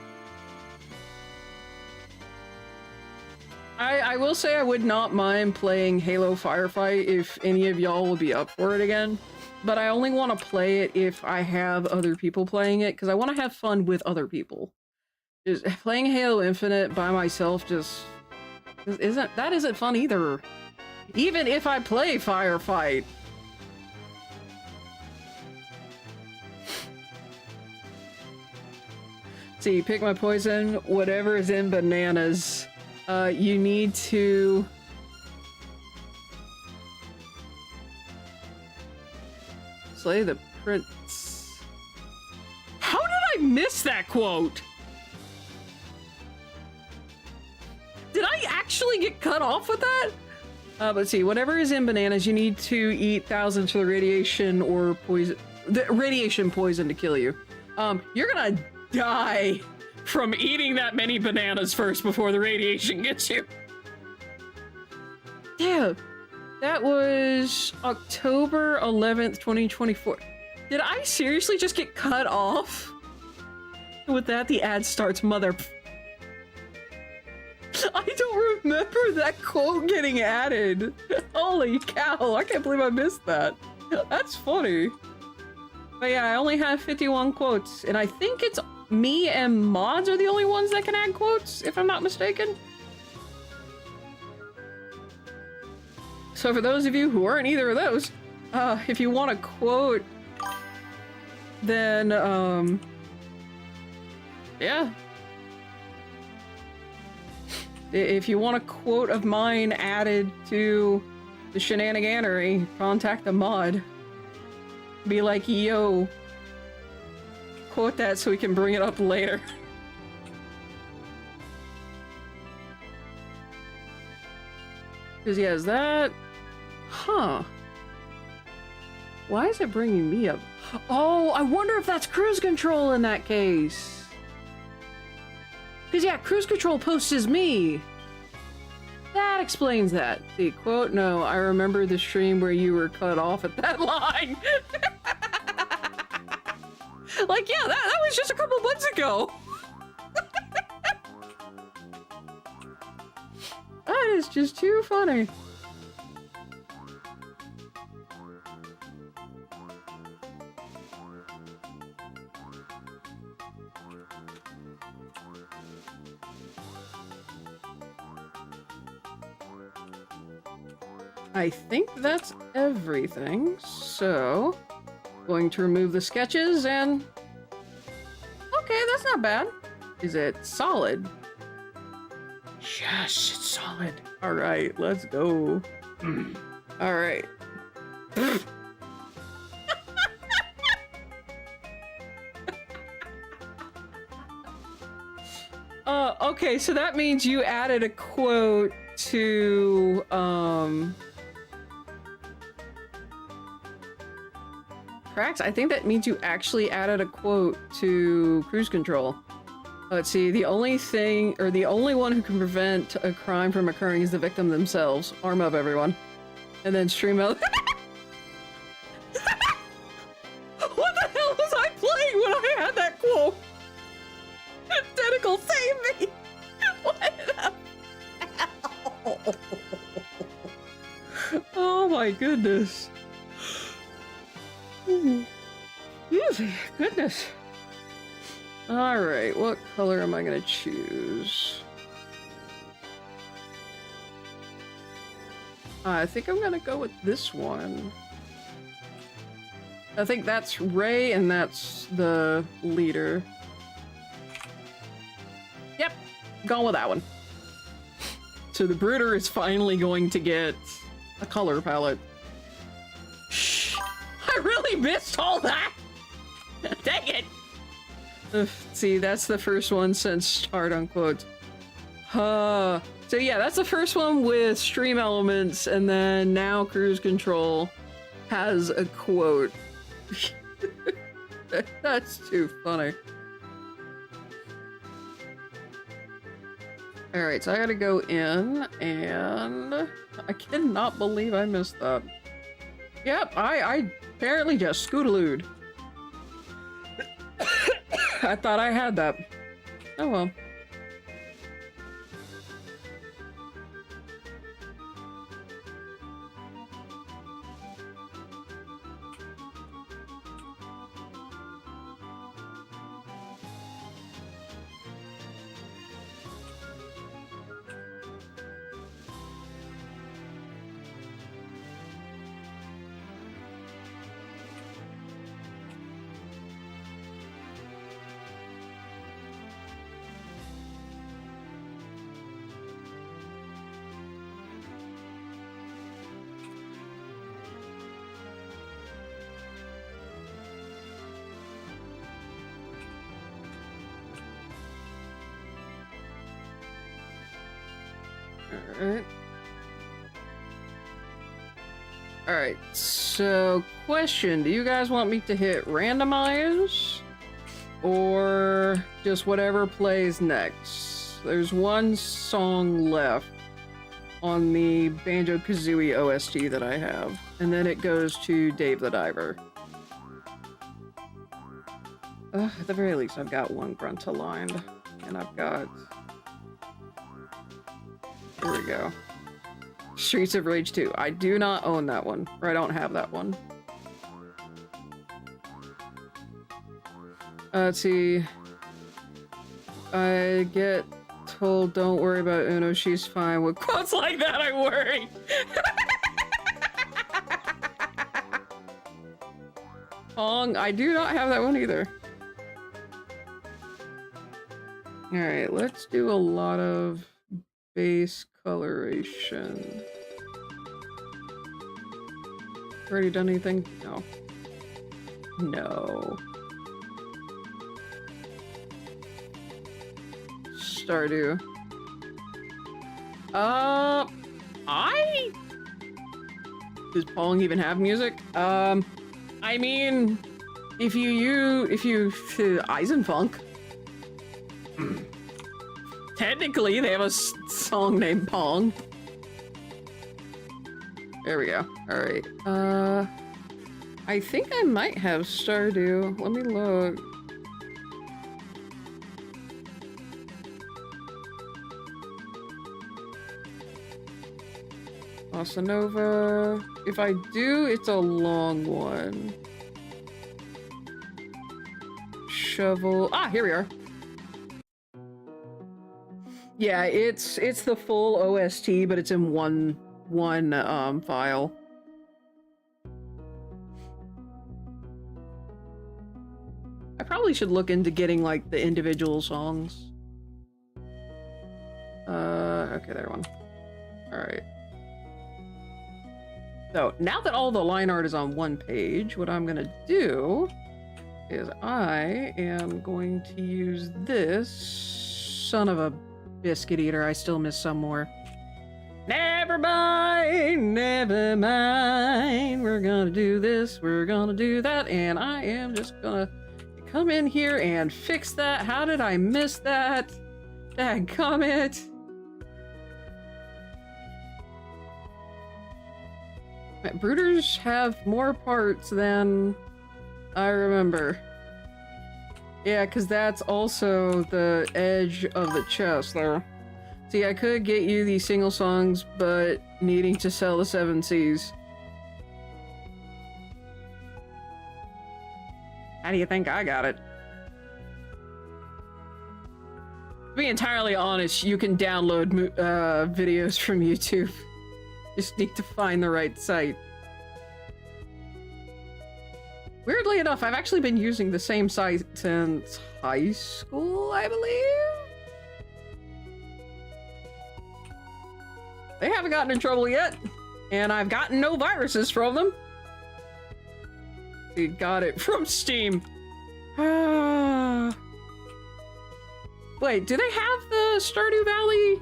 I will say I would not mind playing Halo Firefight if any of y'all will be up for it again. But I only want to play it if I have other people playing it, because I want to have fun with other people. Just playing Halo Infinite by myself just isn't fun either. Even if I play Firefight. See, pick my poison, whatever is in bananas. You need to... slay the prince. How did I miss that quote? Did I actually get cut off with that? Let's see, whatever is in bananas, you need to eat thousands for the radiation or poison. The radiation poison to kill you. You're gonna die from eating that many bananas first before the radiation gets you. Yeah. That was October 11th, 2024. Did I seriously just get cut off? With that, the ad starts, mother... I don't remember that quote getting added. Holy cow, I can't believe I missed that. That's funny. But yeah, I only have 51 quotes, and I think it's me and mods are the only ones that can add quotes, if I'm not mistaken. So for those of you who aren't either of those, if you want a quote, then, yeah. If you want a quote of mine added to the shenaniganery, contact the mod. Be like, yo, quote that so we can bring it up later. Because, yeah, is that... Huh. Why is it bringing me up? Oh, I wonder if that's cruise control in that case. Because, yeah, cruise control posts is me. That explains that. See, quote, no, I remember the stream where you were cut off at that line. Like, yeah, that was just a couple months ago. That is just too funny. I think that's everything, so going to remove the sketches and... Okay, that's not bad. Is it solid? Yes, it's solid. Alright, let's go. Alright. Okay, so that means you added a quote to, Prax, I think that means you actually added a quote to Cruise Control. Let's see, the only thing, or the only one who can prevent a crime from occurring is the victim themselves. Arm up, everyone. And then stream out. What the hell was I playing when I had that quote? Tentacle, save me! What the hell? Oh my goodness. Goodness. Alright, what color am I gonna choose? I think I'm gonna go with this one. I think that's Ray and that's the leader. Yep, going with that one. So the Brooder is finally going to get a color palette. Shh! I really missed all that! Dang it! See, that's the first one since Start Unquote. So yeah, that's the first one with stream elements, and then now Cruise Control has a quote. That's too funny. Alright, so I gotta go in, and I cannot believe I missed that. Yep, I apparently just scootalooed. I thought I had that. Oh well. Alright, so question, do you guys want me to hit randomize? Or just whatever plays next? There's one song left on the Banjo-Kazooie OST that I have, and then it goes to Dave the Diver. At the very least, I've got one grunt aligned, and I've got... Here we go. Streets of Rage 2. I do not own that one, or I don't have that one. Let's see. I get told don't worry about Uno, she's fine. With quotes like that, I worry. Pong, I do not have that one either. Alright, let's do a lot of base coloration. Already done anything? No. No. Stardew. Does Pong even have music? I mean, if you Eisenfunk. Technically, they have a song named Pong. There we go. Alright. I think I might have Stardew. Let me look. Bossa Nova. If I do, it's a long one. Shovel. Ah, here we are. Yeah, it's the full OST, but it's in one file. I probably should look into getting like the individual songs. Okay, there one. All right. So now that all the line art is on one page, what I'm gonna do is I am going to use this son of a Biscuit Eater. I still miss some more. Never mind, never mind. We're gonna do this, we're gonna do that, and I am just gonna come in here and fix that. How did I miss that? Dadgummit. Brooders have more parts than I remember. Yeah, because that's also the edge of the chest there. See, I could get you these single songs, but needing to sell the 7 Cs. How do you think I got it? To be entirely honest, you can download videos from YouTube. Just need to find the right site. Weirdly enough, I've actually been using the same site since high school, I believe? They haven't gotten in trouble yet, and I've gotten no viruses from them. We got it from Steam. Wait, do they have the Stardew Valley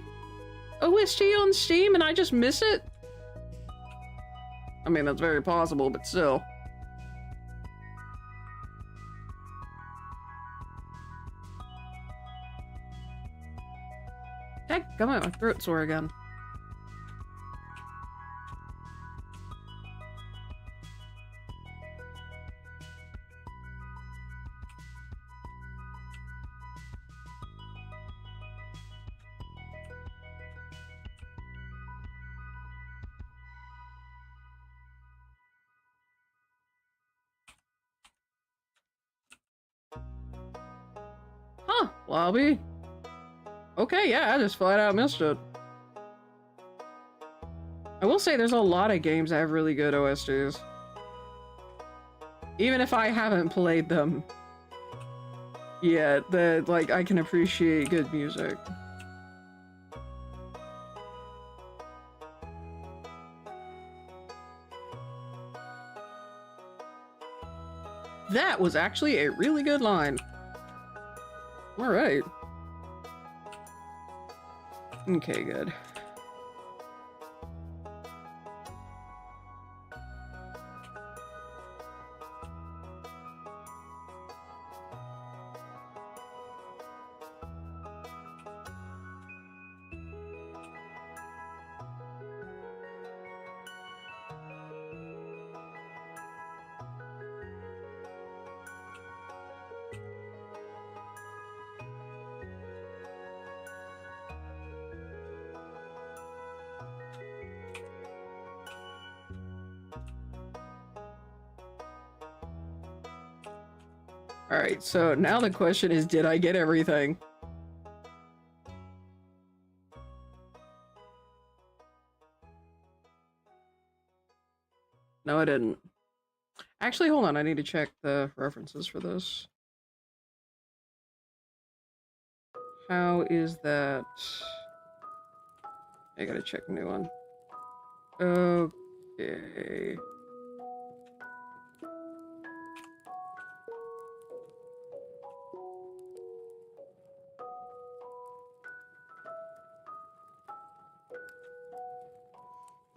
OST on Steam and I just miss it? I mean, that's very possible, but still. Heck, come on, my throat's sore again. Huh, lobby. Okay, yeah, I just flat out missed it. I will say there's a lot of games that have really good OSTs. Even if I haven't played them yet, that, like, I can appreciate good music. That was actually a really good line. Alright. Okay, good. Alright, so now the question is, did I get everything? No, I didn't. Actually, hold on, I need to check the references for this. How is that? I gotta check a new one. Okay.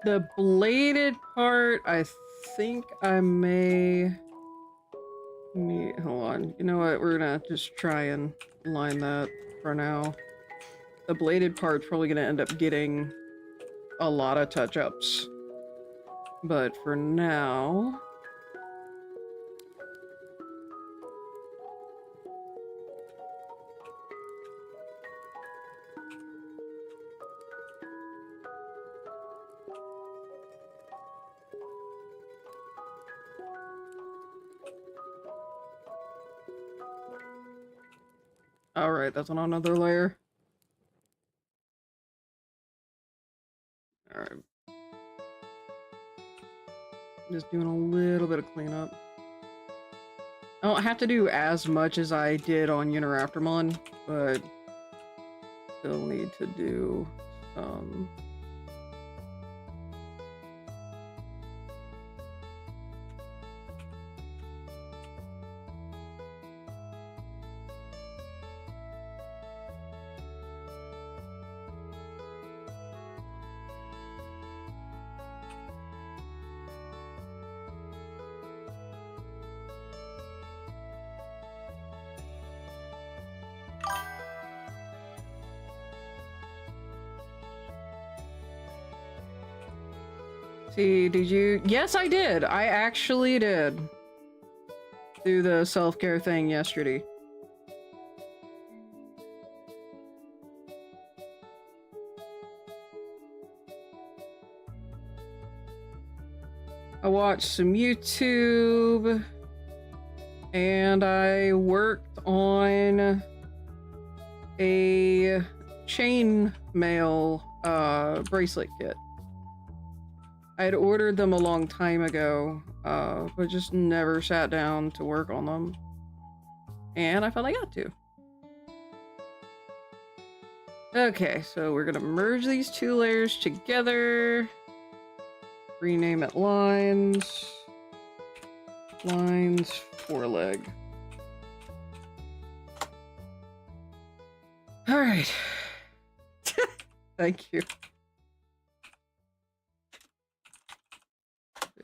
The bladed part, I think I may need, hold on, you know what, we're gonna just try and line that for now. The bladed part's probably gonna end up getting a lot of touch-ups. But for now... Alright, that's on another layer. Alright. Just doing a little bit of cleanup. I don't have to do as much as I did on Uniraptormon, but still need to do some. See, did you? Yes, I did. I actually did do the self-care thing yesterday. I watched some YouTube and I worked on a chain mail bracelet kit. I had ordered them a long time ago, but just never sat down to work on them. And I finally got to. Okay, so we're gonna merge these two layers together. Rename it lines. Lines foreleg. All right. Thank you.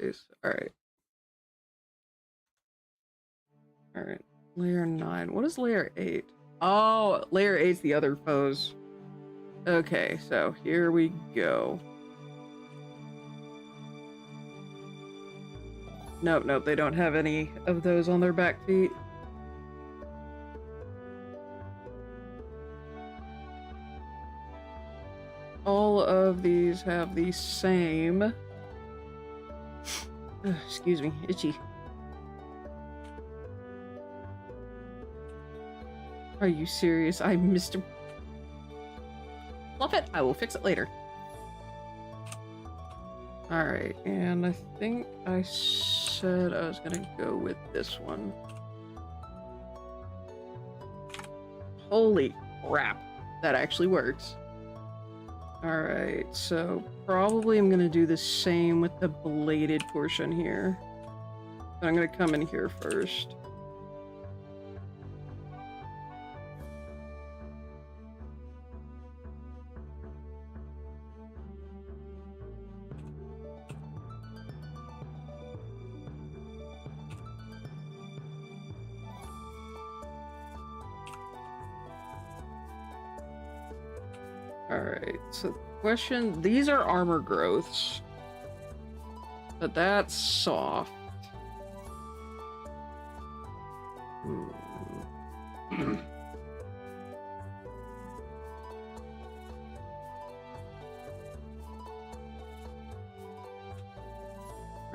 Jeez. All right. All right. Layer 9. What is layer 8? Oh, layer 8's the other foes. Okay, so here we go. Nope, nope, they don't have any of those on their back feet. All of these have the same... excuse me, itchy. Are you serious? I missed a... Fluff it! I will fix it later. Alright, and I think I said I was gonna go with this one. Holy crap, that actually works. Alright, so probably I'm gonna do the same with the bladed portion here. But I'm gonna come in here first. Alright, so the question, these are armor growths, but that's soft.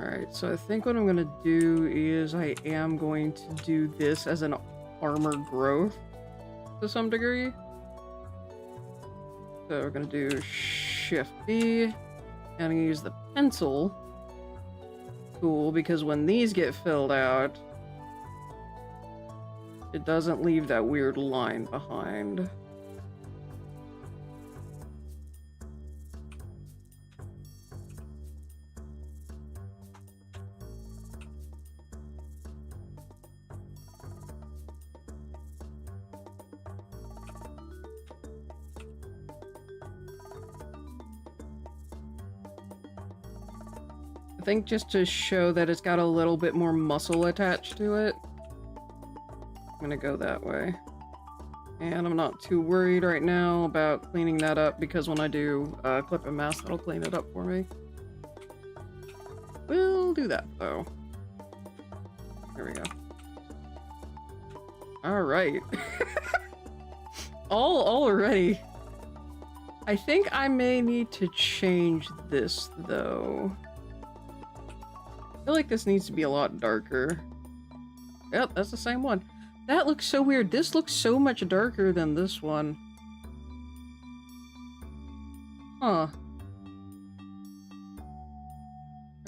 Alright, so I think what I'm gonna do is I am going to do this as an armor growth to some degree. So we're gonna do Shift B, and I'm gonna use the pencil tool because when these get filled out, it doesn't leave that weird line behind. I think just to show that it's got a little bit more muscle attached to it, I'm gonna go that way. And I'm not too worried right now about cleaning that up because when I do clip and mask, that'll clean it up for me. We'll do that though. There we go. Alright. Already. I think I may need to change this though. I feel like this needs to be a lot darker. Yep, that's the same one. That looks so weird. This looks so much darker than this one. Huh.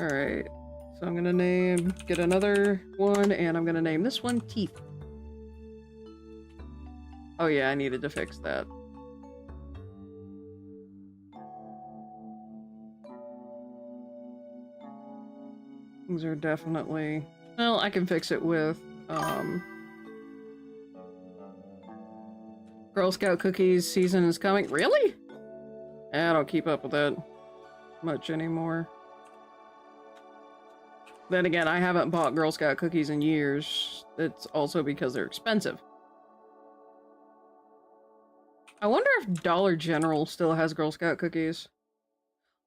Alright. So I'm gonna get another one, and I'm gonna name this one Teeth. Oh yeah, I needed to fix that. These are definitely... Well, I can fix it with, Girl Scout cookies season is coming. Really? I don't keep up with that much anymore. Then again, I haven't bought Girl Scout cookies in years. It's also because they're expensive. I wonder if Dollar General still has Girl Scout cookies.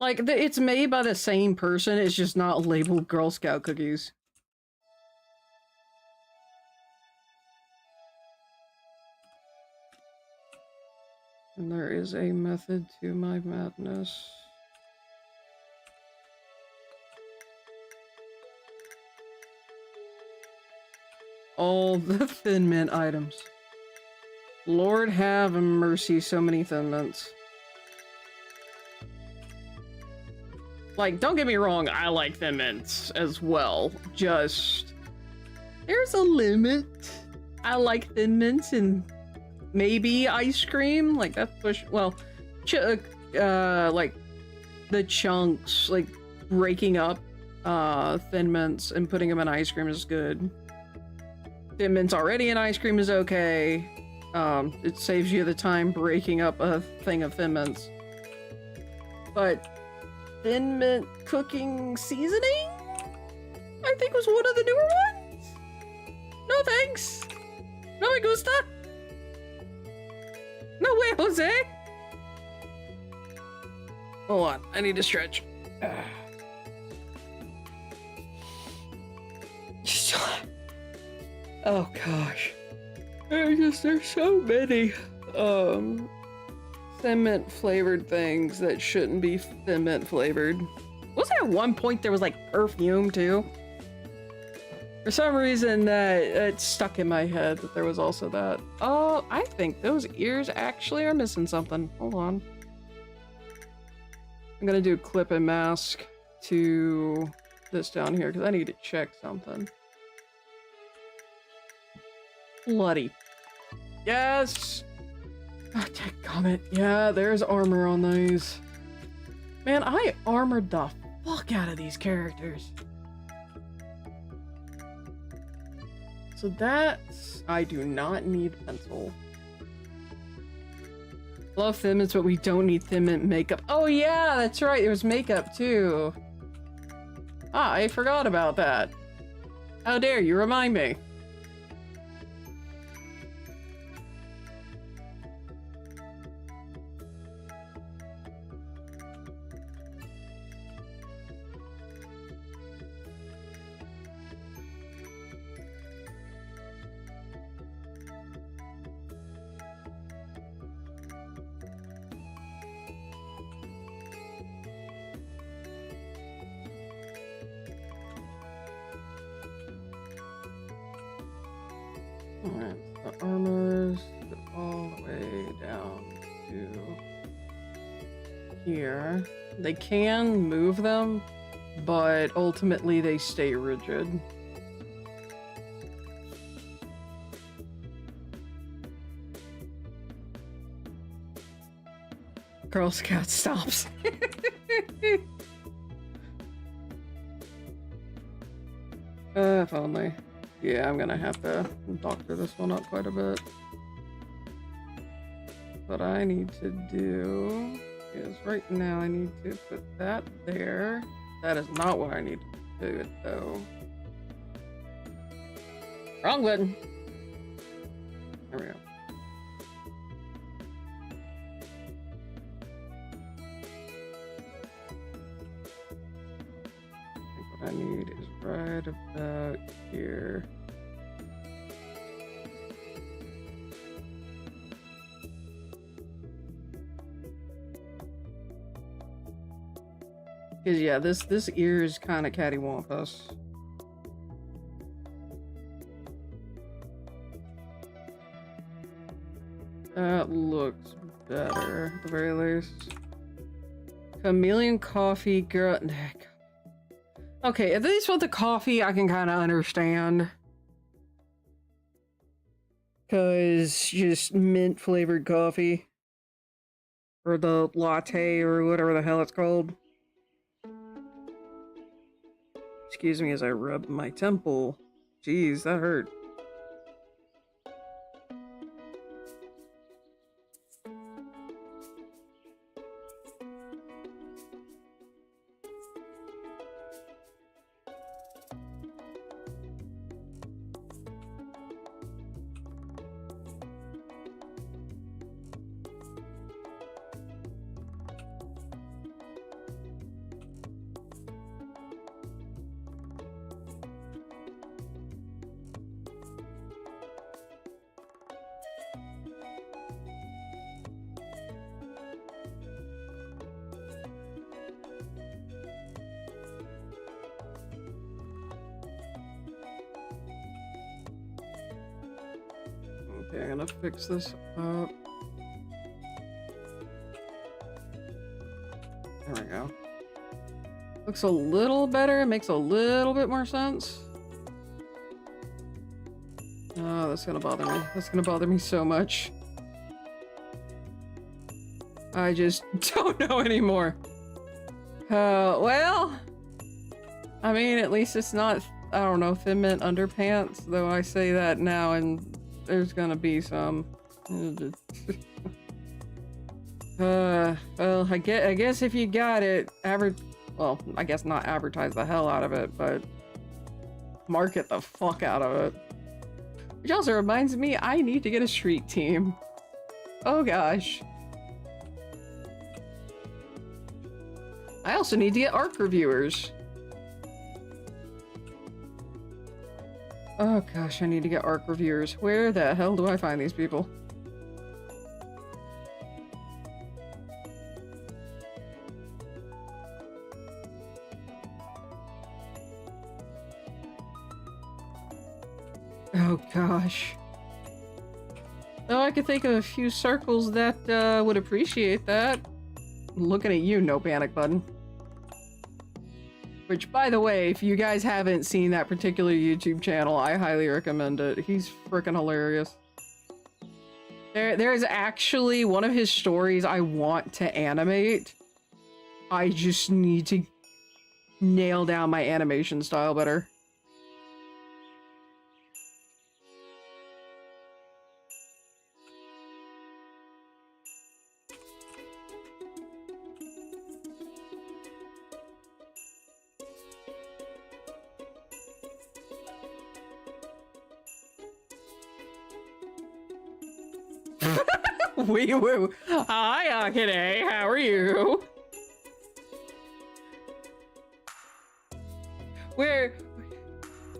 Like, it's made by the same person, it's just not labeled Girl Scout cookies. And there is a method to my madness. All the Thin Mint items. Lord have mercy, so many Thin Mints. Like, don't get me wrong, I like Thin Mints as well. Just, there's a limit. I like Thin Mints and maybe ice cream. Like, that's push. Well, like the chunks, like breaking up Thin Mints and putting them in ice cream is good. Thin Mints already in ice cream is okay. It saves you the time breaking up a thing of Thin Mints. But Thin Mint cooking seasoning, I think, was one of the newer ones. No thanks. No me gusta. No way, Jose. Hold on, I need to stretch. Oh gosh. There's so many Thin Mint flavored things that shouldn't be Thin Mint flavored. Wasn't at one point there was like perfume too? For some reason that it stuck in my head that there was also that. Oh, I think those ears actually are missing something. Hold on. I'm gonna do clip and mask to this down here because I need to check something. Bloody. Yes! Oh, dadgummit. Yeah, there's armor on these. Man, I armored the fuck out of these characters. So that's... I do not need pencil. Love Thin Mints, but we don't need Thin Mint makeup. Oh yeah, that's right, there was makeup too. Ah, I forgot about that. How dare you remind me. Alright, the armors go all the way down to here. They can move them, but ultimately they stay rigid. Girl Scout stops. If only. Yeah, I'm gonna have to doctor this one up quite a bit. What I need to do is right now I need to put that there. That is not what I need to do it though. Wrong button. There we go. What I need is right about here. Cause yeah, this ear is kind of cattywampus. That looks better at the very least. Chameleon coffee, girl. Okay, at least with the coffee, I can kind of understand. Because just mint flavored coffee. Or the latte, or whatever the hell it's called. Excuse me as I rub my temple. Jeez, that hurt. Okay, I'm gonna fix this up. There we go. Looks a little better, makes a little bit more sense. Oh, that's gonna bother me. That's gonna bother me so much. I just don't know anymore. Well, I mean, at least it's not, I don't know, Thin Mint underpants, though I say that now and there's gonna be some. Well, I guess if you got it, well, I guess not advertise the hell out of it, but market the fuck out of it. Which also reminds me, I need to get a street team. Oh gosh. I also need to get ARC reviewers. Oh gosh, I need to get ARC reviewers. Where the hell do I find these people? Oh gosh. Oh, I could think of a few circles that would appreciate that. I'm looking at you, no panic button. Which, by the way, if you guys haven't seen that particular YouTube channel, I highly recommend it. He's freaking hilarious. There's actually one of his stories I want to animate. I just need to nail down my animation style better. Wee woo. Hi, Akane. How are you?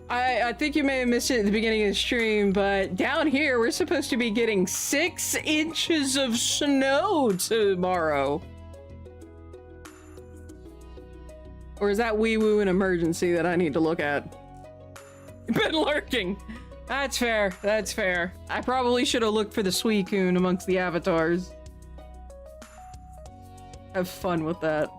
I think you may have missed it at the beginning of the stream, but down here we're supposed to be getting 6 inches of snow tomorrow. Or is that wee woo an emergency that I need to look at? Been lurking. That's fair. That's fair. I probably should have looked for the Suicune amongst the avatars. Have fun with that.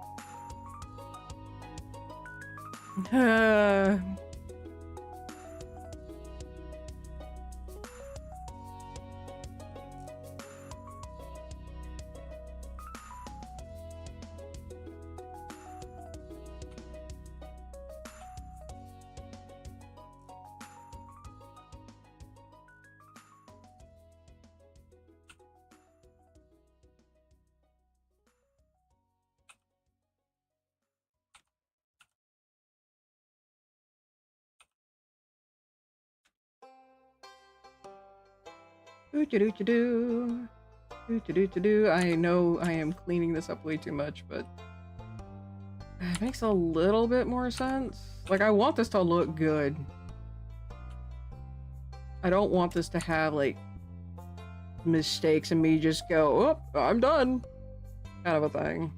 I know I am cleaning this up way too much, but it makes a little bit more sense. Like, I want this to look good. I don't want this to have, like, mistakes and me just go, oh, I'm done, kind of a thing.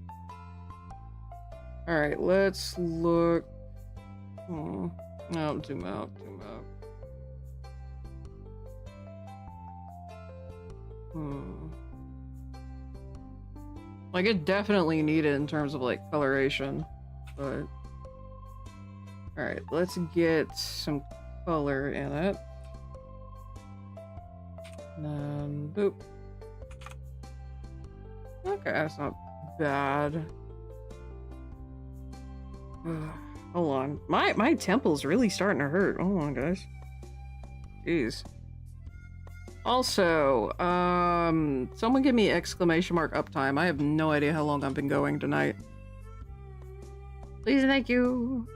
Alright, let's look. No, zoom out, zoom out. Like, it definitely needed in terms of, like, coloration, but... Alright, let's get some color in it. And then, boop. Okay, that's not bad. Hold on. My temple's really starting to hurt. Hold on, guys. Jeez. Also, someone give me exclamation mark uptime. I have no idea how long I've been going tonight. Please and thank you.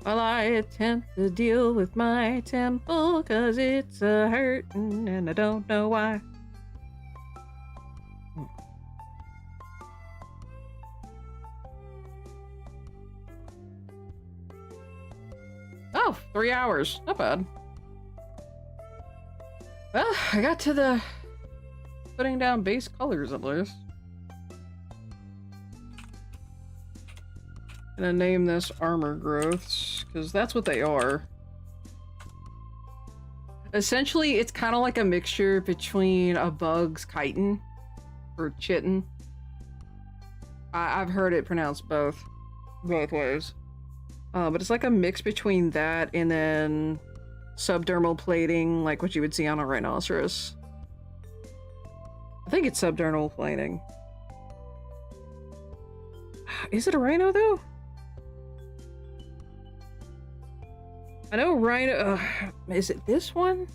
While I attempt to deal with my temple, cause it's a hurtin' and I don't know why. Oh, 3 hours. Not bad. Well, I got to the putting down base colors at least. Gonna name this armor growths, because that's what they are. Essentially, it's kind of like a mixture between a bug's chitin or chitin. I've heard it pronounced both ways. But it's like a mix between that and then subdermal plating, like what you would see on a rhinoceros. I think it's subdermal plating. Is it a rhino though? I know rhino. Is it this one?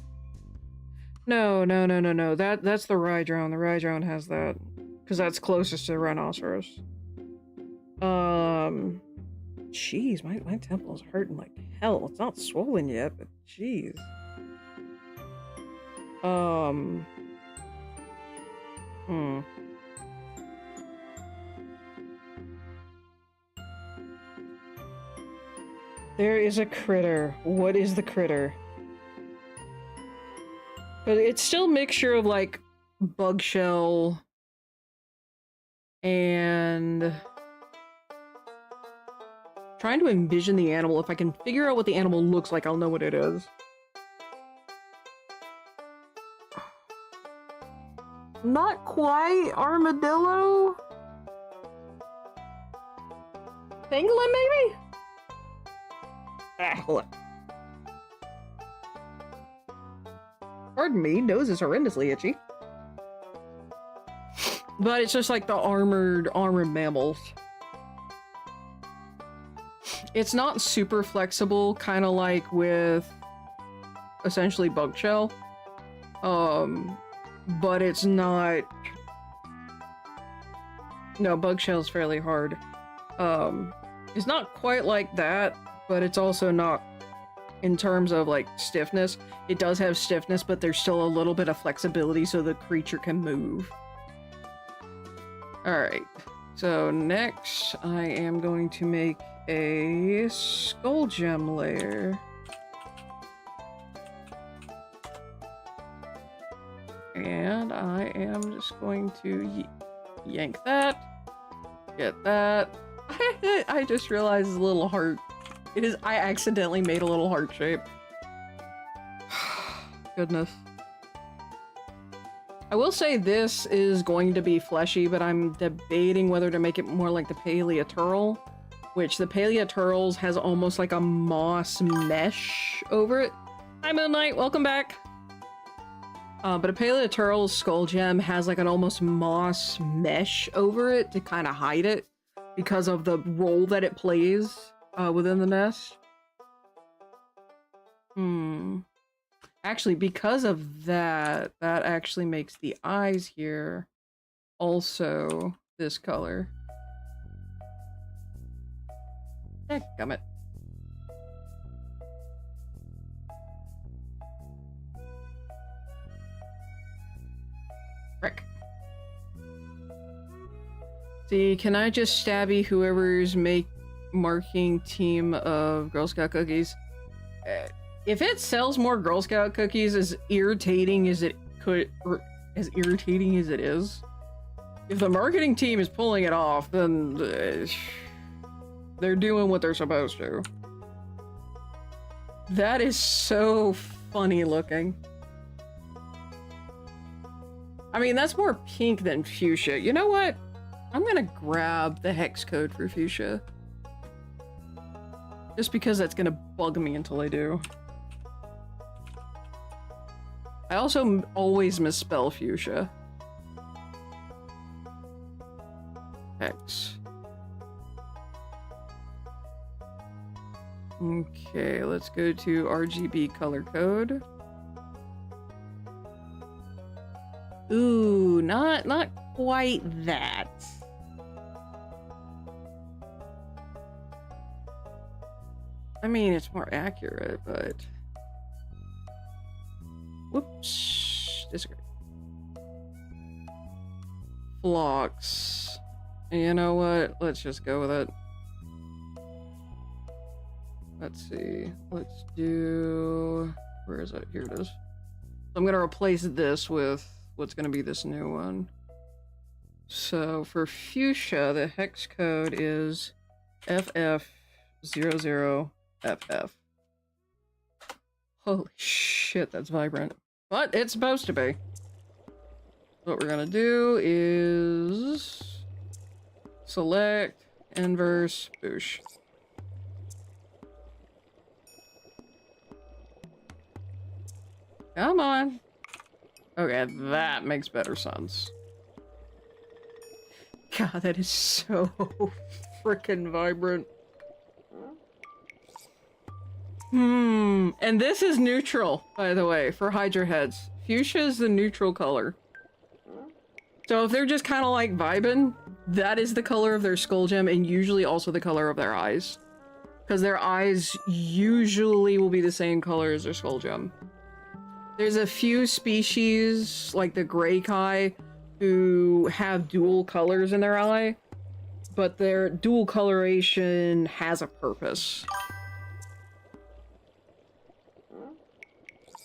No. That's the rhydrone. The rhydrone has that because that's closest to the rhinoceros. Jeez, my temple's hurting like hell. It's not swollen yet, but jeez. There is a critter. What is the critter? But it's still a mixture of like bug shell and trying to envision the animal. If I can figure out what the animal looks like, I'll know what it is. Not quite armadillo? Pangolin, maybe? Hold on. Pardon me, nose is horrendously itchy. But it's just like the armored mammals. It's not super flexible, kind of like with essentially bug shell. But it's not. No, bug shell's fairly hard. It's not quite like that, but it's also not in terms of like stiffness. It does have stiffness, but there's still a little bit of flexibility so the creature can move. Alright, so next I am going to make a skull gem layer. And I am just going to yank that, get that. I just realized it's a little heart. It is. I accidentally made a little heart shape. Goodness. I will say this is going to be fleshy, but I'm debating whether to make it more like the Paleoturl, which the Paleoturls has almost like a moss mesh over it. Hi Moon Knight, welcome back. But a Paleoturl's skull gem has like an almost moss mesh over it to kind of hide it because of the role that it plays within the nest. Actually, because of that, that actually makes the eyes here also this color. Dadgummit. Frick. See, can I just stabby whoever's marking team of Girl Scout cookies? If it sells more Girl Scout cookies, as irritating as it could, or as irritating as it is, if the marketing team is pulling it off, then they're doing what they're supposed to. That is so funny looking. I mean, that's more pink than fuchsia. You know what? I'm gonna grab the hex code for fuchsia. Just because that's gonna bug me until I do. I also always misspell fuchsia. Hex. Okay, let's go to RGB color code. Ooh, not quite that. I mean, it's more accurate, but... Whoops. Disagree. Flocks. You know what? Let's just go with it. Let's see. Let's do... Where is it? Here it is. So I'm gonna replace this with what's gonna be this new one. So for fuchsia, the hex code is FF00FF. Holy shit, that's vibrant. But it's supposed to be. What we're gonna do is select, inverse, boosh. Come on. Okay, that makes better sense. God, that is so freaking vibrant. And this is neutral, by the way, for Hydra heads. Fuchsia is the neutral color. So if they're just kind of like vibing, that is the color of their skull gem and usually also the color of their eyes. Because their eyes usually will be the same color as their skull gem. There's a few species, like the gray kai, who have dual colors in their eye, but their dual coloration has a purpose.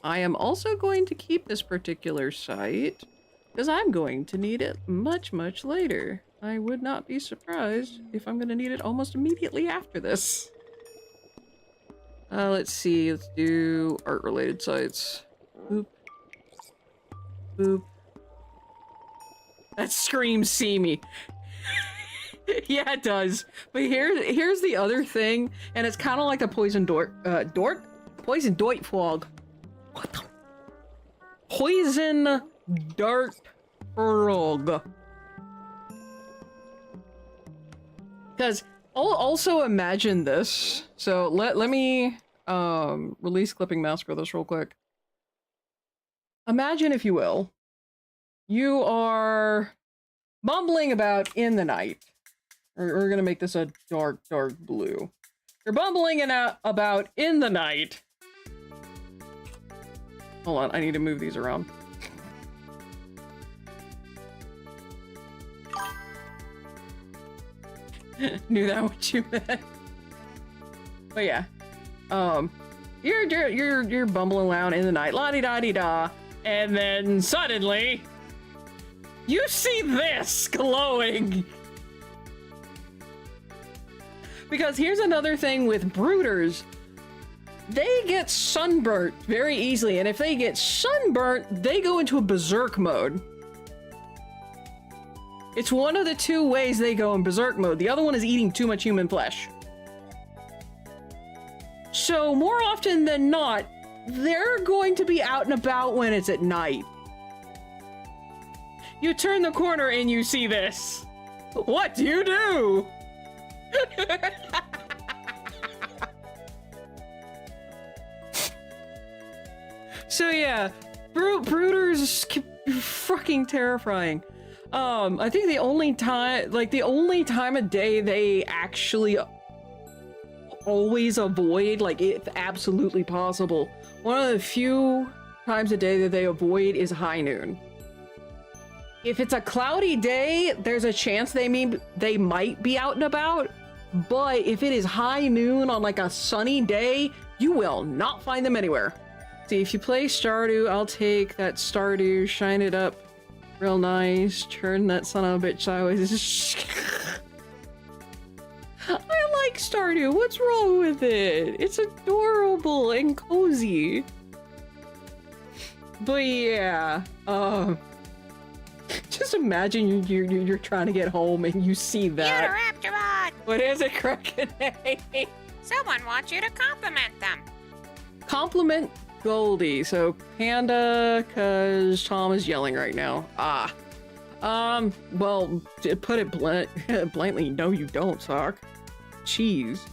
I am also going to keep this particular site, because I'm going to need it much, much later. I would not be surprised if I'm going to need it almost immediately after this. Let's see, let's do art-related sites. Boop. Boop. That screams see me. Yeah, it does. But here's the other thing, and it's kind of like a poison poison dart frog. What the? Poison dart frog. Because also imagine this. So let me release clipping mask for this real quick. Imagine, if you will, you are bumbling about in the night. We're gonna make this a dark blue. You're bumbling about in the night. Hold on, I need to move these around. Knew that what you meant. But yeah, you're bumbling around in the night, la-di-da-di-da, and then suddenly you see this glowing. Because here's another thing with brooders. They get sunburnt very easily, and if they get sunburnt, they go into a berserk mode. It's one of the two ways they go in berserk mode. The other one is eating too much human flesh. So more often than not, they're going to be out and about when it's at night. You turn the corner and you see this. What do you do? So yeah, brooders can be fucking terrifying. I think the only time of day they actually always avoid, like if absolutely possible, one of the few times a day that they avoid is high noon. If it's a cloudy day, there's a chance they might be out and about, but if it is high noon on like a sunny day, you will not find them anywhere. See, if you play Stardew, I'll take that Stardew, shine it up real nice, turn that son of a bitch sideways. I like Stardew. What's wrong with it? It's adorable and cozy. But yeah, just imagine you're trying to get home and you see that.
Raptoron!
What is it, Kraken?
Someone wants you to compliment them.
Compliment Goldie. So Panda, cause Tom is yelling right now. Well, to put it bluntly, no you don't, Sock. Cheese.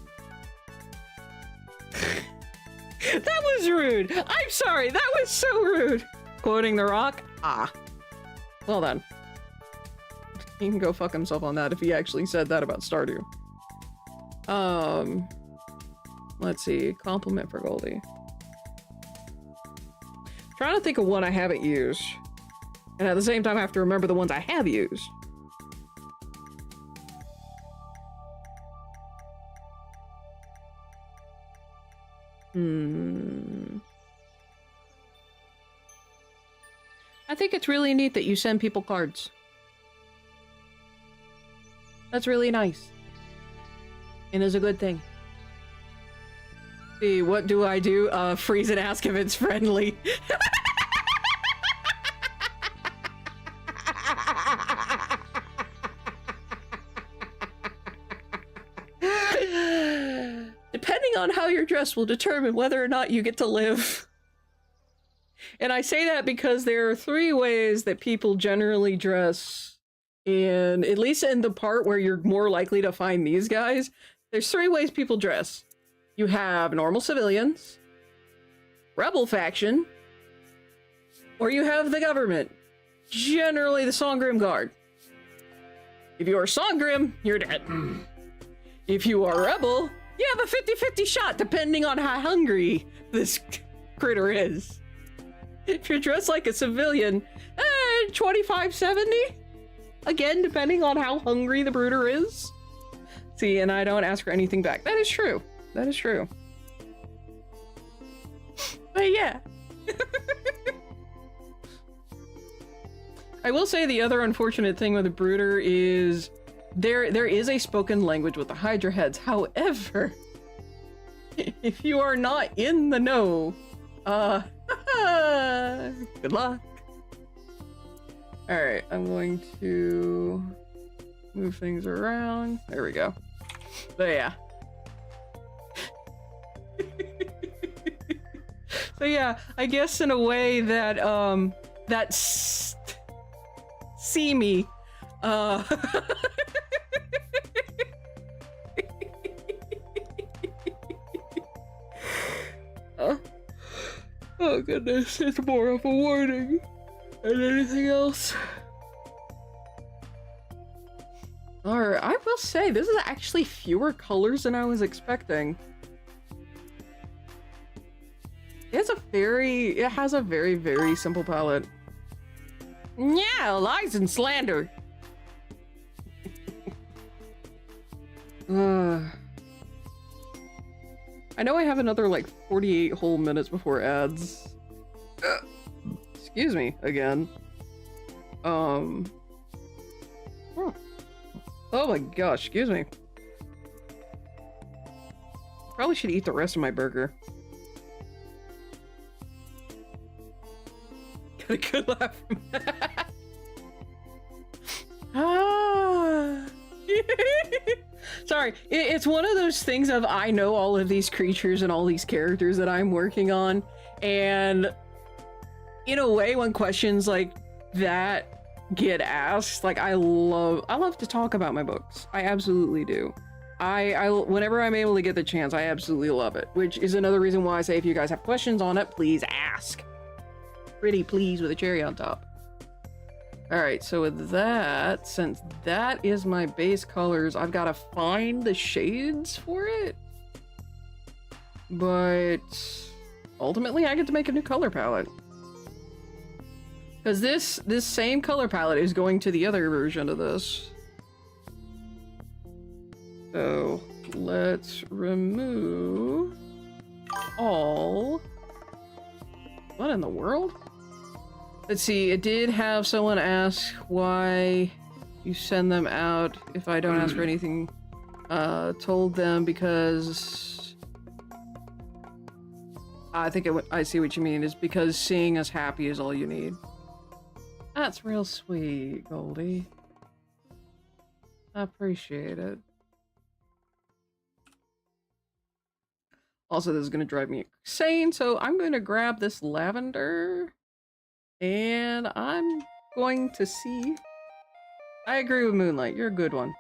That was rude. I'm sorry, that was so rude. Quoting The Rock? Well then. He can go fuck himself on that if he actually said that about Stardew. Let's see. Compliment for Goldie. Trying to think of one I haven't used. And at the same time, I have to remember the ones I have used. I think it's really neat that you send people cards. That's really nice. And is a good thing. Hey, what do I do? Freeze and ask if it's friendly. Depending on how you're dressed will determine whether or not you get to live. And I say that because there are 3 ways that people generally dress. And at least in the part where you're more likely to find these guys, there's 3 ways people dress. You have normal civilians, rebel faction, or you have the government. Generally the Songrim Guard. If you are Songrim, you're dead. If you are rebel, you have a 50-50 shot depending on how hungry this critter is. If you're dressed like a civilian, 25-70. Again, depending on how hungry the brooder is. See, and I don't ask for anything back. That is true. That is true. But yeah. I will say the other unfortunate thing with the brooder is there is a spoken language with the Hydra heads. However, if you are not in the know, good luck. Alright, I'm going to move things around. There we go. But yeah. So yeah, I guess in a way that, see me, oh goodness, it's more of a warning than anything else. Alright, I will say, this is actually fewer colors than I was expecting. It has a very, very simple palette. Yeah, lies and slander. I know I have another like 48 whole minutes before ads. Excuse me again. Oh my gosh, excuse me. Probably should eat the rest of my burger. Got a good laugh from that. Sorry, it's one of those things of I know all of these creatures and all these characters that I'm working on, and in a way when questions like that get asked, like I love to talk about my books. I absolutely do. I whenever I'm able to get the chance, I absolutely love it, which is another reason why I say if you guys have questions on it, please ask. Pretty please with a cherry on top. Alright, so with that, since that is my base colors, I've got to find the shades for it. But ultimately, I get to make a new color palette. Because this same color palette is going to the other version of this. So let's remove all... What in the world? Let's see, it did have someone ask why you send them out if I don't ask for anything. Told them because... I think I see what you mean, is because seeing us happy is all you need. That's real sweet, Goldie. I appreciate it. Also, this is going to drive me insane, so I'm going to grab this lavender. And I'm going to see... I agree with Moonlight. You're a good one.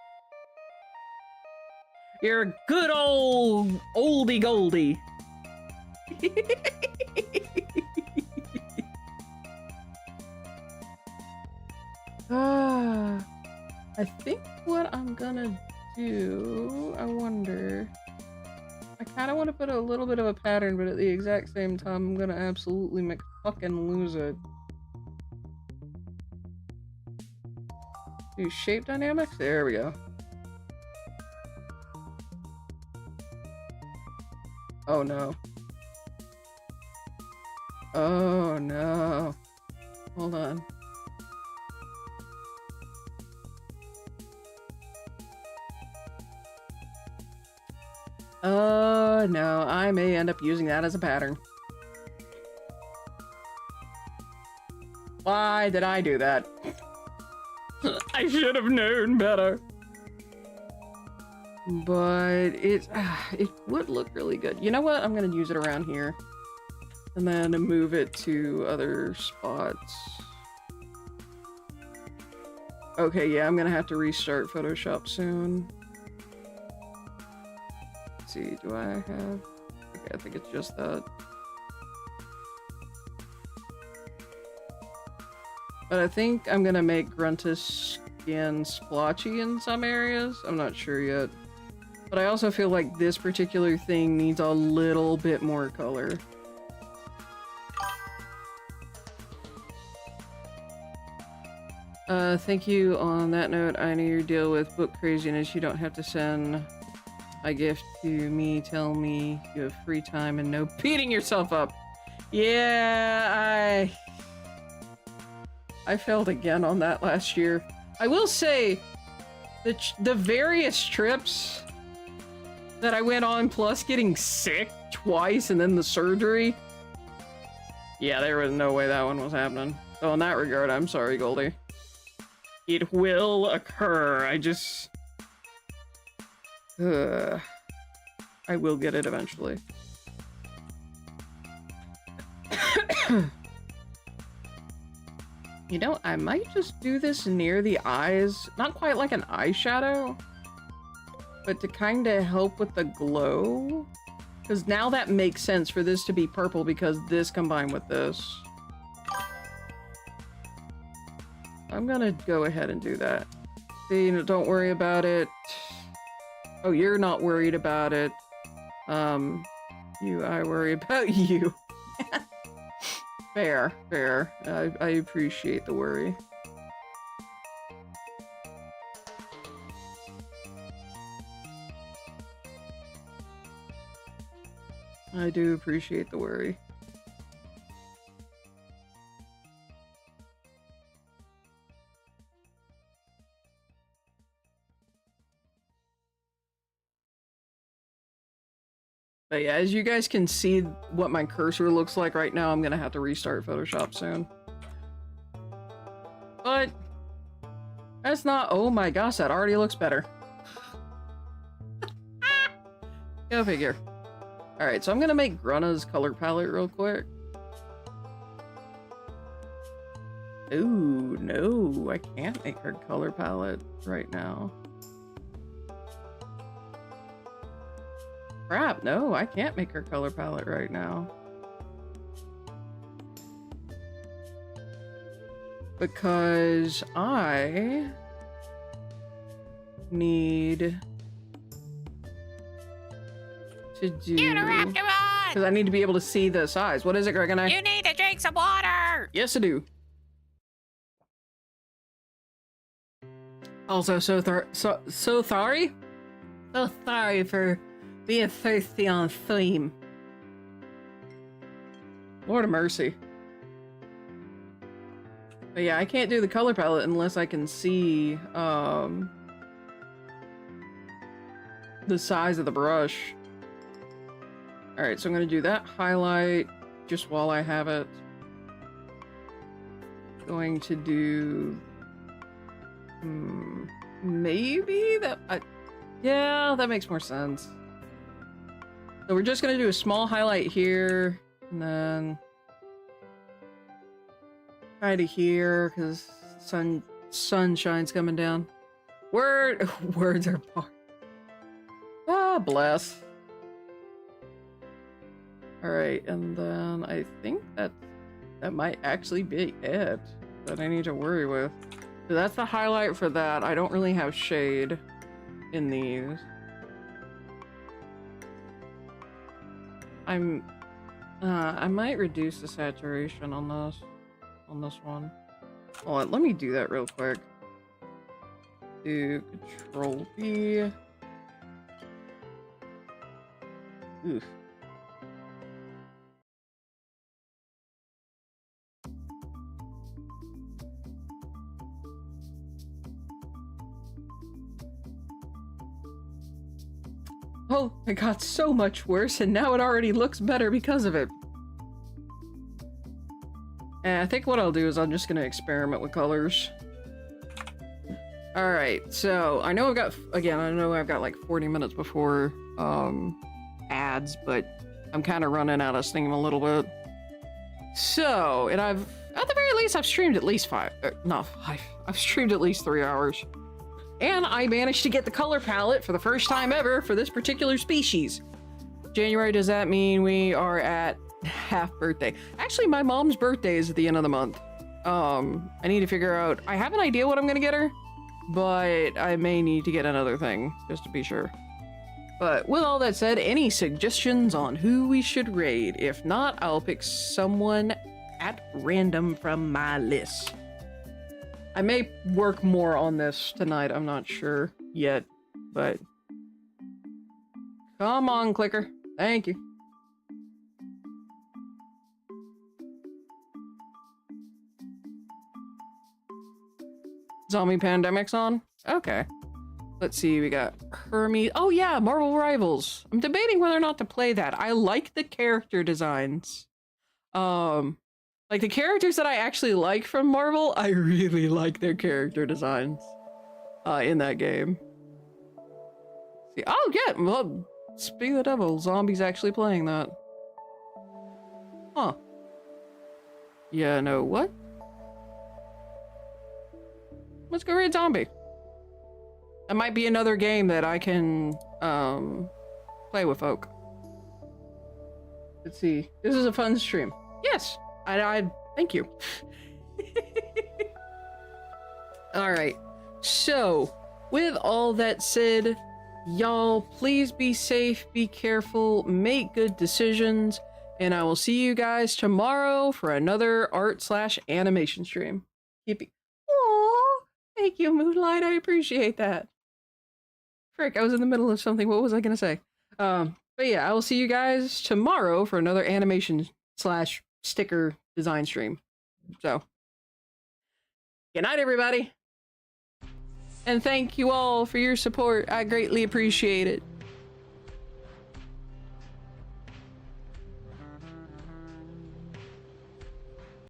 You're a good old oldie goldie. I think what I'm gonna do... I wonder... I kind of want to put a little bit of a pattern, but at the exact same time, I'm gonna absolutely fucking lose it. Do shape dynamics? There we go. Oh no. Oh no. Hold on. No, I may end up using that as a pattern. Why did I do that? I should have known better. But it would look really good. You know what? I'm gonna use it around here. And then move it to other spots. Okay, yeah, I'm gonna have to restart Photoshop soon. Let's see, do I have... Okay, I think it's just that. But I think I'm gonna make Gruntus skin splotchy in some areas. I'm not sure yet. But I also feel like this particular thing needs a little bit more color. Thank you. On that note, I know you deal with book craziness. You don't have to send a gift to me. Tell me you have free time and no beating yourself up. Yeah, I failed again on that last year. I will say, the various trips that I went on, plus getting sick twice and then the surgery. Yeah, there was no way that one was happening. So in that regard, I'm sorry, Goldie. It will occur. I just... I will get it eventually. You know, I might just do this near the eyes. Not quite like an eyeshadow, but to kind of help with the glow. Because now that makes sense for this to be purple because this combined with this. I'm gonna go ahead and do that. See, don't worry about it. Oh, you're not worried about it. I worry about you. Fair, fair. I appreciate the worry. I do appreciate the worry. But yeah, as you guys can see what my cursor looks like right now, I'm gonna have to restart Photoshop soon. But that's not... Oh my gosh, that already looks better. Go figure. Alright, so I'm gonna make Grunna's color palette real quick. Ooh, no, I can't make her color palette right now. Crap, no, I can't make her color palette right now. Because I need to do... Because I need to be able to see the size. What is it, Greg and I?
You need to drink some water!
Yes, I do. Also, so sorry? So sorry for being thirsty on theme. Lord of mercy. But yeah, I can't do the color palette unless I can see, the size of the brush. Alright, so I'm gonna do that highlight just while I have it. Going to do... maybe that... yeah, that makes more sense. So we're just gonna do a small highlight here, and then kind of here, because sunshine's coming down. Words are hard. Ah, bless. Alright, and then I think that might actually be it that I need to worry with. So that's the highlight for that. I don't really have shade in these. I might reduce the saturation on this one. Hold on, let me do that real quick. Do Control B. Oof. Oh, it got so much worse, and now it already looks better because of it. And I think what I'll do is I'm just gonna experiment with colors. Alright, so I know I've got like 40 minutes before ads, but I'm kind of running out of steam a little bit. So, and at the very least, I've streamed at least I've streamed at least 3 hours. And I managed to get the color palette for the first time ever for this particular species. January, does that mean we are at half birthday? Actually, my mom's birthday is at the end of the month. I need to figure out, I have an idea what I'm gonna get her, but I may need to get another thing, just to be sure. But with all that said, any suggestions on who we should raid? If not, I'll pick someone at random from my list. I may work more on this tonight, I'm not sure yet, but... Come on, clicker. Thank you. Zombie Pandemic's on? Okay. Let's see, we got Hermes. Oh yeah, Marvel Rivals. I'm debating whether or not to play that. I like the character designs. Like the characters that I actually like from Marvel, I really like their character designs in that game. See, oh yeah, well, speak of the devil, Zombie's actually playing that. Huh. Yeah, no, what? Let's go raid Zombie. That might be another game that I can play with folk. Let's see. This is a fun stream. Yes. I thank you. All right. So, with all that said, y'all, please be safe, be careful, make good decisions, and I will see you guys tomorrow for another art/animation stream. Keep it. Aww, thank you, Moonlight. I appreciate that. Frick, I was in the middle of something. What was I gonna say? But yeah, I will see you guys tomorrow for another animation/sticker design stream. So, good night, everybody. And thank you all for your support. I greatly appreciate it.